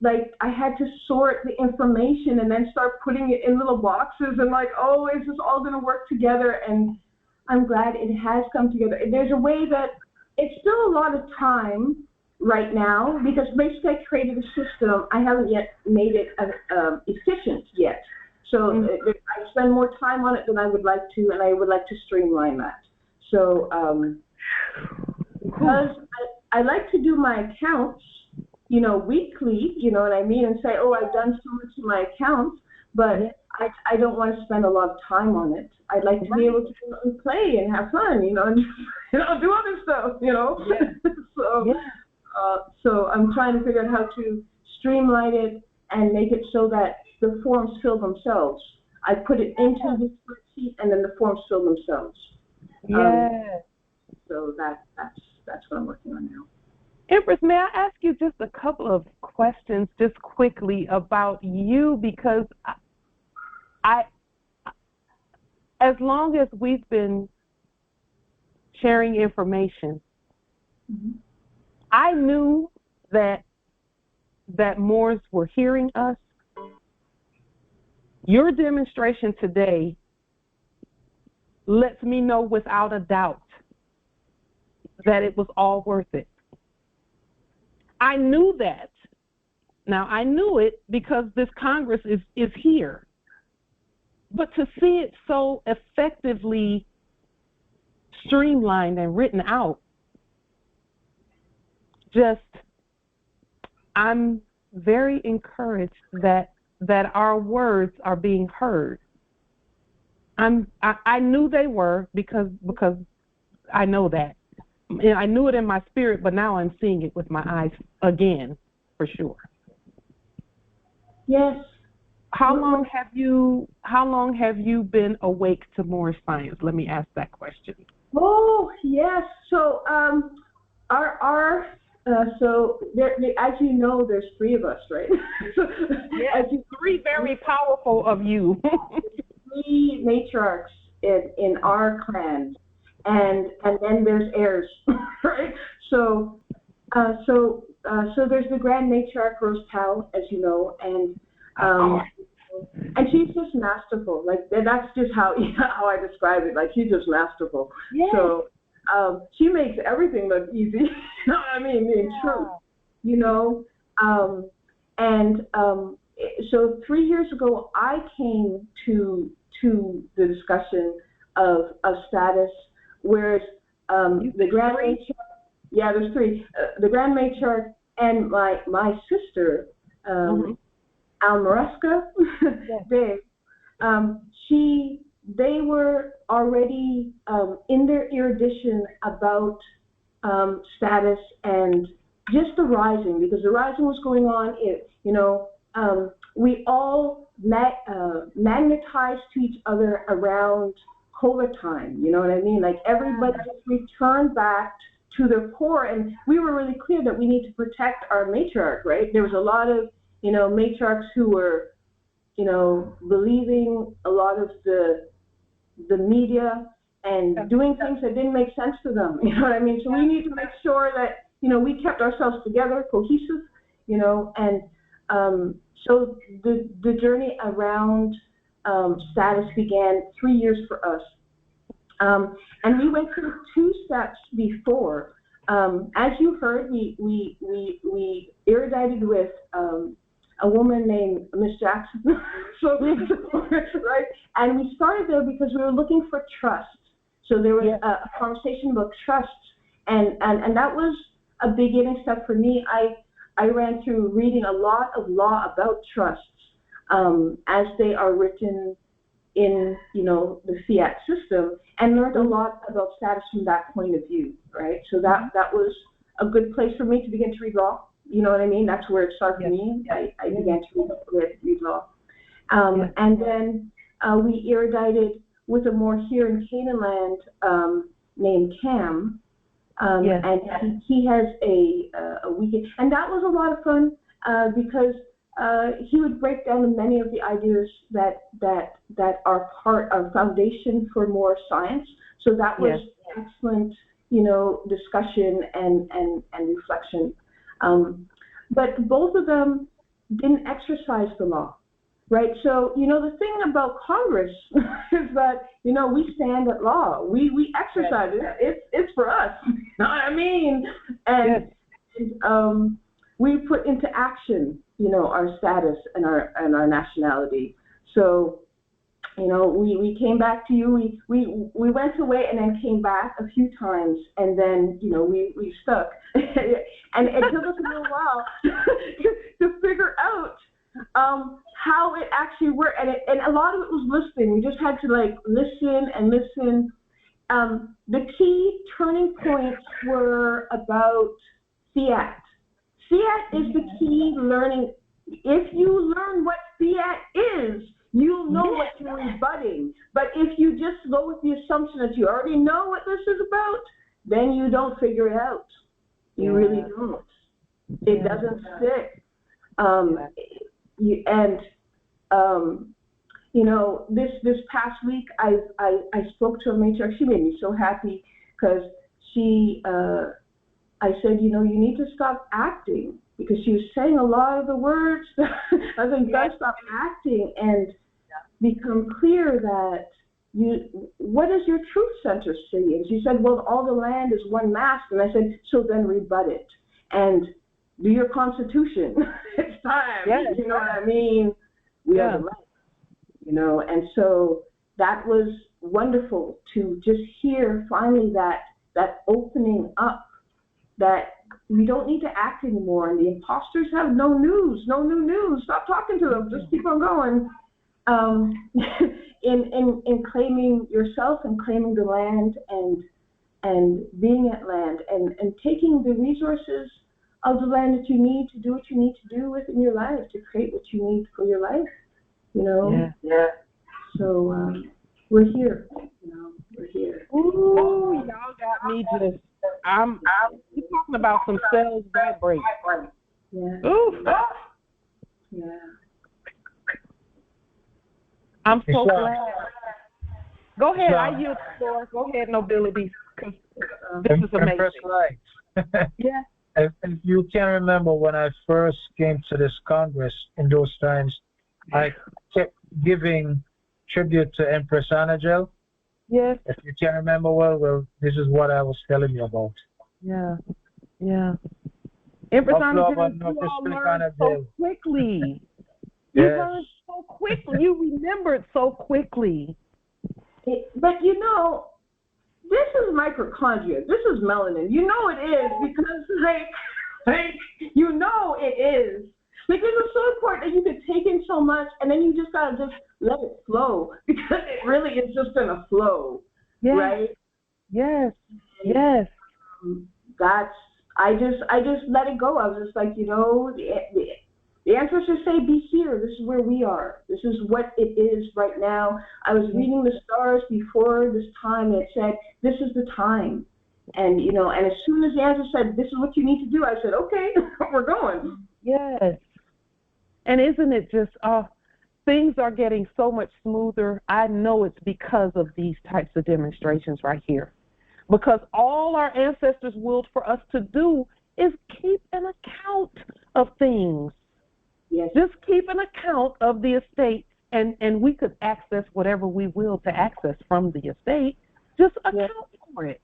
Speaker 7: I had to sort the information and then start putting it in little boxes and like, oh, is this all going to work together? And I'm glad it has come together. There's a way that it's still a lot of time right now, because basically I created a system. I haven't yet made it efficient yet. So I spend more time on it than I would like to, and I would like to streamline that. So because I like to do my accounts, you know, weekly, you know what I mean, and say, oh, I've done so much in my accounts, but I don't want to spend a lot of time on it. I'd like to be able to play and have fun, you know, and do other stuff, you know. So I'm trying to figure out how to streamline it and make it so that the forms fill themselves. I put it into the spreadsheet, and then the forms fill themselves. So that's what I'm working on now.
Speaker 1: Empress, may I ask you just a couple of questions just quickly about you, because I as long as we've been sharing information, I knew that Moors were hearing us. Your demonstration today lets me know without a doubt that it was all worth it. I knew that. Now, I knew it because this Congress is here. But to see it so effectively streamlined and written out, I'm very encouraged that our words are being heard. I knew they were because I know that. I knew it in my spirit, but now I'm seeing it with my eyes again, for sure.
Speaker 7: Yes.
Speaker 1: How long have you been awake to Moorish science? Let me ask that question.
Speaker 7: Oh, yes. So our So as you know, there's three of us, right?
Speaker 1: Yes, three very powerful of you.
Speaker 7: Three matriarchs in our clan, and then there's heirs, right? So there's the grand matriarch Rose, as you know, and she's just masterful. Like that's just how I describe it. Like she's just masterful.
Speaker 1: Yes.
Speaker 7: So she makes everything look easy. You know what I mean? In truth, you know. So 3 years ago, I came to the discussion of status, whereas the grand matriarch. Yeah, there's three. The grand matriarch and my sister. Almaresca, Dave, they were already in their erudition about status and just the rising, because the rising was going on. We all magnetized to each other around Kohler time. You know what I mean? Like everybody just returned back to their core, and we were really clear that we need to protect our matriarch. Right? There was a lot of matriarchs who were, believing a lot of the media and doing things that didn't make sense to them. You know what I mean? So we need to make sure that, we kept ourselves together, cohesive, and so the journey around status began 3 years for us. And we went through 2 steps before. As you heard, we erudited with a woman named Miss Jackson, right? And we started there because we were looking for trust. So there was a conversation about trust, and that was a beginning step for me. I ran through reading a lot of law about trusts as they are written in the fiat system, and learned a lot about status from that point of view, right? So that was a good place for me to begin to read law. You know what I mean? That's where it started for me. I began to read law. And then we erudited with a moorishe in Canaan land named Cam. And he has a weekend. And that was a lot of fun because he would break down many of the ideas that are part of foundation for more science. So that was excellent, discussion and reflection. But both of them didn't exercise the law, right? So, the thing about Congress is that, we stand at law. We exercise it. It's for us. You know what I mean? And we put into action, our status and our nationality. So, we came back to you. We went away and then came back a few times, and then we stuck. And it took us a little while to figure out how it actually worked. And a lot of it was listening. We just had to listen and listen. The key turning points were about fiat. Fiat is the key learning. If you learn what fiat is, you'll know what you're rebutting. But if you just go with the assumption that you already know what this is about, then you don't figure it out. You really don't. It doesn't stick. This past week, I spoke to a matriarch. She made me so happy because I said, you need to stop acting, because she was saying a lot of the words. I think you got to stop acting and become clear that what does your truth center say? And she said, well, all the land is one mass. And I said, so then rebut it and do your constitution. It's time. You know what I mean? We are the land, and so that was wonderful to just hear finally that opening up, that we don't need to act anymore, and the imposters have no new news. Stop talking to them. Just keep on going. In claiming yourself and claiming the land and being at land and taking the resources of the land that you need to do what you need to do within your life, to create what you need for your life. So we're here. We're here.
Speaker 1: Ooh, y'all got me just. You talk talking about some cells vibrate.
Speaker 7: Yeah.
Speaker 1: Ooh.
Speaker 7: Yeah.
Speaker 1: I'm so glad. Go ahead. I yield the floor. Go ahead, Nobility. This is amazing. Yeah.
Speaker 10: If you can remember when I first came to this Congress in those times, I kept giving tribute to Empress Unniversalle.
Speaker 1: Yes.
Speaker 10: If you can remember well, this is what I was telling you about.
Speaker 1: Yeah. Yeah. Empress Unniversalle, you all learned so quickly. You learned so quickly. You remembered so quickly.
Speaker 7: But you know, this is mitochondria. This is melanin. You know it is because, like you know it is. Because it's so important that you could take in so much and then you just gotta just let it flow because it really is just gonna flow, right?
Speaker 1: Yes. Yes.
Speaker 7: I just let it go. I was just like, you know, the answer should say, be here. This is where we are. This is what it is right now. I was reading the stars before this time. It said, this is the time. And, you know, and as soon as the answer said, this is what you need to do, I said, okay, we're going.
Speaker 1: Yes. And isn't it just, things are getting so much smoother. I know it's because of these types of demonstrations right here. Because all our ancestors willed for us to do is keep an account of things.
Speaker 7: Yes.
Speaker 1: Just keep an account of the estate, and we could access whatever we will to access from the estate. Just account for it.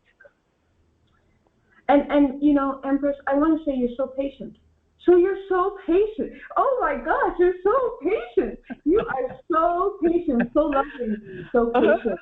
Speaker 7: And you know, Empress, I want to say you're so patient. So you're so patient. Oh my gosh, you're so patient. You are so patient, so loving, so patient.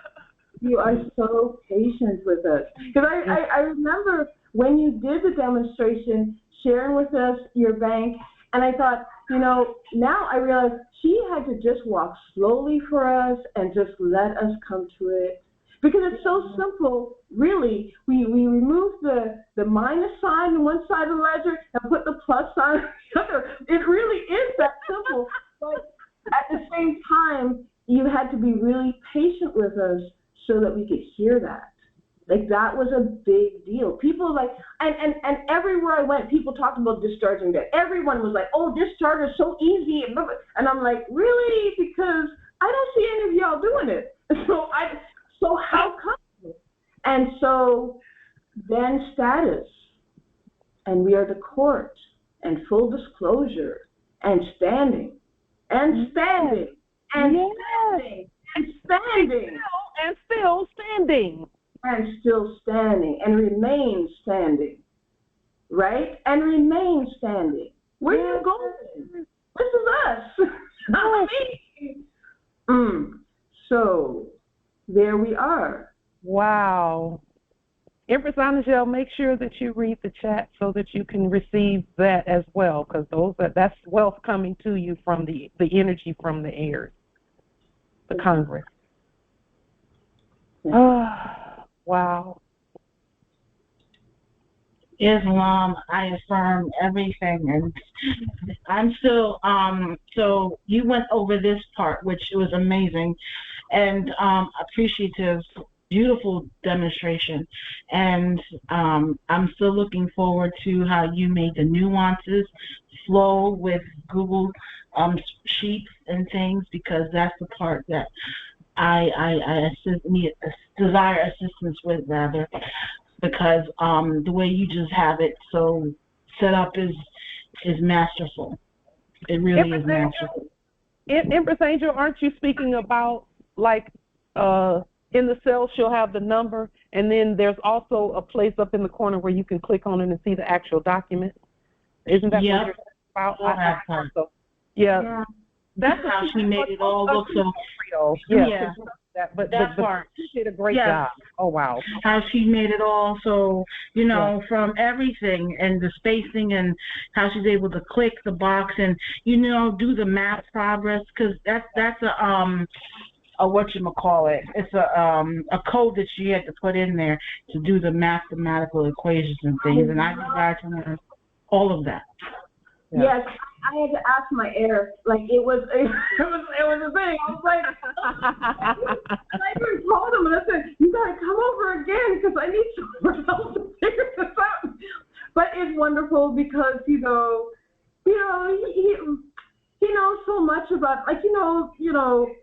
Speaker 7: You are so patient with us. Because I remember when you did the demonstration, sharing with us your bank, and I thought, you know, now I realize she had to just walk slowly for us and just let us come to it. Because it's so simple, really. We remove the minus sign on one side of the ledger and put the plus sign on the other. It really is that simple. But at the same time, you had to be really patient with us so that we could hear that. Like, that was a big deal. People like, and everywhere I went, people talked about discharging debt. Everyone was like, oh, discharge is so easy. And I'm like, really? Because I don't see any of y'all doing it. So how come? And so then status, and we are the court, and full disclosure, and standing, and standing, and standing, and standing.
Speaker 1: And still standing.
Speaker 7: And still standing, and remain standing, right? And remain standing. Where are you going? This is us, not me. So there we are.
Speaker 1: Wow. Empress Unniversalle, make sure that you read the chat so that you can receive that as well, because that's wealth coming to you from the energy from the air, the Congress. Wow.
Speaker 8: Islam, I affirm everything, and I'm still so you went over this part, which was amazing and appreciative, beautiful demonstration, and I'm still looking forward to how you made the nuances flow with Google Sheets and things, because that's the part that I desire assistance with, rather, because the way you just have it so set up is masterful. It really is masterful.
Speaker 1: Empress Angel, aren't you speaking about, like, in the cell she'll have the number, and then there's also a place up in the corner where you can click on it and see the actual document? Isn't that what you're talking about? Yeah. That's
Speaker 8: how she made it all look so
Speaker 1: real. Yeah. But that part, she did a great job. Oh, wow.
Speaker 8: How she made it all so, you know, from everything, and the spacing, and how she's able to click the box and, you know, do the math progress, because that's a whatchamacallit. It's a code that she had to put in there to do the mathematical equations and things, and I desire to learn all of that.
Speaker 7: Yes, I had to ask my heir. Like, it was a thing. I was like, and I even told him, and I said, you gotta come over again because I need someone else to figure this out. But wonderful because, he knows so much about, like,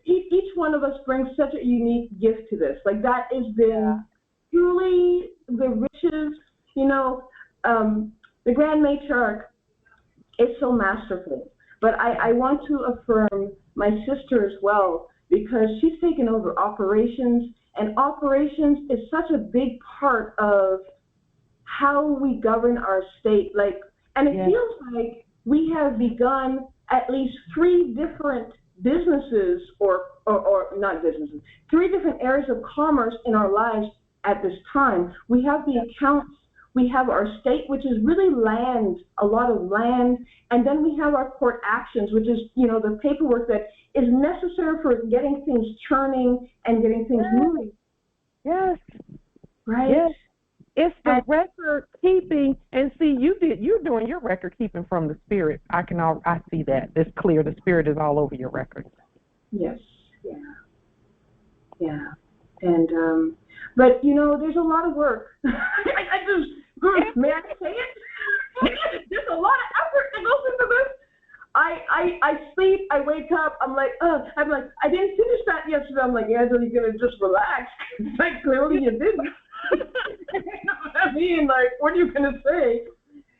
Speaker 7: each one of us brings such a unique gift to this. Like, that has been truly the riches, the Grand Matriarch is so masterful. But I want to affirm my sister as well, because she's taken over operations, and operations is such a big part of how we govern our state. Like, and it feels like we have begun at least 3 different businesses, or not businesses, 3 different areas of commerce in our lives at this time. We have the accounts, we have our state, which is really land, a lot of land, and then we have our court actions, which is, the paperwork that is necessary for getting things churning and getting things moving.
Speaker 1: Yes.
Speaker 7: Right?
Speaker 1: Yes. It's the record keeping, and see, you're doing your record keeping from the spirit. I see that. It's clear. The spirit is all over your records.
Speaker 7: Yes. Yeah. And but there's a lot of work. I just may I say it? There's a lot of effort that goes into this. I sleep, I wake up, I'm like, I didn't finish that yesterday. I'm like, Angela, you're gonna just relax. Like, clearly you didn't. You know what I mean? Like, what are you gonna say?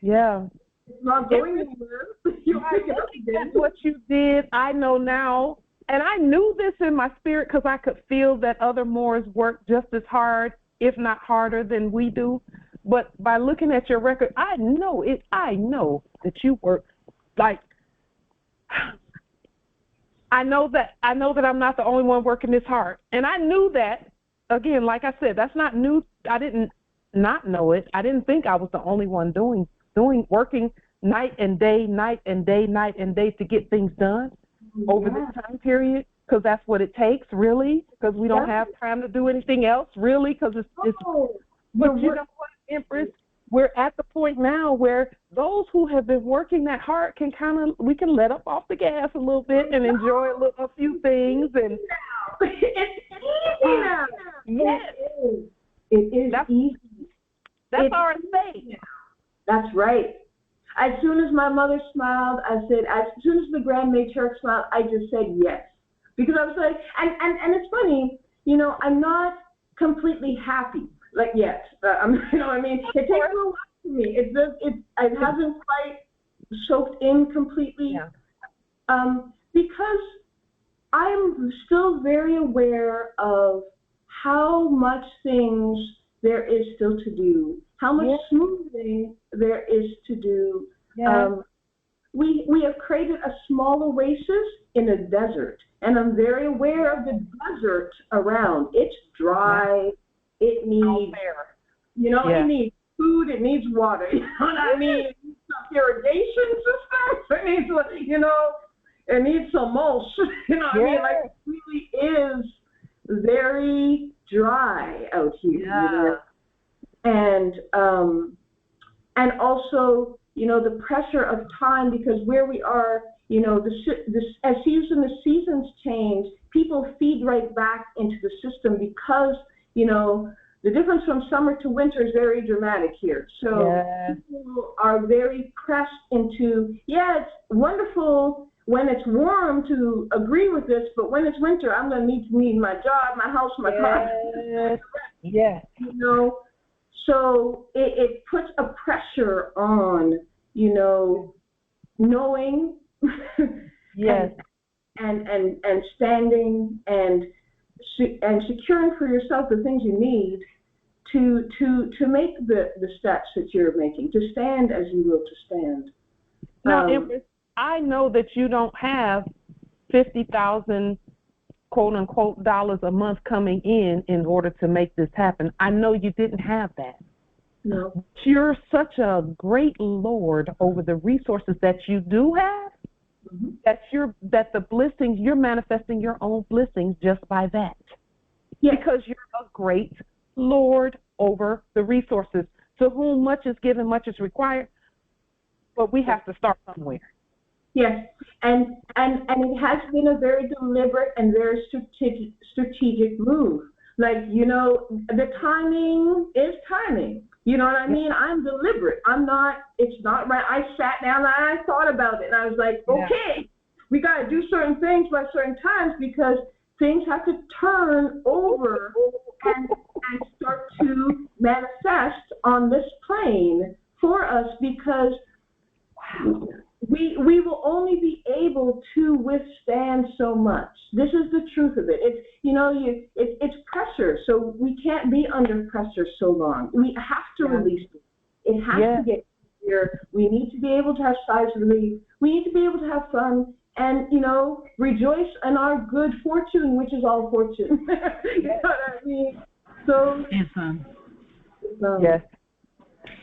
Speaker 1: Yeah.
Speaker 7: It's not going anywhere. You pick it up again.
Speaker 1: That's what you did. I know now. And I knew this in my spirit because I could feel that other Moors work just as hard, if not harder, than we do. But by looking at your record, I know that you work like. I know that I'm not the only one working this hard, and I knew that. Again, like I said, that's not new. I didn't not know it. I didn't think I was the only one working night and day to get things done over this time period, because that's what it takes, really, because we don't have time to do anything else, really, because it's but you know what, Empress, we're at the point now where those who have been working that hard we can let up off the gas a little bit and enjoy a few things. And
Speaker 7: it's easy now.
Speaker 1: Yes.
Speaker 7: It is easy.
Speaker 1: That's our thing.
Speaker 7: That's right. As soon as my mother smiled, I said, as soon as the Grand Matriarch smiled, I just said yes. Because I was like, and it's funny, I'm not completely happy, like, yet. You know what I mean? It takes a while for me. It hasn't quite soaked in completely. Yeah. Because I'm still very aware of how much things there is still to do, how much smoothing there is to do. Yeah. We have created a small oasis in a desert, and I'm very aware of the desert around. It's dry. It needs, it needs food. It needs water. You know what I mean? It needs some irrigation system. It needs, it needs some mulch. You know what I mean? Like, it really is very dry out here. Yeah. And also, the pressure of time, because where we are, as the seasons change, people feed right back into the system because, the difference from summer to winter is very dramatic here. So people are very pressed into, it's wonderful when it's warm to agree with this, but when it's winter, I'm going to need my job, my house, my car.
Speaker 1: Yes.
Speaker 7: So it puts a pressure on, knowing and standing and securing for yourself the things you need to make the steps that you're making, to stand as you will to stand.
Speaker 1: Now, Empress, I know that you don't have 50,000 quote unquote dollars a month coming in order to make this happen. I know you didn't have that.
Speaker 7: No.
Speaker 1: You're such a great lord over the resources that you do have, that the blessings, you're manifesting your own blessings just by that. Yes. Because you're a great lord over the resources. To whom much is given, much is required. But we have to start somewhere.
Speaker 7: Yes, and it has been a very deliberate and very strategic move. Like, the timing is timing. You know what I mean? I'm deliberate. It's not right. I sat down and I thought about it, and I was like, okay, we got to do certain things by certain times because things have to turn over and start to manifest on this plane for us, because we will only be able to withstand so much. This is the truth of it. It's it's pressure, so we can't be under pressure so long. We have to release it. It has to get easier. We need to be able to have size relief. We need to be able to have fun and rejoice in our good fortune, which is all fortune. You know what I mean? So
Speaker 1: yes.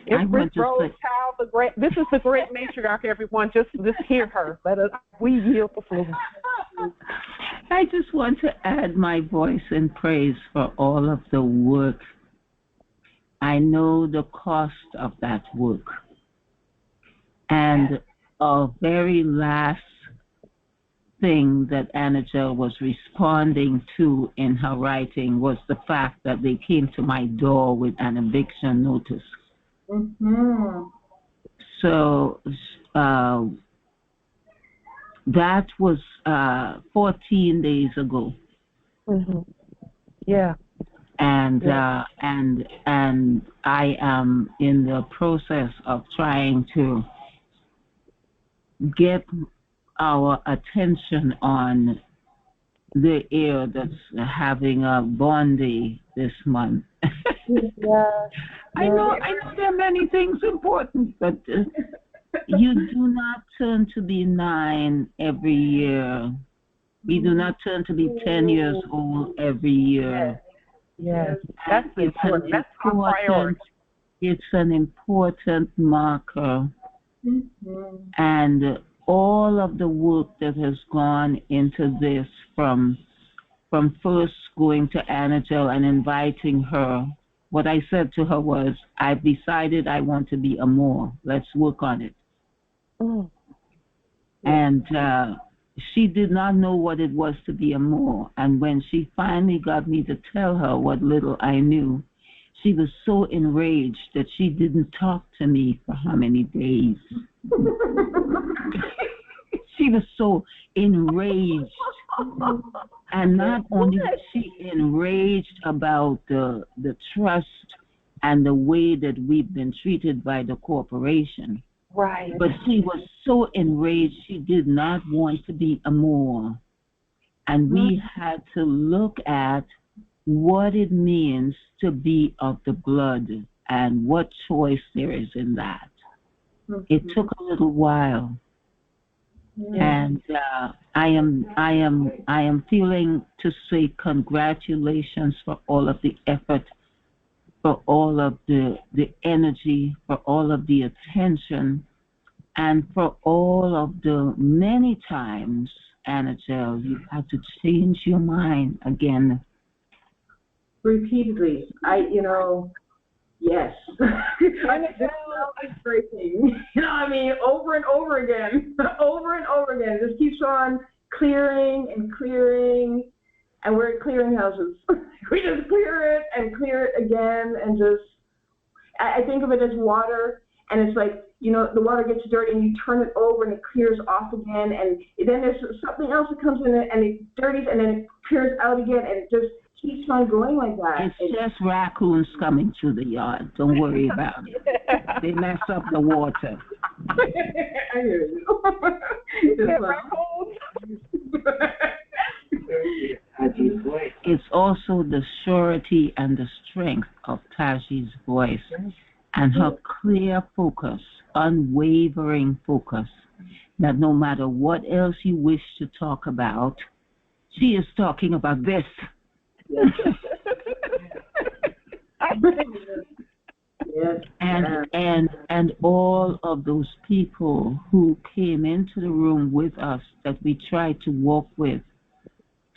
Speaker 11: It's Miss Rose Child, the great. This is the great matriarch. Everyone, just hear her. We yield the floor.
Speaker 12: I just want to add my voice in praise for all of the work. I know the cost of that work, and a very last thing that Angel was responding to in her writing was the fact that they came to my door with an eviction notice.
Speaker 7: Mm-hmm.
Speaker 12: So that was 14 days ago.
Speaker 1: Mm-hmm. Yeah.
Speaker 12: And I am in the process of trying to get our attention on the air that's having a Bondi this month. I know there are many things important, but you do not turn to be 9 every year. We do not turn to be 10 years old every year.
Speaker 1: Yes,
Speaker 11: that's important. That's our priority.
Speaker 12: It's an important marker. And all of the work that has gone into this from first going to Angel and inviting her, what I said to her was, I've decided I want to be a Moor. Let's work on it.
Speaker 1: Mm.
Speaker 12: And she did not know what it was to be a Moor. And when she finally got me to tell her what little I knew, she was so enraged that she didn't talk to me for how many days. She was so enraged. And not only was she enraged about the trust and the way that we've been treated by the corporation,
Speaker 1: right?
Speaker 12: But she was so enraged she did not want to be a Moor. And we had to look at what it means to be of the blood and what choice there is in that. It took a little while. And I am feeling to say congratulations for all of the effort, for all of the energy, for all of the attention, and for all of the many times, Angel, you had to change your mind again.
Speaker 7: Repeatedly. Yes. It's breaking. I mean, over and over again. Over and over again. It just keeps on clearing and clearing. And we're at clearinghouses. We just clear it again, and just, I think of it as water, and it's like, the water gets dirty and you turn it over and it clears off again, and then there's something else that comes in and it dirties and then it clears out again, and it just keeps on going like that.
Speaker 12: It's just raccoons coming through the yard. Don't worry about it. They mess up the water.
Speaker 7: I hear you.
Speaker 12: It's also the surety and the strength of Taji's voice and her clear focus, unwavering focus, that no matter what else you wish to talk about, she is talking about this. And all of those people who came into the room with us that we tried to walk with,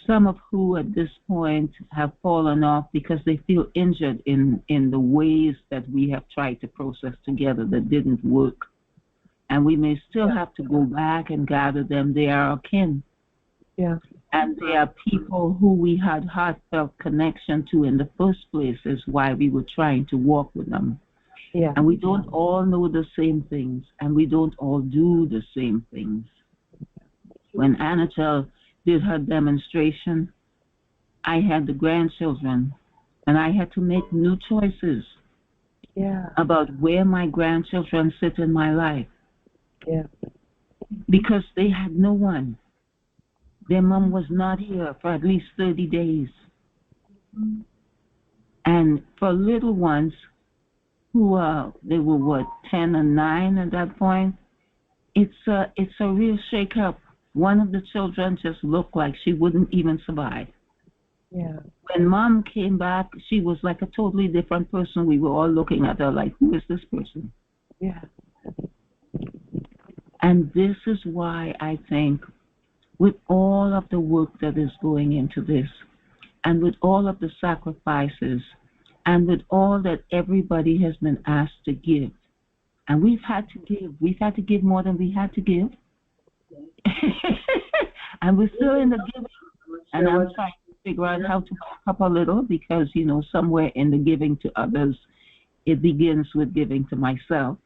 Speaker 12: some of who at this point have fallen off because they feel injured in the ways that we have tried to process together that didn't work. And we may still have to go back and gather them. They are our kin.
Speaker 1: Yeah.
Speaker 12: And they are people who we had heartfelt connection to in the first place, is why we were trying to walk with them.
Speaker 1: Yeah.
Speaker 12: And we don't all know the same things, and we don't all do the same things. When Annachelle did her demonstration, I had the grandchildren, and I had to make new choices about where my grandchildren sit in my life.
Speaker 1: Yeah.
Speaker 12: Because they had no one. Their mom was not here for at least 30 days. And for little ones who they were what, 10 and 9 at that point, it's a real shake-up. One of the children just looked like she wouldn't even survive.
Speaker 1: Yeah.
Speaker 12: When mom came back, she was like a totally different person. We were all looking at her like, who is this person?
Speaker 1: Yeah.
Speaker 12: And this is why I think with all of the work that is going into this, and with all of the sacrifices, and with all that everybody has been asked to give, and we've had to give more than we had to give. And we're still in the giving, and I'm trying to figure out how to back up a little, because, you know, somewhere in the giving to others, it begins with giving to myself.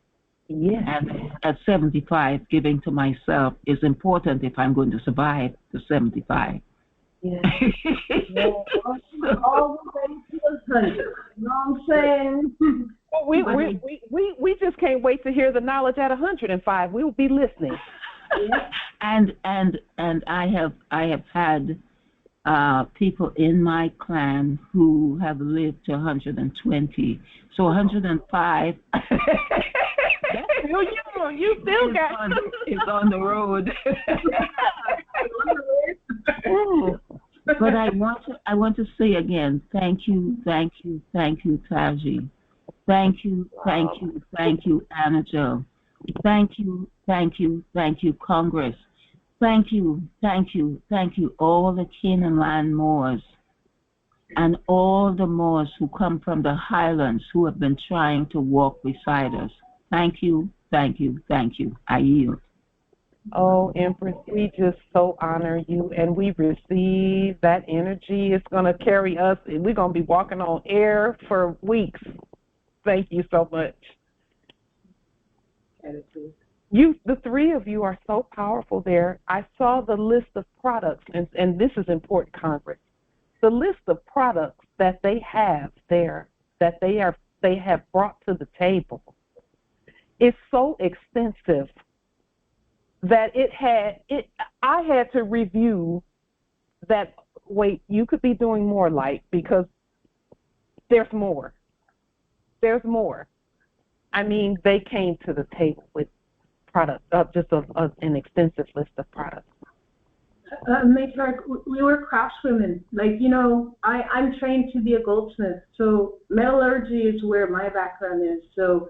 Speaker 1: Yeah.
Speaker 12: And at 75, giving to myself is important if I'm going to survive to 75.
Speaker 1: Yeah.
Speaker 7: All the way to 100. You know what I'm saying?
Speaker 11: Well, we just can't wait to hear the knowledge at 105. We will be listening.
Speaker 7: Yeah.
Speaker 12: And I have had people in my clan who have lived to 120. So 105.
Speaker 11: You still got
Speaker 12: it's on the road. But I want to say again, thank you, Taji. Thank you, Annachelle. Thank you, Congress. Thank you, all the Canaan land Moors and all the Moors who come from the highlands who have been trying to walk beside us. Thank you. I yield.
Speaker 11: Oh, Empress, we just so honor you, and we receive that energy. It's going to carry us, and we're going to be walking on air for weeks. Thank you so much. The three of you are so powerful there. I saw the list of products, and this is important, Congress. The list of products that they have there, that they have brought to the table, is so extensive that I had to review that. Wait, you could be doing more, Light, because there's more. I mean, they came to the table with products, just an extensive list of products.
Speaker 7: Matriarch, we were craftswomen. Like, you know, I'm trained to be a goldsmith, so metallurgy is where my background is. So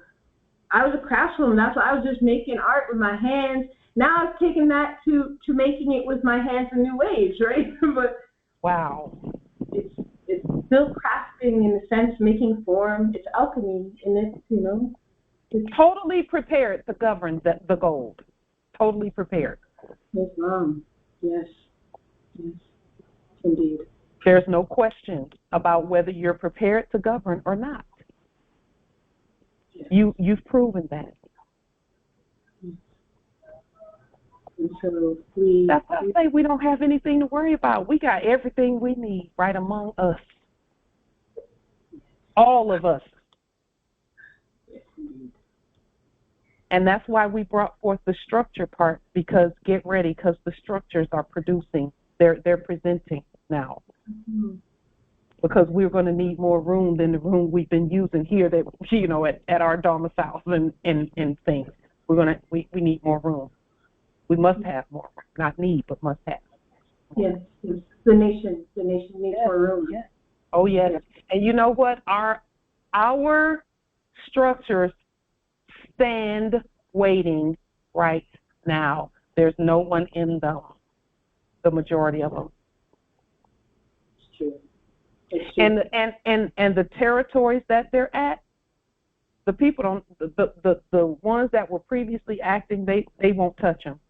Speaker 7: I was a craftswoman. That's why I was just making art with my hands. Now I've taken that to making it with my hands in new ways, right? But
Speaker 11: wow,
Speaker 7: it's still crafting in the sense, making form. It's alchemy, and it's, you know. It's
Speaker 11: totally prepared to govern the gold. Totally prepared.
Speaker 7: Yes, yes, indeed.
Speaker 11: There's no question about whether you're prepared to govern or not. Yes. You've proven that.
Speaker 7: And so
Speaker 11: that's why I say we don't have anything to worry about. We got everything we need right among us. All of us. And that's why we brought forth the structure part, because get ready, because the structures are producing. They're presenting now. Mm-hmm. Because we're going to need more room than the room we've been using here, that, you know, at our domiciles and things. We need more room. We must have more room. Not need, but must have.
Speaker 7: Yes, the nation needs more room.
Speaker 11: Yes. Oh yes. And you know what? Our structures stand waiting right now. There's no one in them. The majority of them.
Speaker 7: It's true.
Speaker 11: And the territories that they're at, the people don't. The ones that were previously acting, they won't touch them.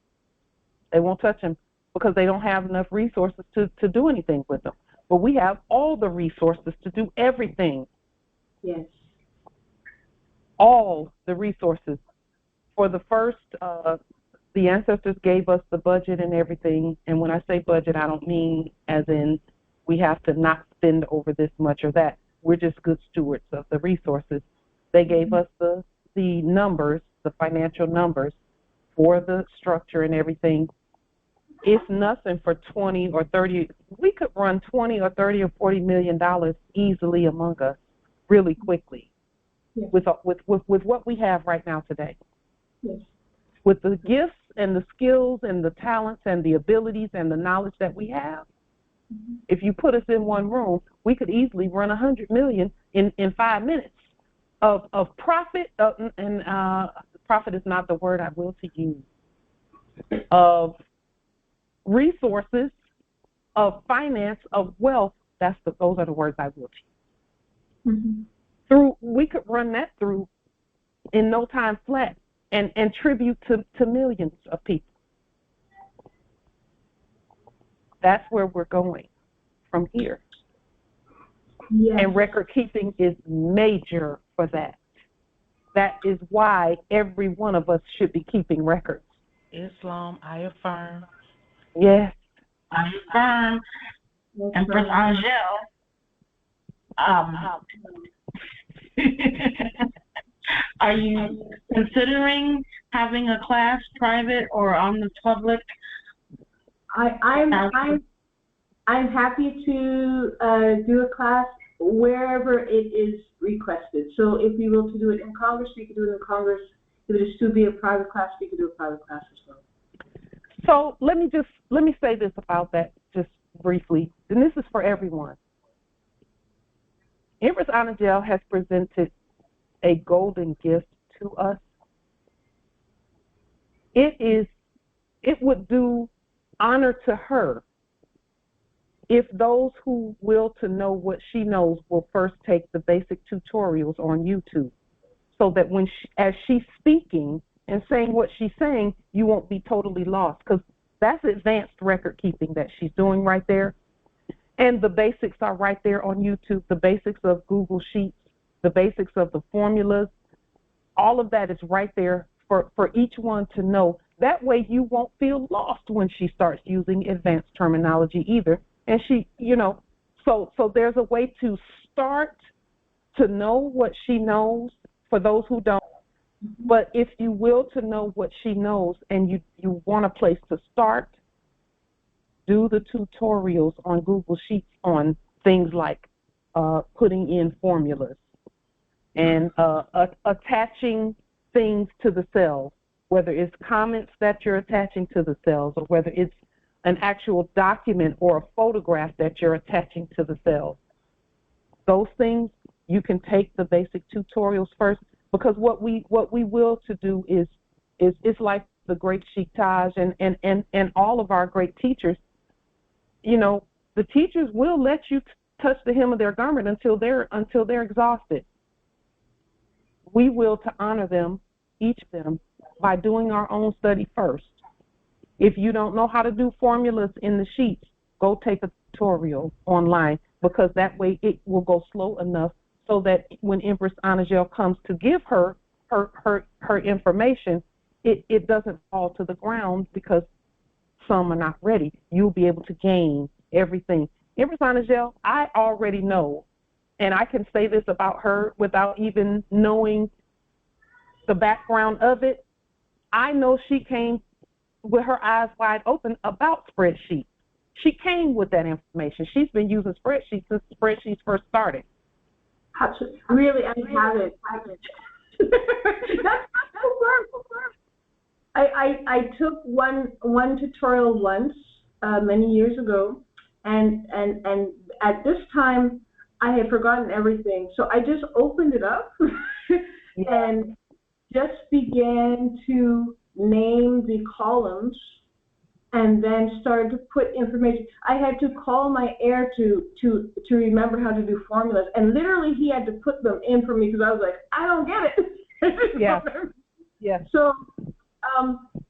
Speaker 11: They won't touch them because they don't have enough resources to do anything with them. But we have all the resources to do everything.
Speaker 7: Yes.
Speaker 11: all the resources. For the first, the ancestors gave us the budget and everything. And when I say budget, I don't mean as in we have to not spend over this much or that. We're just good stewards of the resources. They gave us the numbers, the financial numbers for the structure and everything. It's nothing for 20 or 30. We could run 20 or 30 or 40 million dollars easily among us really quickly.
Speaker 7: Yes.
Speaker 11: With what we have right now today.
Speaker 7: Yes.
Speaker 11: With the gifts and the skills and the talents and the abilities and the knowledge that we have, if you put us in one room, we could easily run 100 million in 5 minutes of profit, and profit is not the word I will to use, of resources, of finance, of wealth. Those are the words I will to use. We could run that through in no time flat and tribute to millions of people. That's where we're going from here.
Speaker 7: Yes.
Speaker 11: And record keeping is major for that. That is why every one of us should be keeping records.
Speaker 9: Islam, I affirm.
Speaker 11: Yes.
Speaker 8: I affirm. Empress Angèle. Are you considering having a class private or on the public?
Speaker 7: I'm happy to do a class wherever it is requested. So if we will to do it in Congress, we could do it in Congress. If it is to be a private class, we could do a private class as well.
Speaker 11: So let me say this about that just briefly, and this is for everyone. Empress Angèle has presented a golden gift to us. It would do honor to her if those who will to know what she knows will first take the basic tutorials on YouTube, so that as she's speaking and saying what she's saying, you won't be totally lost, because that's advanced record keeping that she's doing right there. And the basics are right there on YouTube, the basics of Google Sheets, the basics of the formulas, all of that is right there for each one to know. That way you won't feel lost when she starts using advanced terminology either. And she, so there's a way to start to know what she knows for those who don't. But if you will to know what she knows and you want a place to start, do the tutorials on Google Sheets on things like putting in formulas and attaching things to the cells, whether it's comments that you're attaching to the cells or whether it's an actual document or a photograph that you're attaching to the cells. Those things, you can take the basic tutorials first, because what we will to do is it's like the great Chief Taj and all of our great teachers. The teachers will let you touch the hem of their garment until they're exhausted. We will to honor them, each of them, by doing our own study first. If you don't know how to do formulas in the sheets, go take a tutorial online, because that way it will go slow enough so that when Empress Angèle comes to give her information, it doesn't fall to the ground because some are not ready. You'll be able to gain everything. Empress Angèle, I already know, and I can say this about her without even knowing the background of it. I know she came with her eyes wide open about spreadsheets. She came with that information. She's been using spreadsheets since spreadsheets first started.
Speaker 7: Really, I haven't. That's I took one tutorial once many years ago, and at this time I had forgotten everything. So I just opened it up and just began to name the columns, and then started to put information. I had to call my heir to remember how to do formulas, and literally he had to put them in for me because I was like, I don't get it.
Speaker 11: Yeah. Yeah.
Speaker 7: So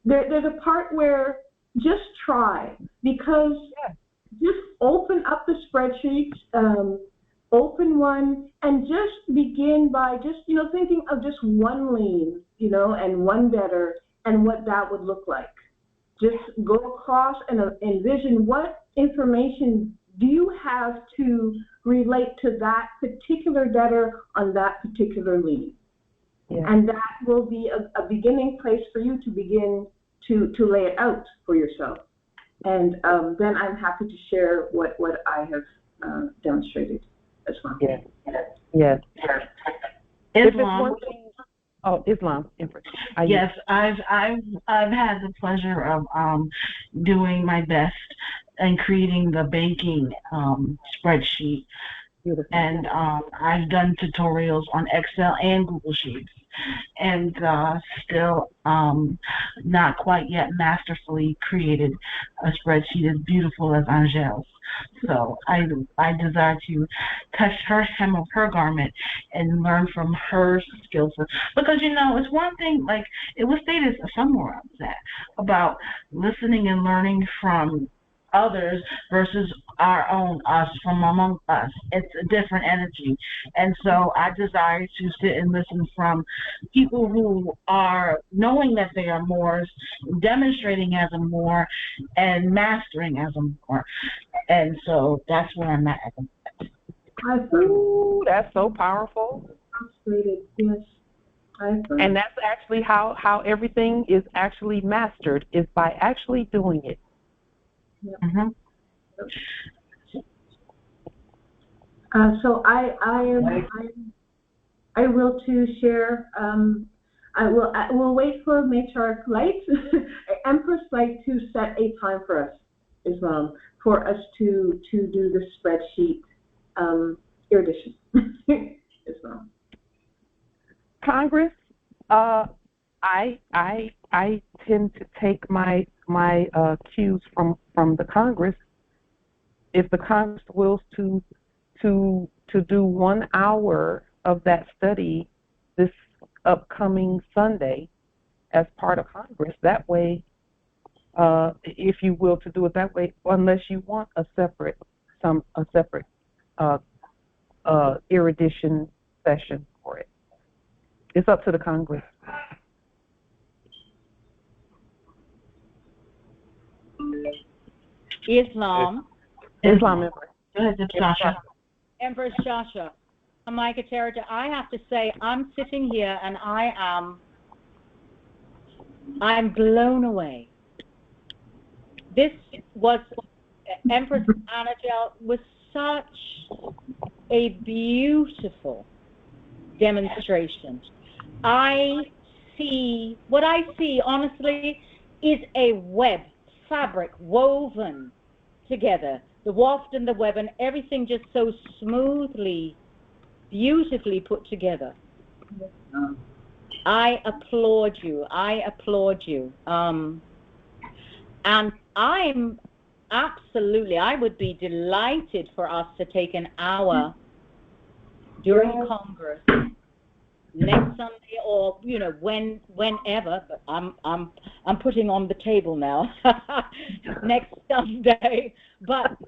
Speaker 7: there's a part where just try, because just open up the spreadsheets. open one, and just begin by just, thinking of just one lien, and one debtor, and what that would look like. Just go across and envision what information do you have to relate to that particular debtor on that particular lien. Yeah. And that will be a beginning place for you to begin to lay it out for yourself. And then I'm happy to share what I have demonstrated as well.
Speaker 11: Yes. Yes.
Speaker 8: Islam.
Speaker 11: Islam.
Speaker 8: Yes, I've had the pleasure of doing my best in creating the banking spreadsheet. Beautiful. And I've done tutorials on Excel and Google Sheets, and still not quite yet masterfully created a spreadsheet as beautiful as Angel's. So I desire to touch her hem of her garment and learn from her skills. Because, it's one thing, like it was stated somewhere about listening and learning from others versus our own us, from among us. It's a different energy. And so I desire to sit and listen from people who are knowing that they are Moors, demonstrating as a Moor, and mastering as a Moor. And so that's where I'm at.
Speaker 11: Ooh, that's so powerful.
Speaker 7: Yes.
Speaker 11: And that's actually how everything is actually mastered, is by actually doing it.
Speaker 7: Yeah. Mm-hmm. So I will too share. I will wait for Matriarch Light, Empress Light, to set a time for us, Islam, for us to do the spreadsheet erudition. Islam.
Speaker 11: Congress, I tend to take my cues from the Congress. If the Congress wills to do 1 hour of that study this upcoming Sunday as part of Congress, that way, if you will to do it that way, unless you want a separate erudition session for it. It's up to the Congress.
Speaker 13: Islam.
Speaker 11: Empress.
Speaker 13: Empress Shasha. Micah Territor, I have to say, I'm sitting here and I'm blown away. This was, Empress Annabelle, was such a beautiful demonstration. What I see, honestly, is a web, fabric woven together, the waft and the web, and everything just so smoothly, beautifully put together. I applaud you. And I'm absolutely, I would be delighted for us to take an hour during Congress next Sunday, or whenever. But I'm putting on the table now. Next Sunday, but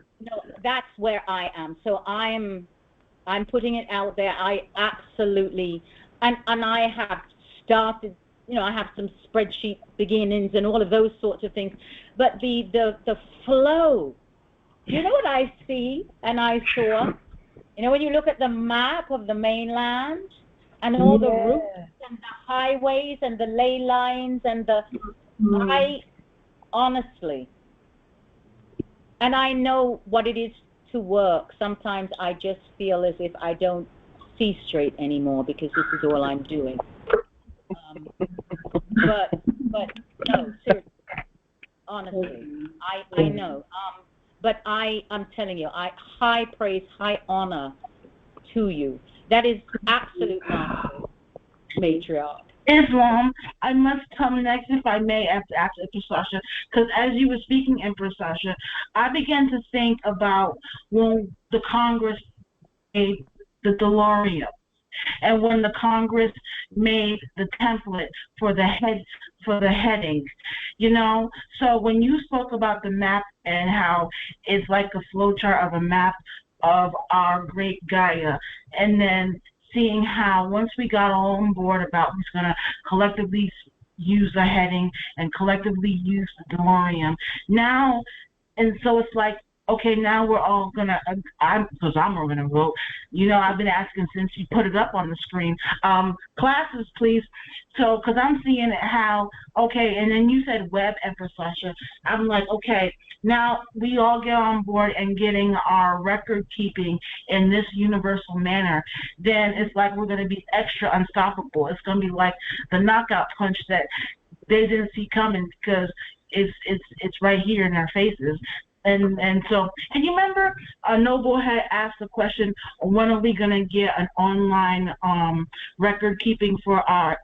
Speaker 13: that's where I am. So I'm putting it out there. I absolutely, and I have started. I have some spreadsheet beginnings and all of those sorts of things. But the flow. What I see and I saw. When you look at the map of the mainland and all the routes and the highways and the ley lines and I honestly, and I know what it is to work. Sometimes I just feel as if I don't see straight anymore because this is all I'm doing. But no, seriously, honestly, I know. But I'm telling you, high praise, high honor to you. That is absolute mastery, Matriarch.
Speaker 8: Islam, I must come next, if I may, after Empress Sasha, because as you were speaking, Empress Sasha, I began to think about when the Congress made the DeLorean, and when the Congress made the template for the headings, So when you spoke about the map and how it's like a flowchart of a map of our great Gaia, and then seeing how once we got all on board about who's going to collectively use the heading and collectively use the DeLorean. Now, and so it's like, okay, now we're all gonna, because I'm gonna vote. You know, I've been asking since you put it up on the screen. Classes, please. So, because I'm seeing it how, okay, and then you said web infrastructure. I'm like, okay, now we all get on board and getting our record keeping in this universal manner. Then it's like we're gonna be extra unstoppable. It's gonna be like the knockout punch that they didn't see coming because it's right here in their faces. And so, and you remember Noble had asked the question, when are we going to get an online record keeping for our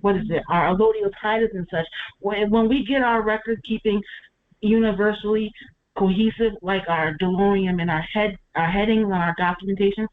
Speaker 8: what is it, our allodial titles and such? When we get our record keeping universally cohesive, like our DeLorean and our headings and our documentation,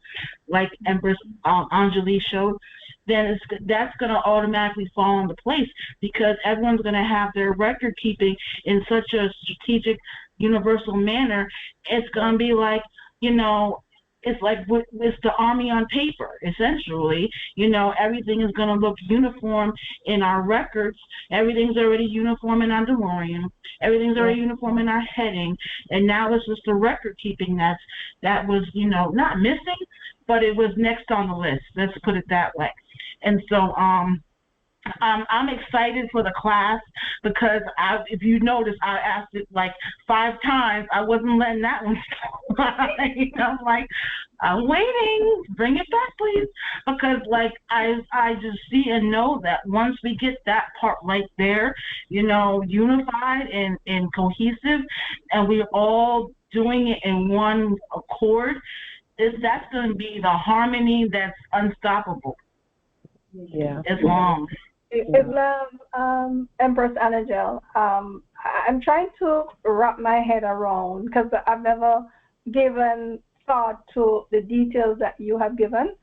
Speaker 8: like Empress Anjali showed, then that's going to automatically fall into place because everyone's going to have their record keeping in such a strategic, universal manner. It's going to be like, you know, it's like it's the army on paper, essentially. You know, everything is going to look uniform in our records. Everything's already uniform in our DeLorean. Everything's already uniform in our heading. And now it's just the record keeping that was, you know, not missing, but it was next on the list. Let's put it that way. And so I'm excited for the class because if you notice, I asked it like 5 times. I wasn't letting that one slide. I'm like, I'm waiting. Bring it back, please. Because like I just see and know that once we get that part right there, you know, unified and cohesive, and we're all doing it in one accord, that's going to be the harmony that's unstoppable.
Speaker 11: Yeah.
Speaker 8: As long.
Speaker 5: Empress Anagel, I'm trying to wrap my head around because I've never given thought to the details that you have given.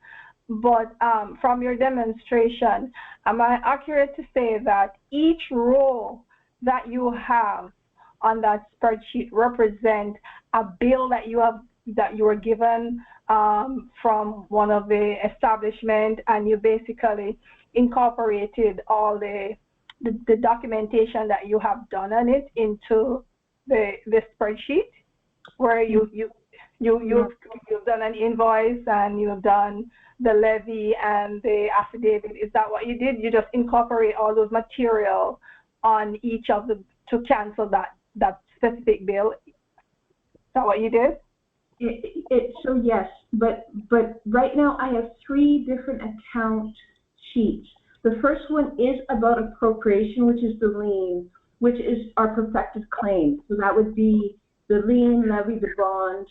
Speaker 5: But from your demonstration, am I accurate to say that each row that you have on that spreadsheet represent a bill that you were given from one of the establishment, and you basically incorporated all the documentation that you have done on it into the spreadsheet, where you've done an invoice and you've done the levy and the affidavit. Is that what you did? You just incorporate all those material on each of the to cancel that specific bill. Is that what you did?
Speaker 7: So yes, but right now I have 3 different account sheets. The first one is about appropriation, which is the lien, which is our perfected claim. So that would be the lien, levy, the bond,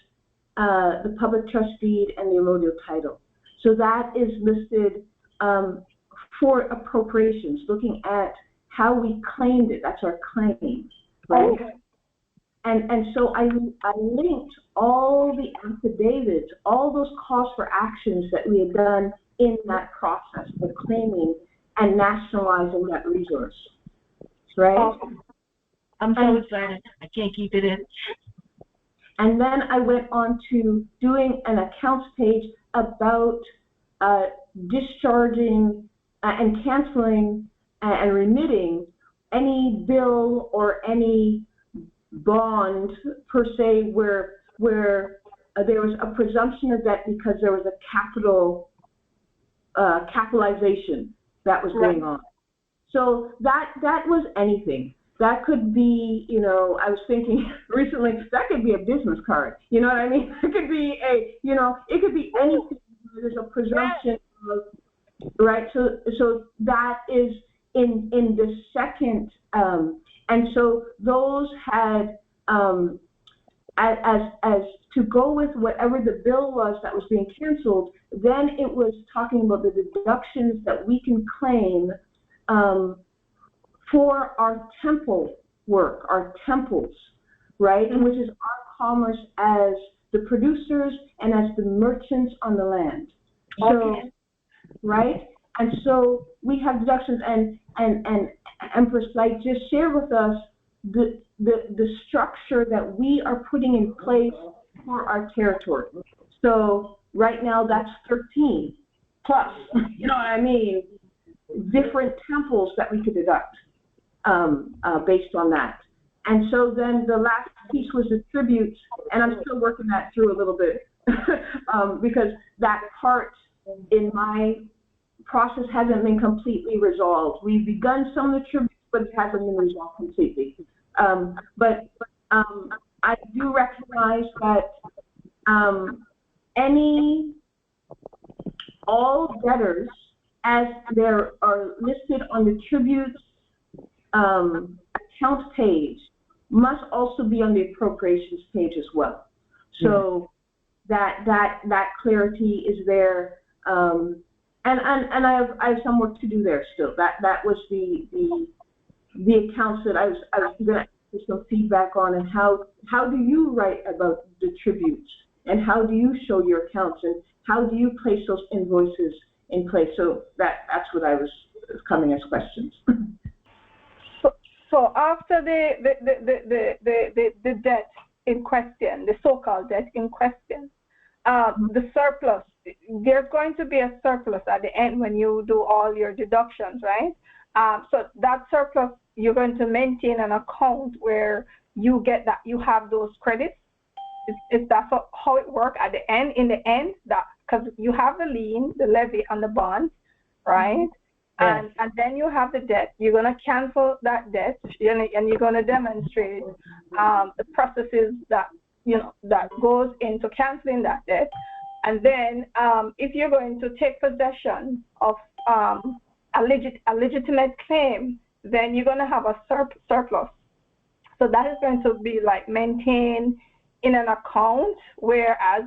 Speaker 7: the public trust deed, and the allodial title. So that is listed for appropriations, looking at how we claimed it. That's our claim, right? Okay. And so I linked all the affidavits, all those calls for actions that we had done in that process of claiming and nationalizing that resource, right?
Speaker 8: I'm so excited. I can't keep it in.
Speaker 7: And then I went on to doing an accounts page about discharging and canceling and remitting any bill or any bond per se where there was a presumption of debt because there was a capitalization that was going on. So that was anything. That could be, you know, I was thinking recently, that could be a business card. You know what I mean? It could be it could be anything. There's a presumption of, right? So that is in the second, and so those had, as to go with whatever the bill was that was being canceled, then it was talking about the deductions that we can claim for our temple work, our temples, right? And which is our commerce as the producers and as the merchants on the land. So, right? And so we have deductions, and Empress Light just shared with us the structure that we are putting in place for our territory. So right now that's 13 plus, you know what I mean, different temples that we could deduct based on that. And so then the last piece was the tributes, and I'm still working that through a little bit because that part in my process hasn't been completely resolved. We've begun some of the tributes, but it hasn't been resolved completely. But I do recognize that all debtors, as there are listed on the tributes account page, must also be on the appropriations page as well. So that clarity is there, and I have some work to do there still. That was the accounts that I was going to get some feedback on, and how do you write about the tributes, and how do you show your accounts, and how do you place those invoices in place? So that's what I was coming as questions.
Speaker 5: So after the debt in question, the so-called debt in question, the surplus, there's going to be a surplus at the end when you do all your deductions, right? So that surplus, you're going to maintain an account where you get that, you have those credits. Is that how it works at the end? In the end, that because you have the lien, the levy on the bonds, right? And then you have the debt. You're going to cancel that debt, and you're going to demonstrate the processes that that goes into canceling that debt. And then if you're going to take possession of a legitimate claim, then you're going to have a surplus. So that is going to be like maintained in an account, whereas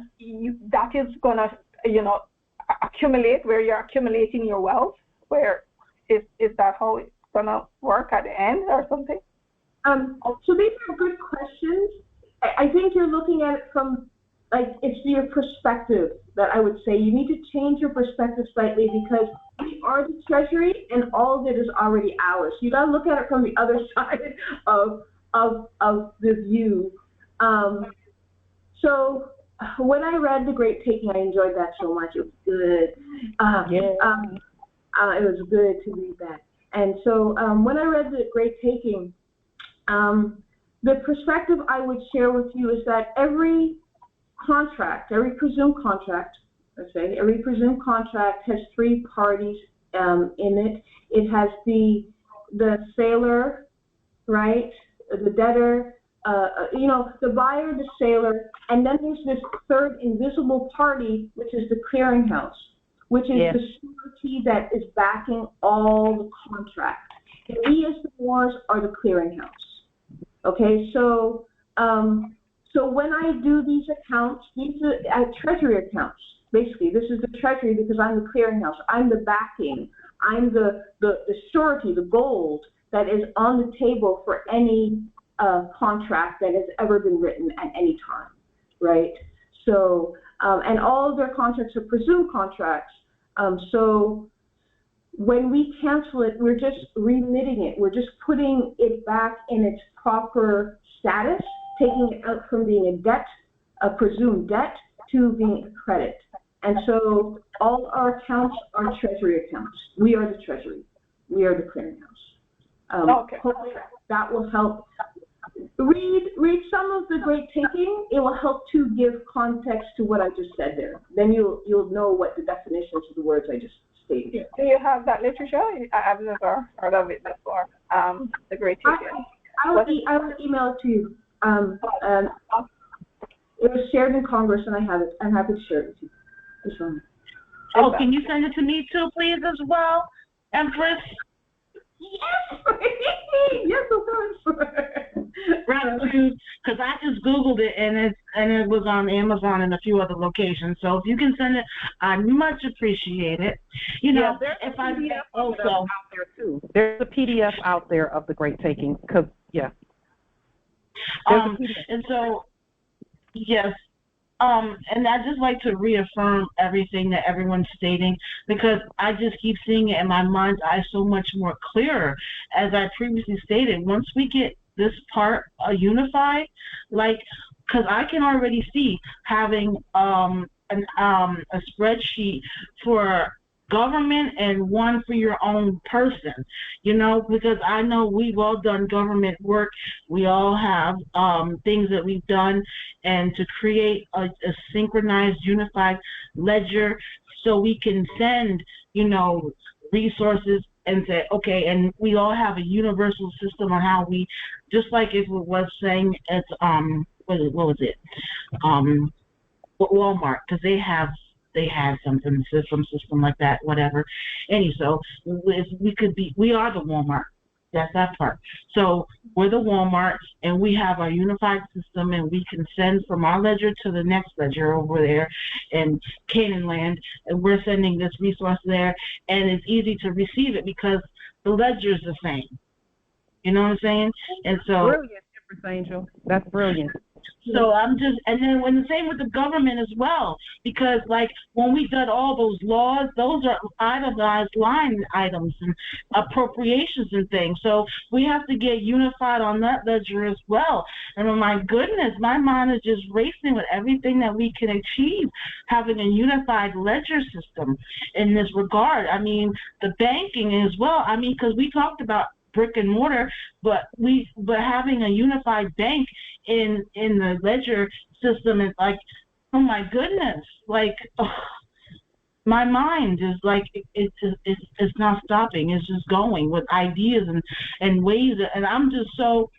Speaker 5: that is going to accumulate, where you're accumulating your wealth. Where is that how it's gonna work at the end or something?
Speaker 7: So these are good questions. I think you're looking at it from, like, it's your perspective that I would say. You need to change your perspective slightly, because we are the Treasury and all of it is already ours. You gotta look at it from the other side of the view. So when I read The Great Taking, I enjoyed that so much. It was good. It was good to read that. And so when I read The Great Taking, the perspective I would share with you is that every contract, every presumed contract, every presumed contract has three parties in it. It has the sailor, right? The debtor, the buyer, the sailor, and then there's this third invisible party, which is the clearinghouse, which is the surety that is backing all the contracts. And we as the Moors are the clearinghouse. Okay, so when I do these accounts, these are treasury accounts. Basically, this is the treasury because I'm the clearinghouse. I'm the backing. I'm the surety, the gold that is on the table for any contract that has ever been written at any time, right? So, and all of their contracts are presumed contracts. So when we cancel it, we're just remitting it. We're just putting it back in its proper status, taking it out from being a debt, a presumed debt, to being a credit. And so all our accounts are treasury accounts. We are the treasury. We are the clearinghouse.
Speaker 5: Okay.
Speaker 7: Hopefully that will help. Read some of The Great Taking. It will help to give context to what I just said there. Then you'll know what the definitions of the words I just stated.
Speaker 5: Do you have that literature? I've never heard of it before. The Great Taking.
Speaker 7: I will email it to you. It was shared in Congress, and I have it. I'm happy to share it with you. This one.
Speaker 8: Oh, can you send it to me too, please, as well, Empress?
Speaker 7: Yes, yes, of course.
Speaker 8: Gratitude, because I just Googled it and it was on Amazon and a few other locations. So if you can send it, I'd much appreciate it. If I also
Speaker 11: out there too. There's a PDF out there of The Great Taking.
Speaker 8: And so yes. And I just like to reaffirm everything that everyone's stating, because I just keep seeing it in my mind's eye so much more clearer. As I previously stated, once we get this part unified, like because I can already see having a spreadsheet for government and one for your own person, because I know we've all done government work. We all have things that we've done, and to create a synchronized, unified ledger so we can send, resources and say, okay, and we all have a universal system on how we, just like it was saying at, what was it? Walmart, because they had something, system like that, whatever. So we are the Walmart. That's that part. So we're the Walmart, and we have our unified system, and we can send from our ledger to the next ledger over there in Canaan land, and we're sending this resource there, and it's easy to receive it because the ledger's the same. You know what I'm saying? And so
Speaker 11: brilliant, Empress Angel. That's brilliant.
Speaker 8: So and then when the same with the government as well, because like when we did all those laws, those are itemized line items and appropriations and things. So we have to get unified on that ledger as well. And oh my goodness, my mind is just racing with everything that we can achieve, having a unified ledger system in this regard. I mean, the banking as well. I mean, because we talked about brick and mortar, but having a unified bank in the ledger system is like, oh my goodness, like my mind is like it's not stopping. It's just going with ideas and ways, and I'm just so,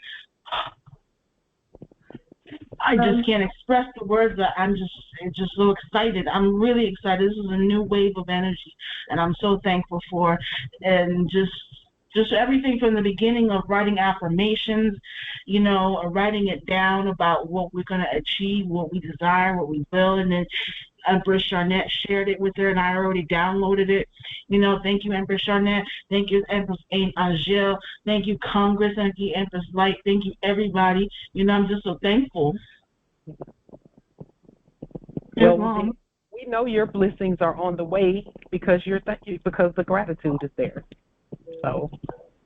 Speaker 8: I just can't express the words that I'm just so excited. I'm really excited. This is a new wave of energy, and I'm so thankful for, and just everything from the beginning of writing affirmations, writing it down about what we're going to achieve, what we desire, what we will, and then Empress Charnette shared it with her, and I already downloaded it. Thank you, Empress Charnette. Thank you, Empress Angel. Thank you, Congress. Thank you, Empress Light. Thank you, everybody. I'm just so thankful.
Speaker 11: Well, we know your blessings are on the way because the gratitude is there. So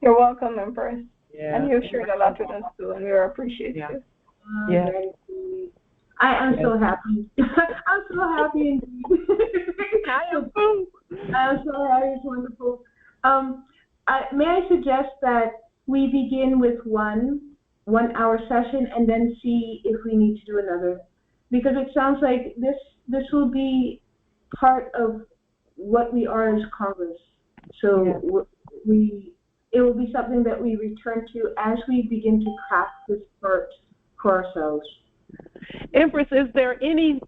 Speaker 5: you're welcome, Empress.
Speaker 11: Yeah.
Speaker 5: And you've shared a lot with us too, and we appreciate you.
Speaker 11: Yeah.
Speaker 7: I am so happy. I'm so happy indeed.
Speaker 11: I am too.
Speaker 7: I'm so happy. It's wonderful. May I suggest that we begin with one 1 hour session and then see if we need to do another, because it sounds like this will be part of what we are as Congress. So it will be something that we return to as we begin to craft this part for ourselves.
Speaker 11: Empress, is there any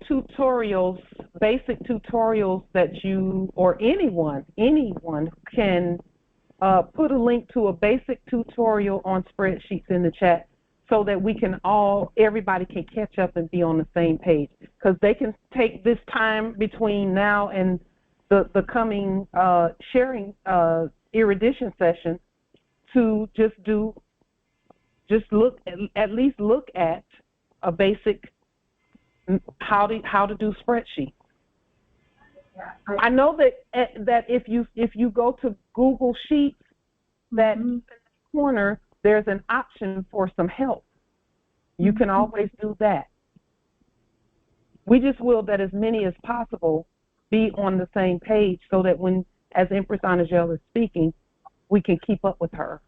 Speaker 11: tutorials, basic tutorials that you or anyone can put a link to a basic tutorial on spreadsheets in the chat so that everybody can catch up and be on the same page? Because they can take this time between now and the coming sharing erudition session to at least look at a basic how to do spreadsheets. I know that if you go to Google Sheets, that in the corner there's an option for some help. You can always do that. We just will that as many as possible be on the same page so that when, as Empress Angel is speaking, we can keep up with her.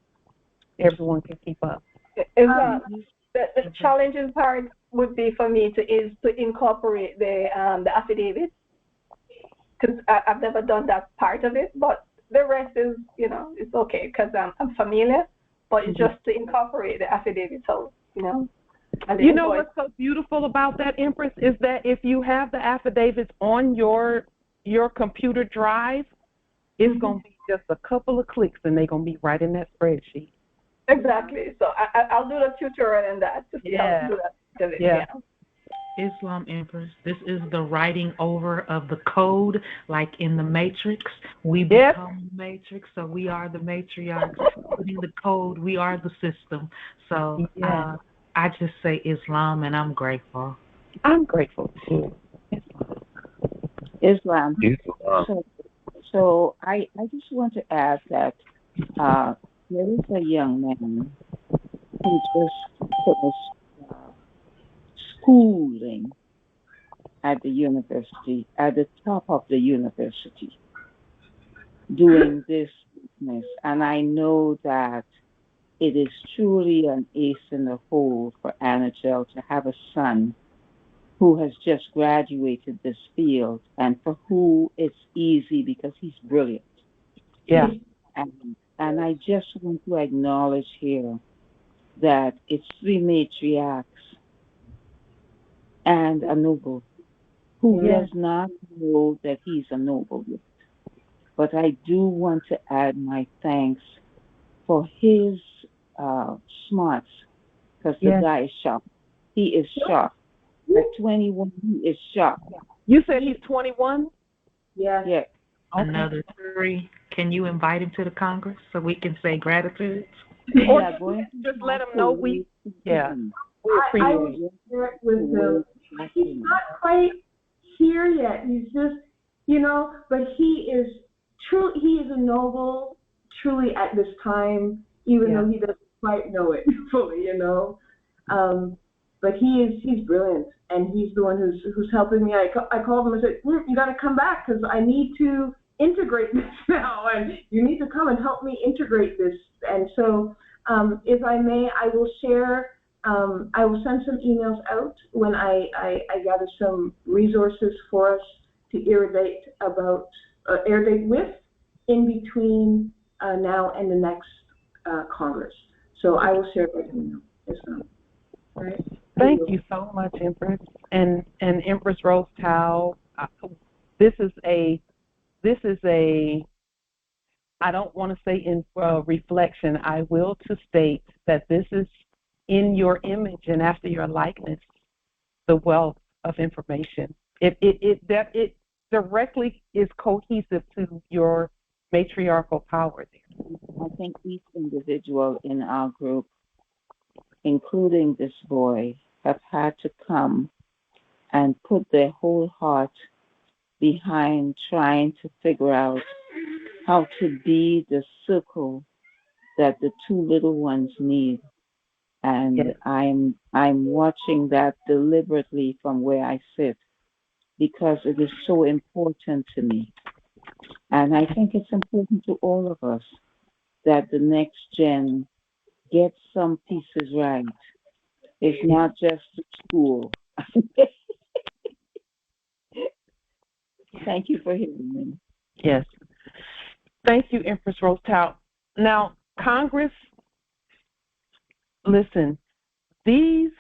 Speaker 11: Everyone can keep up.
Speaker 5: The challenging part would be for me to incorporate the affidavit, because I've never done that part of it, but the rest is, it's okay because I'm familiar, but it's just to incorporate the affidavit, so,
Speaker 11: what's so beautiful about that, Empress, is that if you have the affidavits on your computer drive, it's going to be just a couple of clicks and they're going to be right in that spreadsheet.
Speaker 5: Exactly. So I'll do the tutorial in that to see how to do that.
Speaker 11: Yeah.
Speaker 9: Islam Empress, this is the writing over of the code, like in the Matrix. We become the Matrix, so we are the matriarchs. Putting the code, we are the system. So I just say Islam, and I'm grateful.
Speaker 11: I'm grateful too.
Speaker 12: Islam. So I just want to add that there is a young man who just finished schooling at the university, at the top of the university, doing this business. And I know that it is truly an ace in the hole for Annagel to have a son who has just graduated this field and for who it's easy because he's brilliant.
Speaker 11: Yeah.
Speaker 12: And I just want to acknowledge here that it's 3 matriarchs and a noble who does not know that he's a noble yet. But I do want to add my thanks for his smarts, because the guy is sharp. He is sharp. At 21, he is sharp.
Speaker 11: You said he's 21?
Speaker 7: Yeah.
Speaker 12: Yeah.
Speaker 11: Okay.
Speaker 9: Another 3. Can you invite him to the Congress so we can say gratitude?
Speaker 11: Or just let him know we appreciate
Speaker 7: I will share it with him. He's not quite here yet. He's just, but he is a noble, truly at this time, even though he doesn't quite know it fully, But he's brilliant, and he's the one who's helping me. I called him and said, you got to come back because I need to integrate this now, and you need to come and help me integrate this. And so, if I may, I will share. I will send some emails out when I gather some resources for us to irrigate with in between now and the next Congress. So I will share it with you. Yes, ma'am. All right.
Speaker 11: Thank you so much, Empress. And Empress Rose Tao, this is a I don't want to say in reflection. I will to state that this is in your image and after your likeness, the wealth of information. It directly is cohesive to your matriarchal power there.
Speaker 12: I think each individual in our group, including this boy, have had to come and put their whole heart behind trying to figure out how to be the circle that the 2 little ones need. And I'm watching that deliberately from where I sit because it is so important to me. And I think it's important to all of us that the next gen gets some pieces right. It's not just school. Thank you for hearing me.
Speaker 11: Yes. Thank you, Empress Rose Tao. Now, Congress, listen, these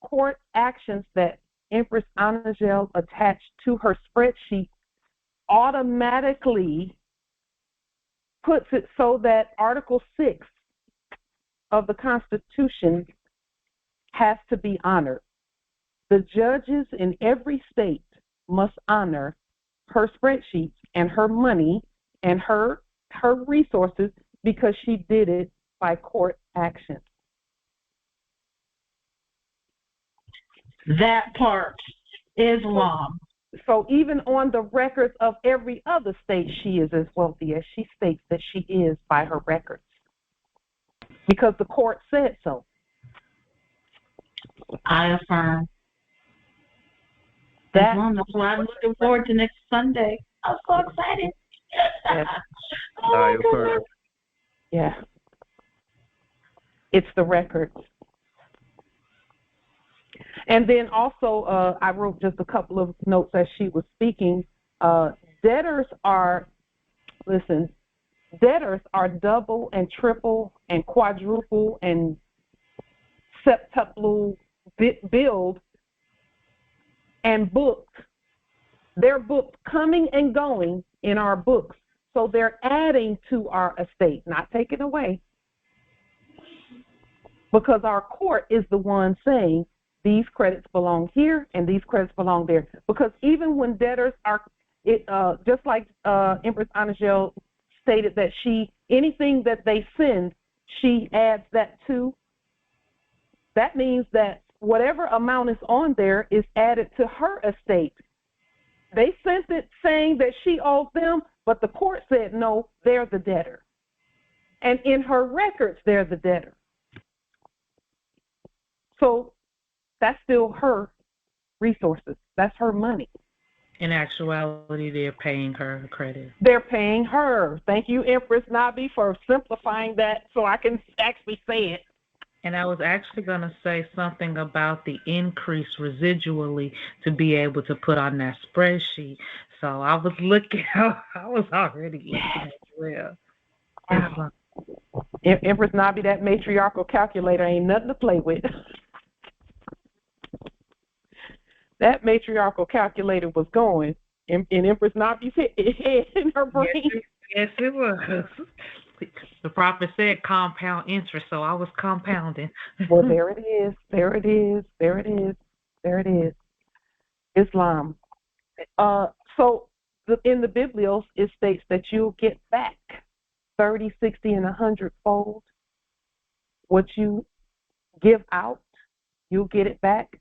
Speaker 11: court actions that Empress Annagel attached to her spreadsheet automatically puts it so that Article 6 of the Constitution has to be honored. The judges in every state must honor her spreadsheets and her money and her resources because she did it by court action.
Speaker 8: That part, Islam.
Speaker 11: So even on the records of every other state, she is as wealthy as she states that she is by her records. Because the court said so.
Speaker 8: I affirm.
Speaker 11: That's
Speaker 8: why I'm looking forward to next Sunday. I'm so excited.
Speaker 11: Yes.
Speaker 8: Oh my goodness.
Speaker 11: Yeah. It's the records. And then also, I wrote just a couple of notes as she was speaking. Debtors are double and triple and quadruple and septuple billed and booked. They're booked coming and going in our books. So they're adding to our estate, not taking away. Because our court is the one saying, these credits belong here and these credits belong there. Because even when debtors are, just like Empress Annagel stated that anything that they send, she adds that to. That means that whatever amount is on there is added to her estate. They sent it saying that she owes them, but the court said, no, they're the debtor. And in her records, they're the debtor. So that's still her resources. That's her money.
Speaker 9: In actuality, they're paying her credit.
Speaker 11: They're paying her. Thank you, Empress Nabi, for simplifying that so I can actually say it.
Speaker 9: And I was actually going to say something about the increase residually to be able to put on that spreadsheet. So I was looking, I was already looking as well.
Speaker 11: Wow. Empress Nabi, that matriarchal calculator ain't nothing to play with. That matriarchal calculator was going in Empress Nabi's head in her brain.
Speaker 9: Yes, it was. The prophet said compound interest, so I was compounding.
Speaker 11: Well, there it is. There it is. There it is. There it is. Islam. So in the Biblios, it states that you'll get back 30, 60, and 100-fold. What you give out, you'll get it back.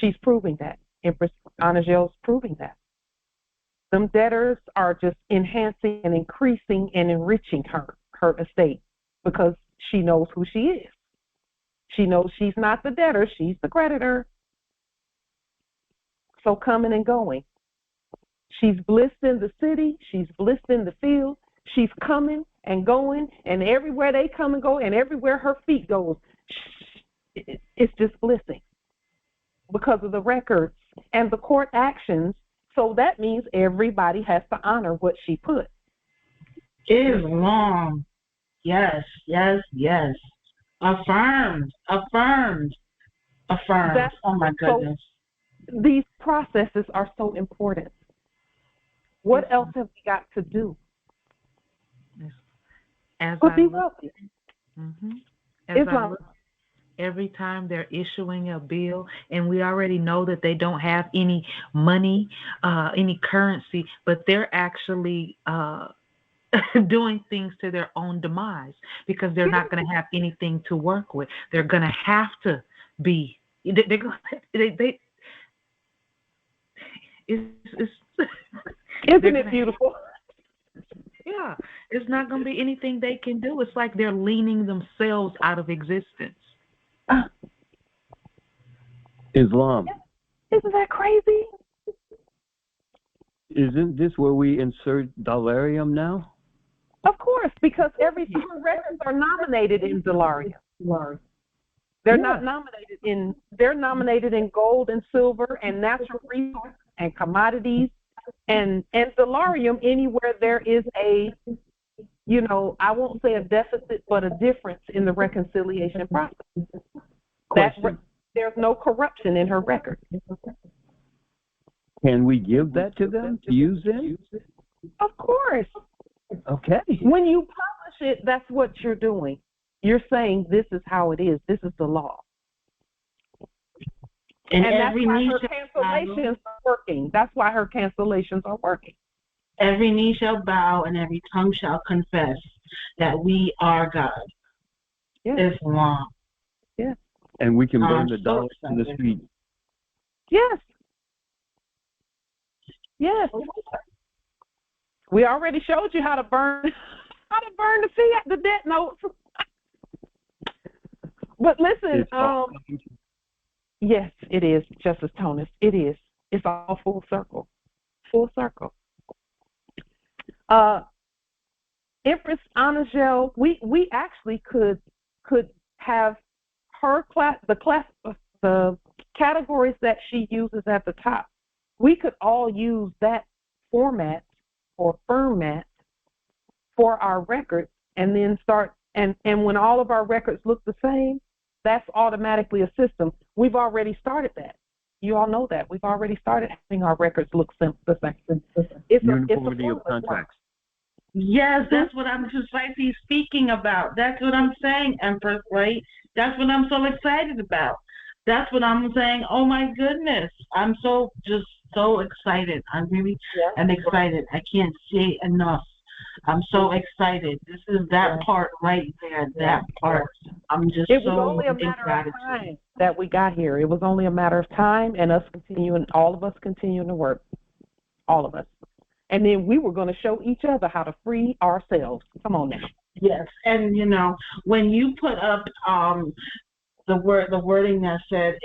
Speaker 11: She's proving that. Empress Anajel's proving that. Them debtors are just enhancing and increasing and enriching her estate because she knows who she is. She knows she's not the debtor, she's the creditor. So coming and going. She's blissed in the city, she's blissed in the field, she's coming and going, and everywhere they come and go, and everywhere her feet goes, it's just blissing because of the records and the court actions. So that means everybody has to honor what she put.
Speaker 8: Islam. Yes, yes, yes. Affirmed, affirmed, affirmed. Oh my goodness.
Speaker 11: So these processes are so important. What else have we got to do?
Speaker 9: But
Speaker 11: be wealthy.
Speaker 9: Islam. Every time they're issuing a bill, and we already know that they don't have any money, any currency, but they're actually doing things to their own demise because they're not going to have anything to work with. They're going to have to be. Isn't
Speaker 11: it beautiful?
Speaker 9: Yeah, it's not going to be anything they can do. It's like they're leaning themselves out of existence.
Speaker 3: Islam.
Speaker 11: Isn't that crazy?
Speaker 3: Isn't this where we insert dollarium now?
Speaker 11: Of course, because every two records are nominated in dollarium. They're not nominated in, they're nominated in gold and silver and natural resources and commodities and dollarium anywhere there is a, you know, I won't say a deficit, but a difference in the reconciliation process. There's no corruption in her record.
Speaker 3: Can we give that to them to use them?
Speaker 11: Of course.
Speaker 3: Okay.
Speaker 11: When you publish it, that's what you're doing. You're saying this is how it is. This is the law. And that's why her cancellations are working. That's why her cancellations are working.
Speaker 8: Every knee shall bow and every tongue shall confess that we are God.
Speaker 11: Yes.
Speaker 8: Islam.
Speaker 11: Yes.
Speaker 3: And we can burn the dollars in the street.
Speaker 11: Yes. Yes. We already showed you how to burn the fiat, the debt notes. But listen, yes, it is, Justice Tonis. It is. It's all full circle. Full circle. Empress Anajel, we actually could have her the categories that she uses at the top. We could all use that format or format for our records and then start, and when all of our records look the same, that's automatically a system. We've already started that. You all know that. We've already started having our records look the same.
Speaker 3: Uniformity of contracts.
Speaker 8: Yes, that's what I'm precisely speaking about. That's what I'm saying, Empress, right? That's what I'm so excited about. That's what I'm saying. Oh my goodness. I'm so excited. I really am excited. I can't say enough. I'm so excited. This is that part right there, that part. I'm just
Speaker 11: It was only a matter of time that we got here. It was only a matter of time and us continuing, all of us continuing to work. All of us. And then we were going to show each other how to free ourselves. Come on now.
Speaker 8: Yes, and you know, when you put up the wording that said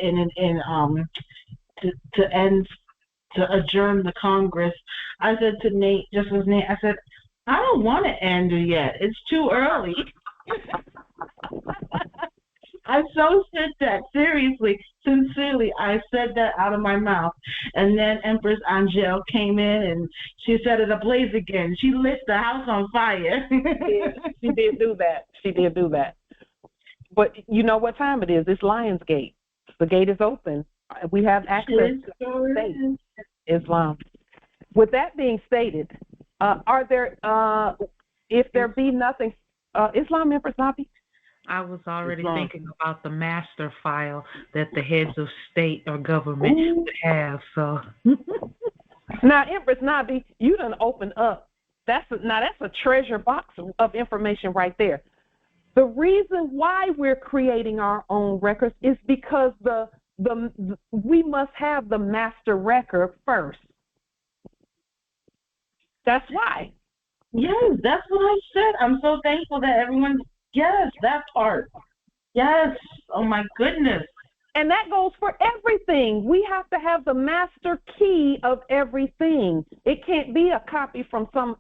Speaker 8: to adjourn the Congress. I said to Nate, just as Nate, I said, I don't want to end it yet. It's too early. I so said that, seriously, sincerely. I said that out of my mouth. And then Empress Angèle came in and she set it ablaze again. She lit the house on fire.
Speaker 11: She did do that. She did do that. But you know what time it is? It's Lionsgate. The gate is open. We have access to state Islam. With that being stated, are there, if there be nothing, Islam, Empress Nabi?
Speaker 9: I was already thinking about the master file that the heads of state or government would have. So
Speaker 11: now, Empress Nabi, you done open up. That's a treasure box of information right there. The reason why we're creating our own records is because we must have the master record first. That's why.
Speaker 8: Yes, that's what I said. I'm so thankful that everyone. Yes, that part. Yes. Oh, my goodness.
Speaker 11: And that goes for everything. We have to have the master key of everything. It can't be a copy from some,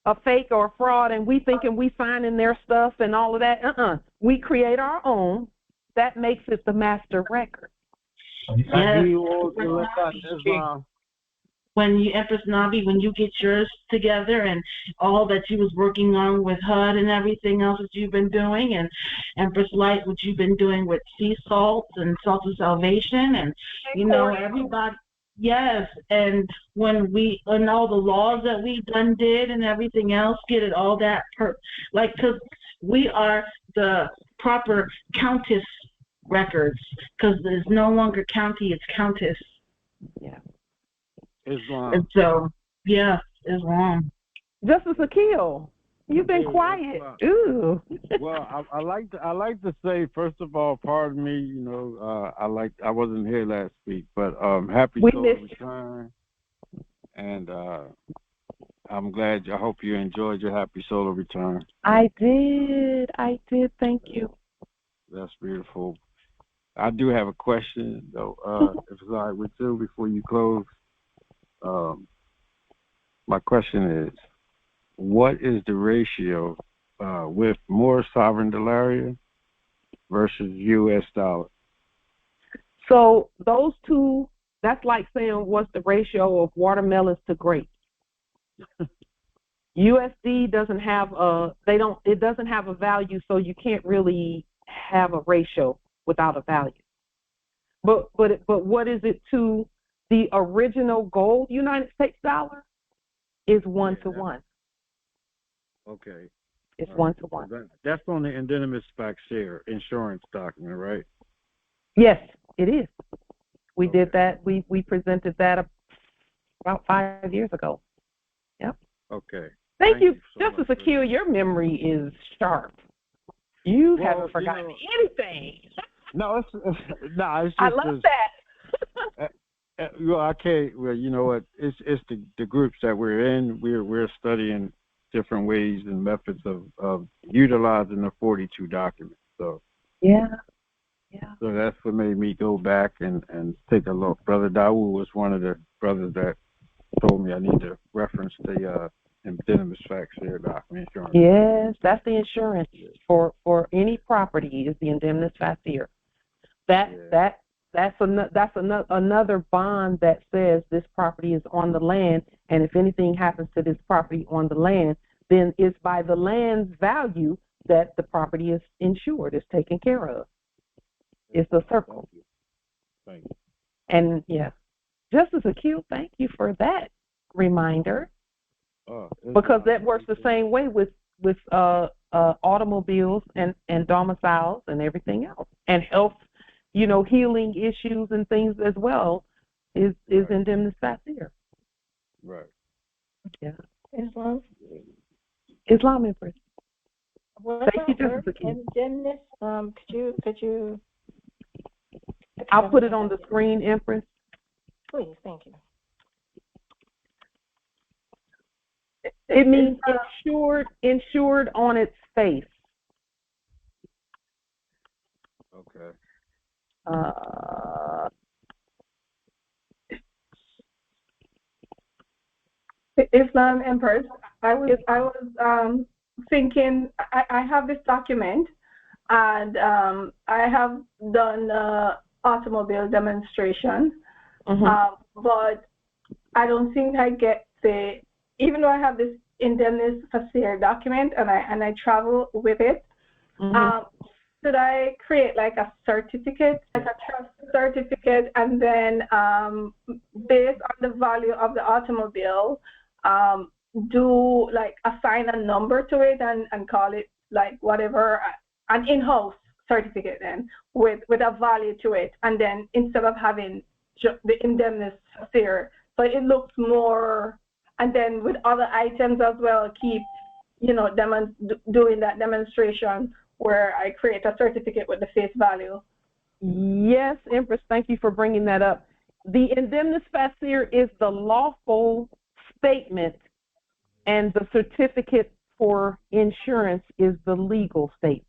Speaker 11: a fake or a fraud, and we thinking we signing their stuff and all of that. We create our own. That makes it the master record.
Speaker 8: Yes. When you, Empress Nabi, when you get yours together and all that you was working on with HUD and everything else that you've been doing, and Empress Light, what you've been doing with sea salts and salt of salvation, and everybody, yes, and and all the laws that we did and everything else, get it all that because we are the proper countess records, because there's no longer county, it's countess.
Speaker 11: Yeah.
Speaker 10: Islam.
Speaker 8: And so, yeah, Islam.
Speaker 11: Justice Akil, you've been quiet. Ooh.
Speaker 10: Well, I like to say, first of all, pardon me. I wasn't here last week, but happy solar return, and I'm glad. I hope you enjoyed your happy solar return.
Speaker 11: I did. Thank you.
Speaker 10: That's beautiful. I do have a question, though, if it's all right with you, before you close. My question is, what is the ratio with more sovereign dollaria versus U.S. dollar?
Speaker 11: So those two, that's like saying what's the ratio of watermelons to grapes. USD doesn't have it doesn't have a value, so you can't really have a ratio without a value. But what is it to the original gold United States dollar? Is 1-to-1.
Speaker 10: Okay.
Speaker 11: It's 1-to-1.
Speaker 10: That's on the Indenimus fax share insurance document, right?
Speaker 11: Yes, it is. We did that. We presented that about 5 years ago. Yep.
Speaker 10: Okay.
Speaker 11: Thank you. Justice Akil, your memory is sharp. You haven't forgotten anything.
Speaker 10: No, it's just.
Speaker 11: I love that.
Speaker 10: Well, I can't. Well, you know what? It's the groups that we're in. We're studying different ways and methods of utilizing the 42 documents. So
Speaker 11: yeah.
Speaker 10: So that's what made me go back and take a look. Brother Dawood was one of the brothers that told me I need to reference the Indenimus fax share document insurance.
Speaker 11: Yes, that's the insurance for any property is the Indenimus fax share. That's another bond that says this property is on the land, and if anything happens to this property on the land, then it's by the land's value that the property is insured, is taken care of. It's a circle.
Speaker 10: Thank you.
Speaker 11: And yeah, Justice Akil, thank you for that reminder. Because that works the same way with automobiles and domiciles and everything else, and health. Healing issues and things as well is Indenimus fax share.
Speaker 10: Right.
Speaker 11: Yeah.
Speaker 13: Islam,
Speaker 11: Empress.
Speaker 13: Thank you, Justice Akil. Indenimus, could you?
Speaker 11: I'll put it on the screen, Empress.
Speaker 13: Please, thank you.
Speaker 11: It means insured on its face.
Speaker 10: Okay.
Speaker 5: Islam Empress, I was thinking, I have this document, and I have done automobile demonstration, but I don't think I get even though I have this Indemnisaire document and I travel with it, should I create like a certificate, like a trust certificate, and then based on the value of the automobile, do like assign a number to it and call it like whatever, an in-house certificate then with a value to it, and then instead of having the Indemnisaire, so it looks more, and then with other items as well, keep, you know, doing that demonstration where I create a certificate with the face value.
Speaker 11: Yes, Empress, thank you for bringing that up. The Indemnisaire is the lawful statement, and the certificate for insurance is the legal statement.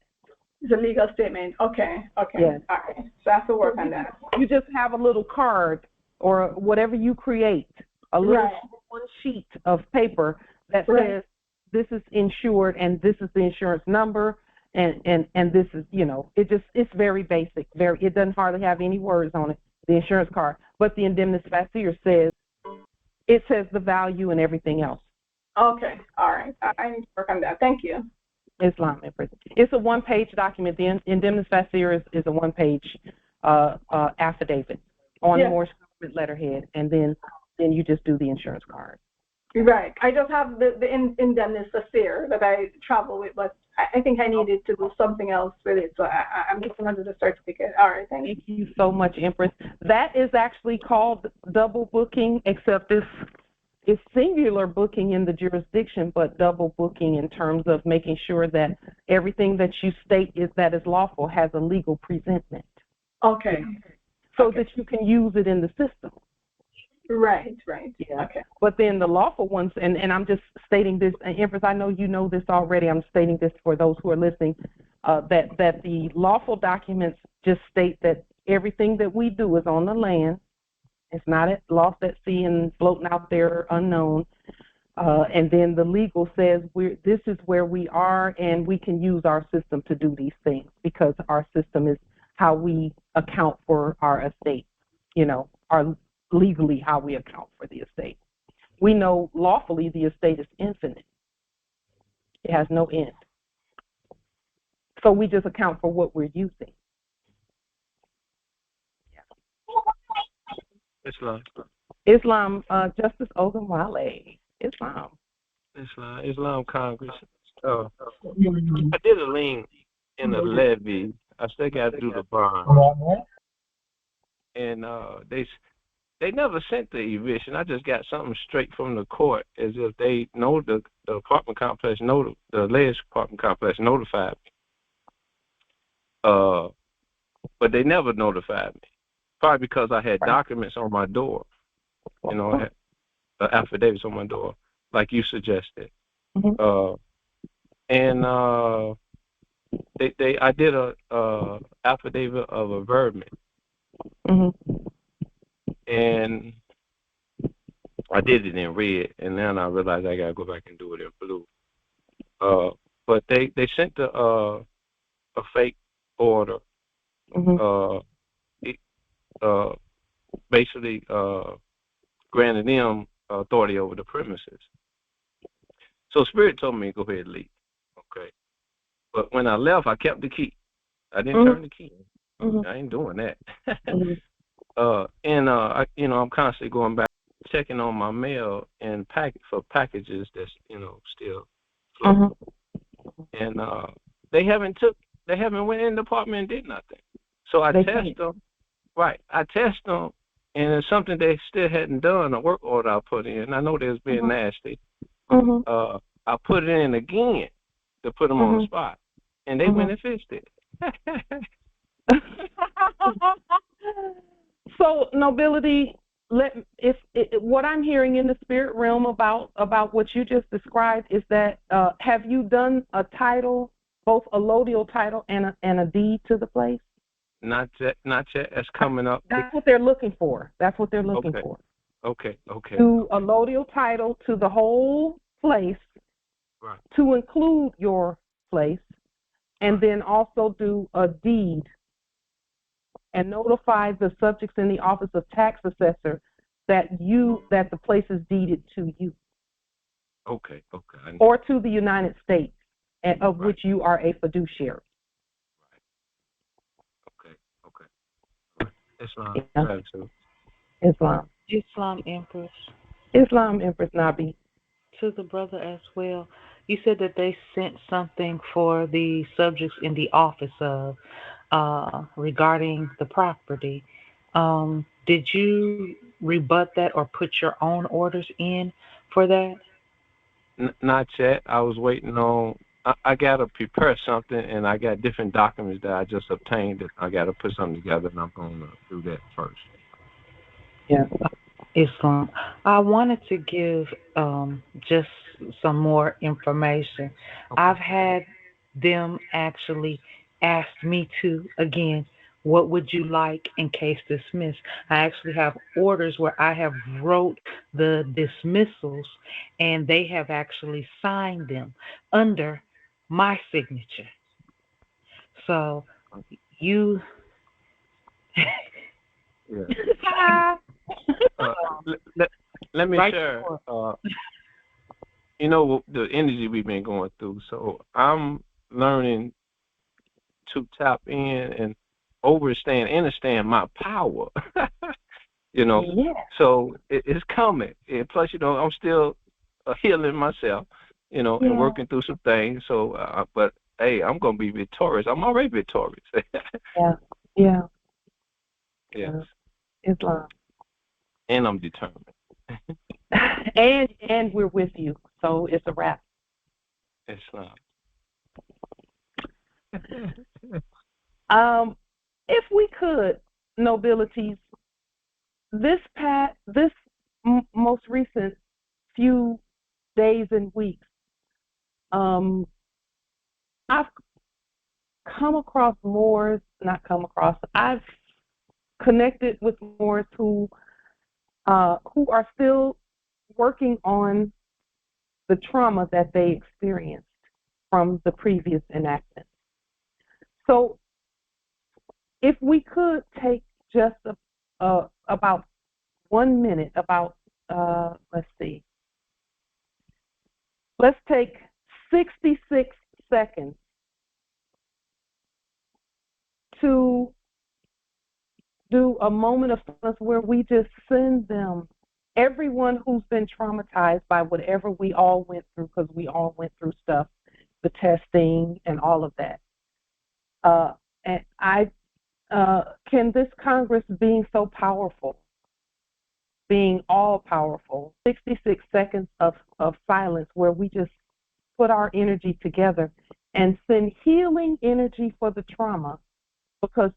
Speaker 5: The legal statement, okay.
Speaker 11: Yes.
Speaker 5: All right, so I have to work on that.
Speaker 11: You just have a little card or whatever you create, a little one sheet of paper that says this is insured and this is the insurance number, and this is, you know, it's very basic. It doesn't hardly have any words on it, the insurance card. But the Indemnisaire says the value and everything else.
Speaker 5: Okay, all right. I need to work on that. Thank you.
Speaker 11: Islam Empress. It's a one-page document. The Indemnisaire is a one-page affidavit on Morse government letterhead, and then you just do the insurance card.
Speaker 5: Right. I just have the Indemnisaire that I travel with, but I think I needed to do something else with it, so I'm just going to do the certificate. All right, thank you.
Speaker 11: Thank you so much, Empress. That is actually called double booking, except it's singular booking in the jurisdiction, but double booking in terms of making sure that everything that you state that is lawful has a legal presentment.
Speaker 5: Okay.
Speaker 11: So that you can use it in the system.
Speaker 5: Right.
Speaker 11: Yeah.
Speaker 5: Okay.
Speaker 11: But then the lawful ones, and I'm just stating this, Empress, I know you know this already, I'm stating this for those who are listening, that the lawful documents just state that everything that we do is on the land. It's not lost at sea and floating out there unknown. And then the legal says this is where we are, and we can use our system to do these things because our system is how we account for our estate, you know, legally how we account for the estate. We know lawfully the estate is infinite. It has no end. So we just account for what we're using. Islam, Justice Ogunwale.
Speaker 14: Islam Congress. I did a lien in a levy. I still got to do the bond. And they never sent the eviction. I just got something straight from the court, as if they know the apartment complex, the latest apartment complex notified me. But they never notified me. Probably because I had documents on my door. You know, I had affidavits on my door, like you suggested. I did a affidavit of averment. And I did it in red, and then I realized I gotta go back and do it in blue. But they sent a fake order, basically granted them authority over the premises. So Spirit told me to go ahead and leave. Okay, but when I left, I kept the key. I didn't turn the key. I ain't doing that. I'm constantly going back, checking on my mail and for packages that's, still floating. And they haven't went in the apartment and did nothing. So I test them. Right. I test them, and it's something they still hadn't done, a work order I put in. I know they was being nasty. I put it in again to put them on the spot, and they went and fixed it.
Speaker 11: So, Nobility, what I'm hearing in the spirit realm about what you just described is that have you done a title, both a lodial title and a deed to the place?
Speaker 14: Not yet. It's coming up.
Speaker 11: That's what they're looking for. For.
Speaker 14: Okay. Okay.
Speaker 11: Do a notarial title to the whole place,
Speaker 14: Right.
Speaker 11: to include your place, and then also do a deed and notify the subjects in the office of tax assessor that the place is deeded to you.
Speaker 14: Okay. Okay.
Speaker 11: Or to the United States, of
Speaker 14: right.
Speaker 11: which you are a fiduciary.
Speaker 14: Okay. Okay. Right. Islam.
Speaker 11: Yeah.
Speaker 14: Gratitude.
Speaker 11: Islam.
Speaker 9: Islam Empress.
Speaker 11: Islam Empress Nabi.
Speaker 9: To the brother as well. You said that they sent something for the subjects in the office of regarding the property. Did you rebut that or put your own orders in for that?
Speaker 14: Not yet. I was waiting on. I got to prepare something, and I got different documents that I just obtained. That I got to put something together, and I'm going to do that first.
Speaker 11: Yeah.
Speaker 9: Islam. I wanted to give just some more information.
Speaker 14: Okay.
Speaker 9: I've had them actually ask me to, again, what would you like in case dismissed? I actually have orders where I have wrote the dismissals and they have actually signed them under my signature. So you
Speaker 14: Yeah. Let me
Speaker 9: right
Speaker 14: share. You know the energy we've been going through. So I'm learning to tap in and understand my power. You know,
Speaker 11: yeah.
Speaker 14: So it's coming. And plus, you know, I'm still healing myself. You know, and working through some things. So, but hey, I'm gonna be victorious. I'm already victorious.
Speaker 11: Yeah. Yeah.
Speaker 14: Yes.
Speaker 11: Islam.
Speaker 14: And I'm determined.
Speaker 11: and we're with you, so it's a wrap.
Speaker 14: Islam.
Speaker 11: If we could, nobilities, this most recent few days and weeks, I've I've connected with Moors who are still working on the trauma that they experienced from the previous enactment. So if we could take just about 1 minute, let's take 66 seconds to do a moment of silence where we just send them, everyone who's been traumatized by whatever we all went through, because we all went through stuff, the testing and all of that. And can this Congress, being so powerful, being all powerful, 66 seconds of silence where we just put our energy together and send healing energy for the trauma, because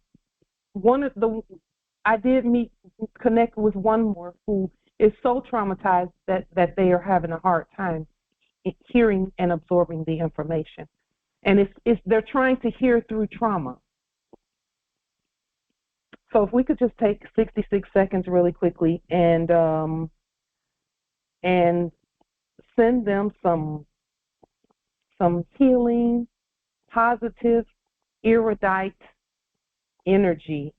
Speaker 11: I did connect with one more who is so traumatized that they are having a hard time hearing and absorbing the information, and they're trying to hear through trauma. So if we could just take 66 seconds really quickly and send them some healing, positive, erudite energy,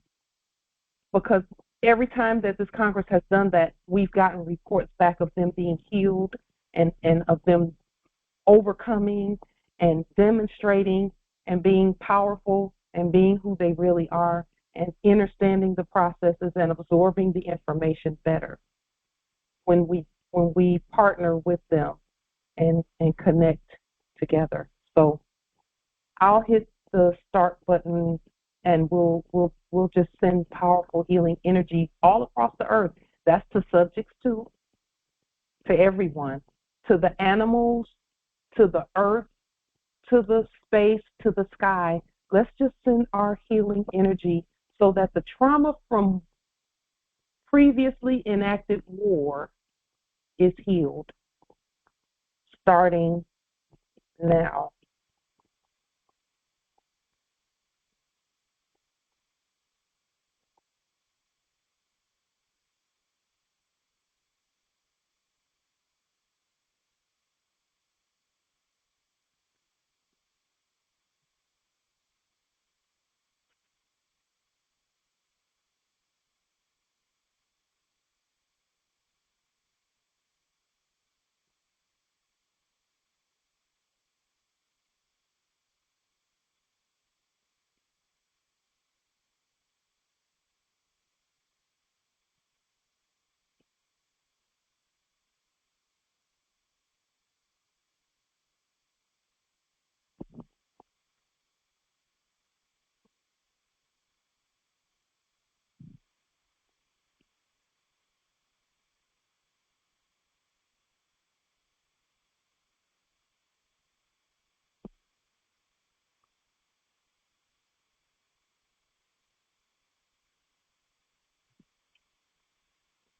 Speaker 11: because every time that this Congress has done that, we've gotten reports back of them being healed and of them overcoming and demonstrating and being powerful and being who they really are and understanding the processes and absorbing the information better when we partner with them and connect together. So I'll hit the start button and we'll just send powerful healing energy all across the earth. That's to subjects too, to everyone, to the animals, to the earth, to the space, to the sky. Let's just send our healing energy so that the trauma from previously enacted war is healed, starting now.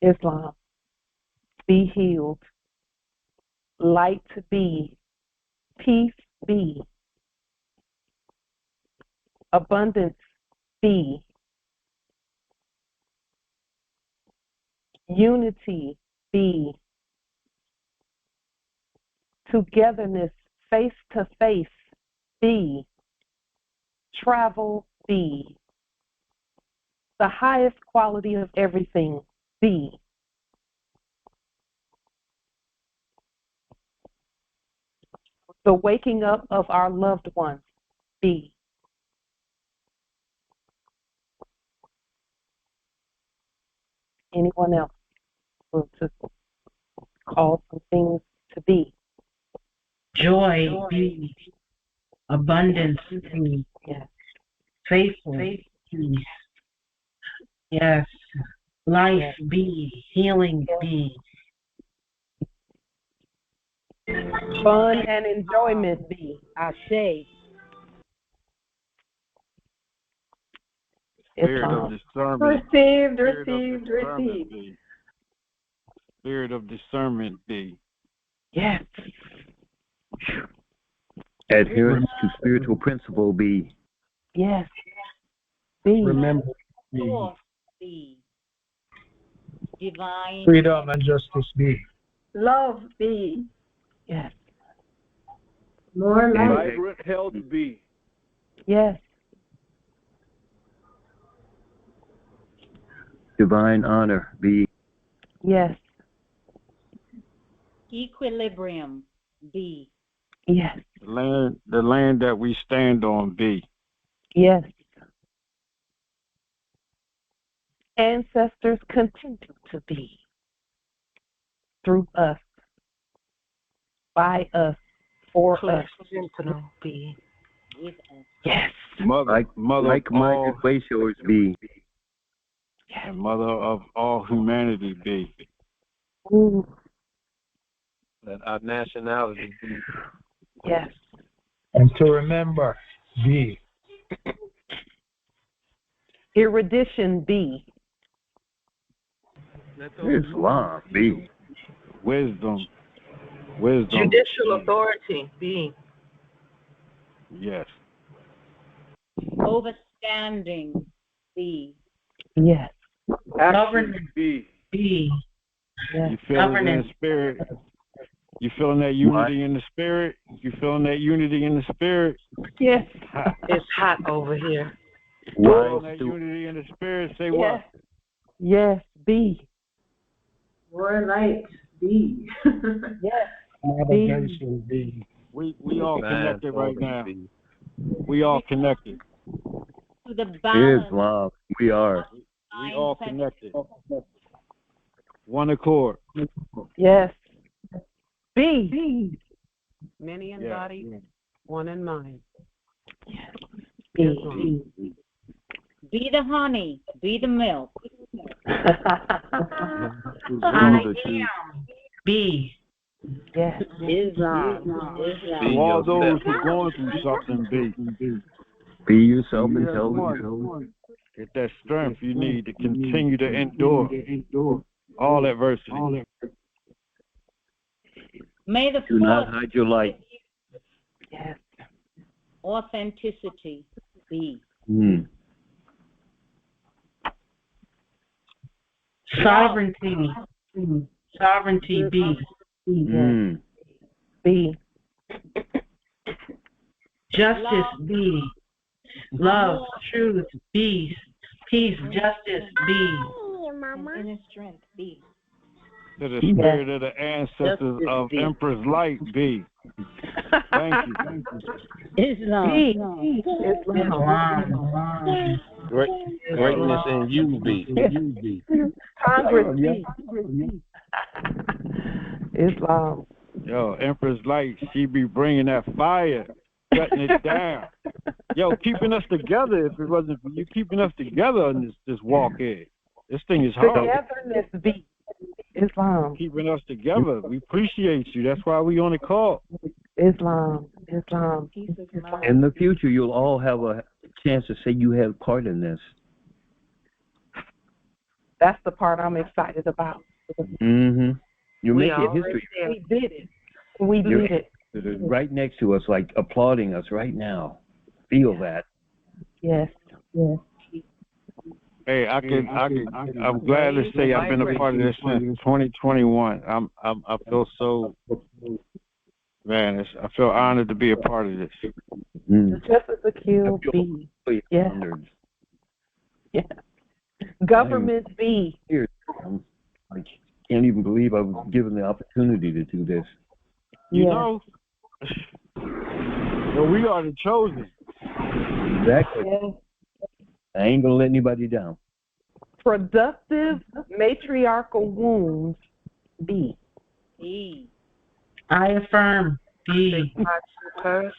Speaker 11: Islam. Be healed. Light be. Peace be. Abundance be. Unity be. Togetherness face to face be. Travel be. The highest quality of everything be. The waking up of our loved ones be. Anyone else will just call some things to be.
Speaker 8: Joy be. Abundance be.
Speaker 11: Yes.
Speaker 8: Faithful peace. Yes. Life be. Healing be.
Speaker 11: Fun and enjoyment be. Ashe.
Speaker 10: Spirit of discernment.
Speaker 5: Received.
Speaker 10: Spirit of discernment be.
Speaker 11: Yes.
Speaker 3: Adherence to spiritual principle be.
Speaker 11: Yes. Be.
Speaker 2: Remember.
Speaker 13: Force be. Divine
Speaker 2: Freedom and justice be.
Speaker 5: Love be.
Speaker 11: Yes.
Speaker 7: More light.
Speaker 10: Vibrant health be.
Speaker 11: Yes.
Speaker 3: Divine honor be.
Speaker 11: Yes.
Speaker 13: equilibrium be.
Speaker 11: Yes.
Speaker 10: The land that we stand on be.
Speaker 11: Yes. Ancestors continue to be through us, by us, for us.
Speaker 9: Sentinel be.
Speaker 13: With us.
Speaker 11: Yes.
Speaker 3: Like-minded wayshowers be.
Speaker 10: And mother of all humanity be.
Speaker 11: Ooh.
Speaker 14: Let our nationality be.
Speaker 11: Yes.
Speaker 2: And to remember be.
Speaker 11: Erudition be.
Speaker 3: Islam be.
Speaker 10: Wisdom.
Speaker 9: Judicial authority be.
Speaker 10: Yes.
Speaker 13: Overstanding be.
Speaker 11: Yes.
Speaker 8: Government
Speaker 10: be.
Speaker 11: Yes.
Speaker 10: You feel it in the spirit. You feeling that unity in the spirit? You feeling that unity in the spirit?
Speaker 11: Yes.
Speaker 9: It's hot over here.
Speaker 10: You feeling that unity in the spirit? Say what?
Speaker 11: Yes. Be.
Speaker 7: More light be.
Speaker 11: Yes.
Speaker 2: Navigation be.
Speaker 10: We all connected right now. We all connected.
Speaker 13: To the balance.
Speaker 3: Islam. We are.
Speaker 10: We all connected. One accord.
Speaker 11: Yes. Be.
Speaker 9: Many in body, one in mind.
Speaker 11: Yes.
Speaker 13: Be the honey, be the milk.
Speaker 8: I am be.
Speaker 11: Yes.
Speaker 13: Islam.
Speaker 10: To all those who are going through something, be.
Speaker 3: Be yourself and tell the truth.
Speaker 10: Get that strength you need to continue to endure all adversity.
Speaker 13: May the
Speaker 3: Do not
Speaker 13: force
Speaker 3: hide your light.
Speaker 11: Yes.
Speaker 13: authenticity be.
Speaker 8: Sovereignty be.
Speaker 11: Yes. Be.
Speaker 8: Justice be. Love, truth, peace, justice be.
Speaker 13: Inner strength be.
Speaker 10: To the spirit of the ancestors of Empress Light be. Thank you.
Speaker 13: Islam.
Speaker 14: Greatness in you be.
Speaker 11: Congress be. Islam.
Speaker 10: Yo, Empress Light, she be bringing that fire, cutting it down. Yo, keeping us together. If it wasn't for you keeping us together on this walk here, this thing is hard.
Speaker 11: Togetherness be. Islam.
Speaker 10: Keeping us together. We appreciate you. That's why we on the call.
Speaker 11: Islam.
Speaker 3: In the future, you'll all have a chance to say you had part in this.
Speaker 11: That's the part I'm excited about.
Speaker 3: Mm-hmm. You're making history.
Speaker 11: We did it. We did it.
Speaker 3: You're right next to us, like applauding us right now. Feel that.
Speaker 11: Yes. Yes.
Speaker 10: Hey, I'm glad to say I've been a part of this since 2021. I feel so, man, I feel honored to be a part of this.
Speaker 11: Just as a QB. Yeah. Yeah. Government B.
Speaker 3: I can't even believe I was given the opportunity to do this.
Speaker 10: You know, we are the chosen.
Speaker 3: Exactly.
Speaker 11: Yeah.
Speaker 3: I ain't gonna let anybody down.
Speaker 11: Productive matriarchal wounds B.
Speaker 13: E.
Speaker 8: I affirm B.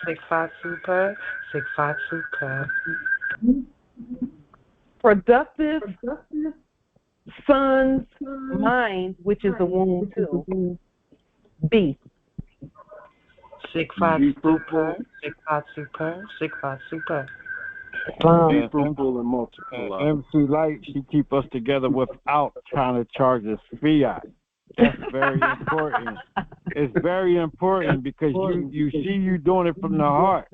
Speaker 9: 6-5 super.
Speaker 11: Productive son's mind, which is a wound too. B.
Speaker 9: 6-5 super.
Speaker 10: And fruitful and multiple. MC Light, she keep us together without trying to charge us fiat. That's very important. It's very important because you see you doing it from the heart.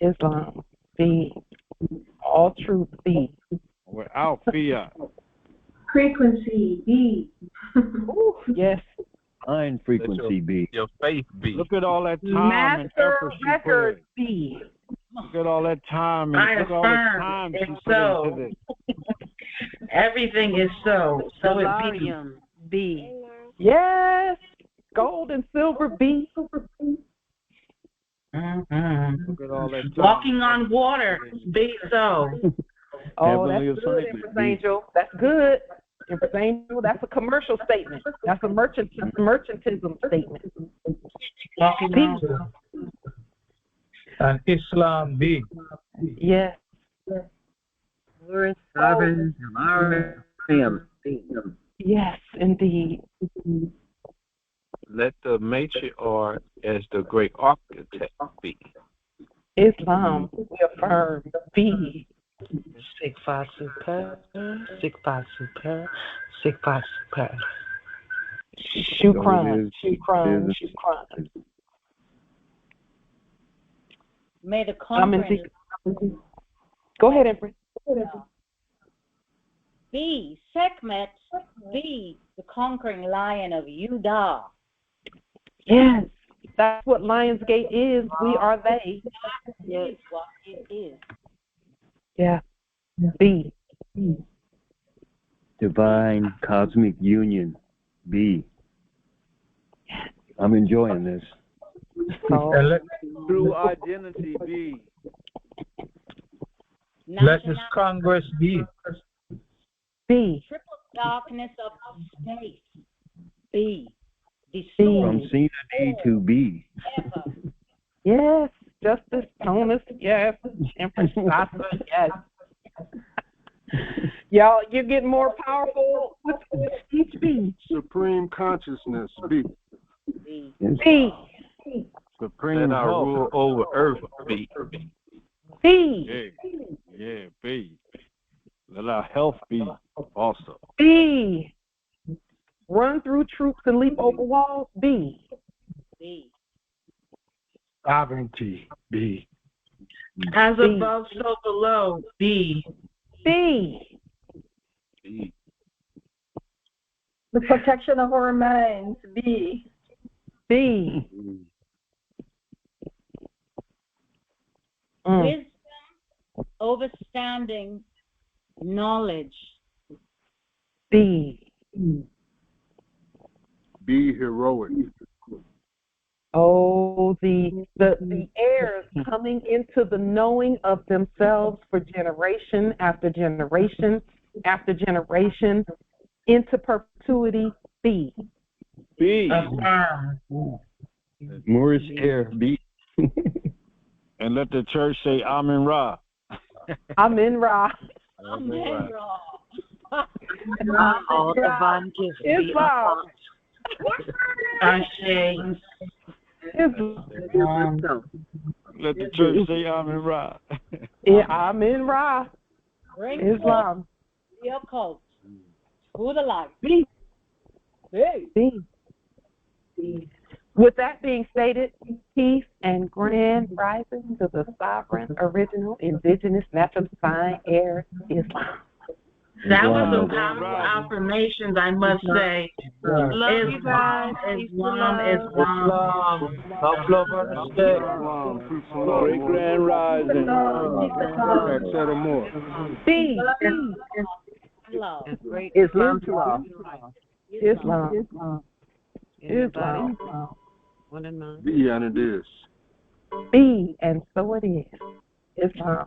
Speaker 11: Islam B. All truth B.
Speaker 10: Without fiat.
Speaker 7: Frequency B.
Speaker 11: Ooh, yes.
Speaker 3: Mind frequency B.
Speaker 14: Your faith B.
Speaker 10: Look at all that time and effort she put in.
Speaker 11: B.
Speaker 10: Look at all that time and look at all that time she put into this.
Speaker 8: Everything is so. So it be.
Speaker 13: B.
Speaker 11: Yes. Gold and silver B.
Speaker 8: Mm-hmm.
Speaker 10: Look at all that time.
Speaker 8: Walking on water. Be so.
Speaker 11: Oh, that's good, Empress Angel. That's good. Empress Angel, that's a commercial statement. That's a merchantism statement.
Speaker 8: Walking on.
Speaker 2: And Islam B.
Speaker 11: Yes. Yes, indeed.
Speaker 14: Let the matriarch as the great architect be.
Speaker 11: Islam, we affirm B.
Speaker 9: 6-5 super.
Speaker 11: Shukran.
Speaker 13: May the conquering.
Speaker 11: Go ahead, Empress.
Speaker 13: B. Sekhmet. B. The conquering lion of Judah.
Speaker 11: Yes, that's what Lionsgate is. We are they.
Speaker 13: Yes, what it is.
Speaker 11: Yeah. B.
Speaker 3: Divine cosmic union B. I'm enjoying this.
Speaker 10: True identity B.
Speaker 2: Let this Congress be.
Speaker 11: B.
Speaker 13: Triple darkness of space. B.
Speaker 3: From C to D to B.
Speaker 13: Ever.
Speaker 11: Yes. Justice Tonus. Yes. Empress Sasa. Yes. Y'all, you're getting more powerful with each B.
Speaker 10: Supreme consciousness B.
Speaker 13: B.
Speaker 11: B.
Speaker 10: Supreme
Speaker 14: Let our rule over earth be.
Speaker 11: B.
Speaker 10: Yeah, B. Let our health be also.
Speaker 11: B. Run through troops and leap over walls. B.
Speaker 13: B.
Speaker 2: Sovereignty B.
Speaker 8: As
Speaker 11: B.
Speaker 8: above, so below. B.
Speaker 11: B.
Speaker 14: B.
Speaker 5: The protection of our minds B.
Speaker 11: B.
Speaker 13: Wisdom, overstanding, knowledge.
Speaker 11: B.
Speaker 10: Be heroic.
Speaker 11: Oh, the heirs coming into the knowing of themselves for generation after generation after generation into perpetuity. B.
Speaker 10: B.
Speaker 3: Moorishe air B.
Speaker 10: And let the church say Amen Ra.
Speaker 11: Amen Ra.
Speaker 13: Amen Ra.
Speaker 8: All divine gifts be
Speaker 11: Islam.
Speaker 8: Ashe.
Speaker 10: Let the church say Amen Ra.
Speaker 11: Yeah, Amen Ra.
Speaker 13: Bring
Speaker 11: Islam.
Speaker 13: forth the occult to the light.
Speaker 11: B.
Speaker 13: Hey.
Speaker 11: B. B. With that being stated, peace and grand rising to the sovereign, original, indigenous, natural divine heir, Islam.
Speaker 8: That was some powerful affirmations, I must say. Love you guys. Islam.
Speaker 10: Tough love, understand. Great grand rising. Said more.
Speaker 11: B.
Speaker 13: Love.
Speaker 11: Islam to all. Islam.
Speaker 10: Be and it is.
Speaker 11: Be and so it is. Islam.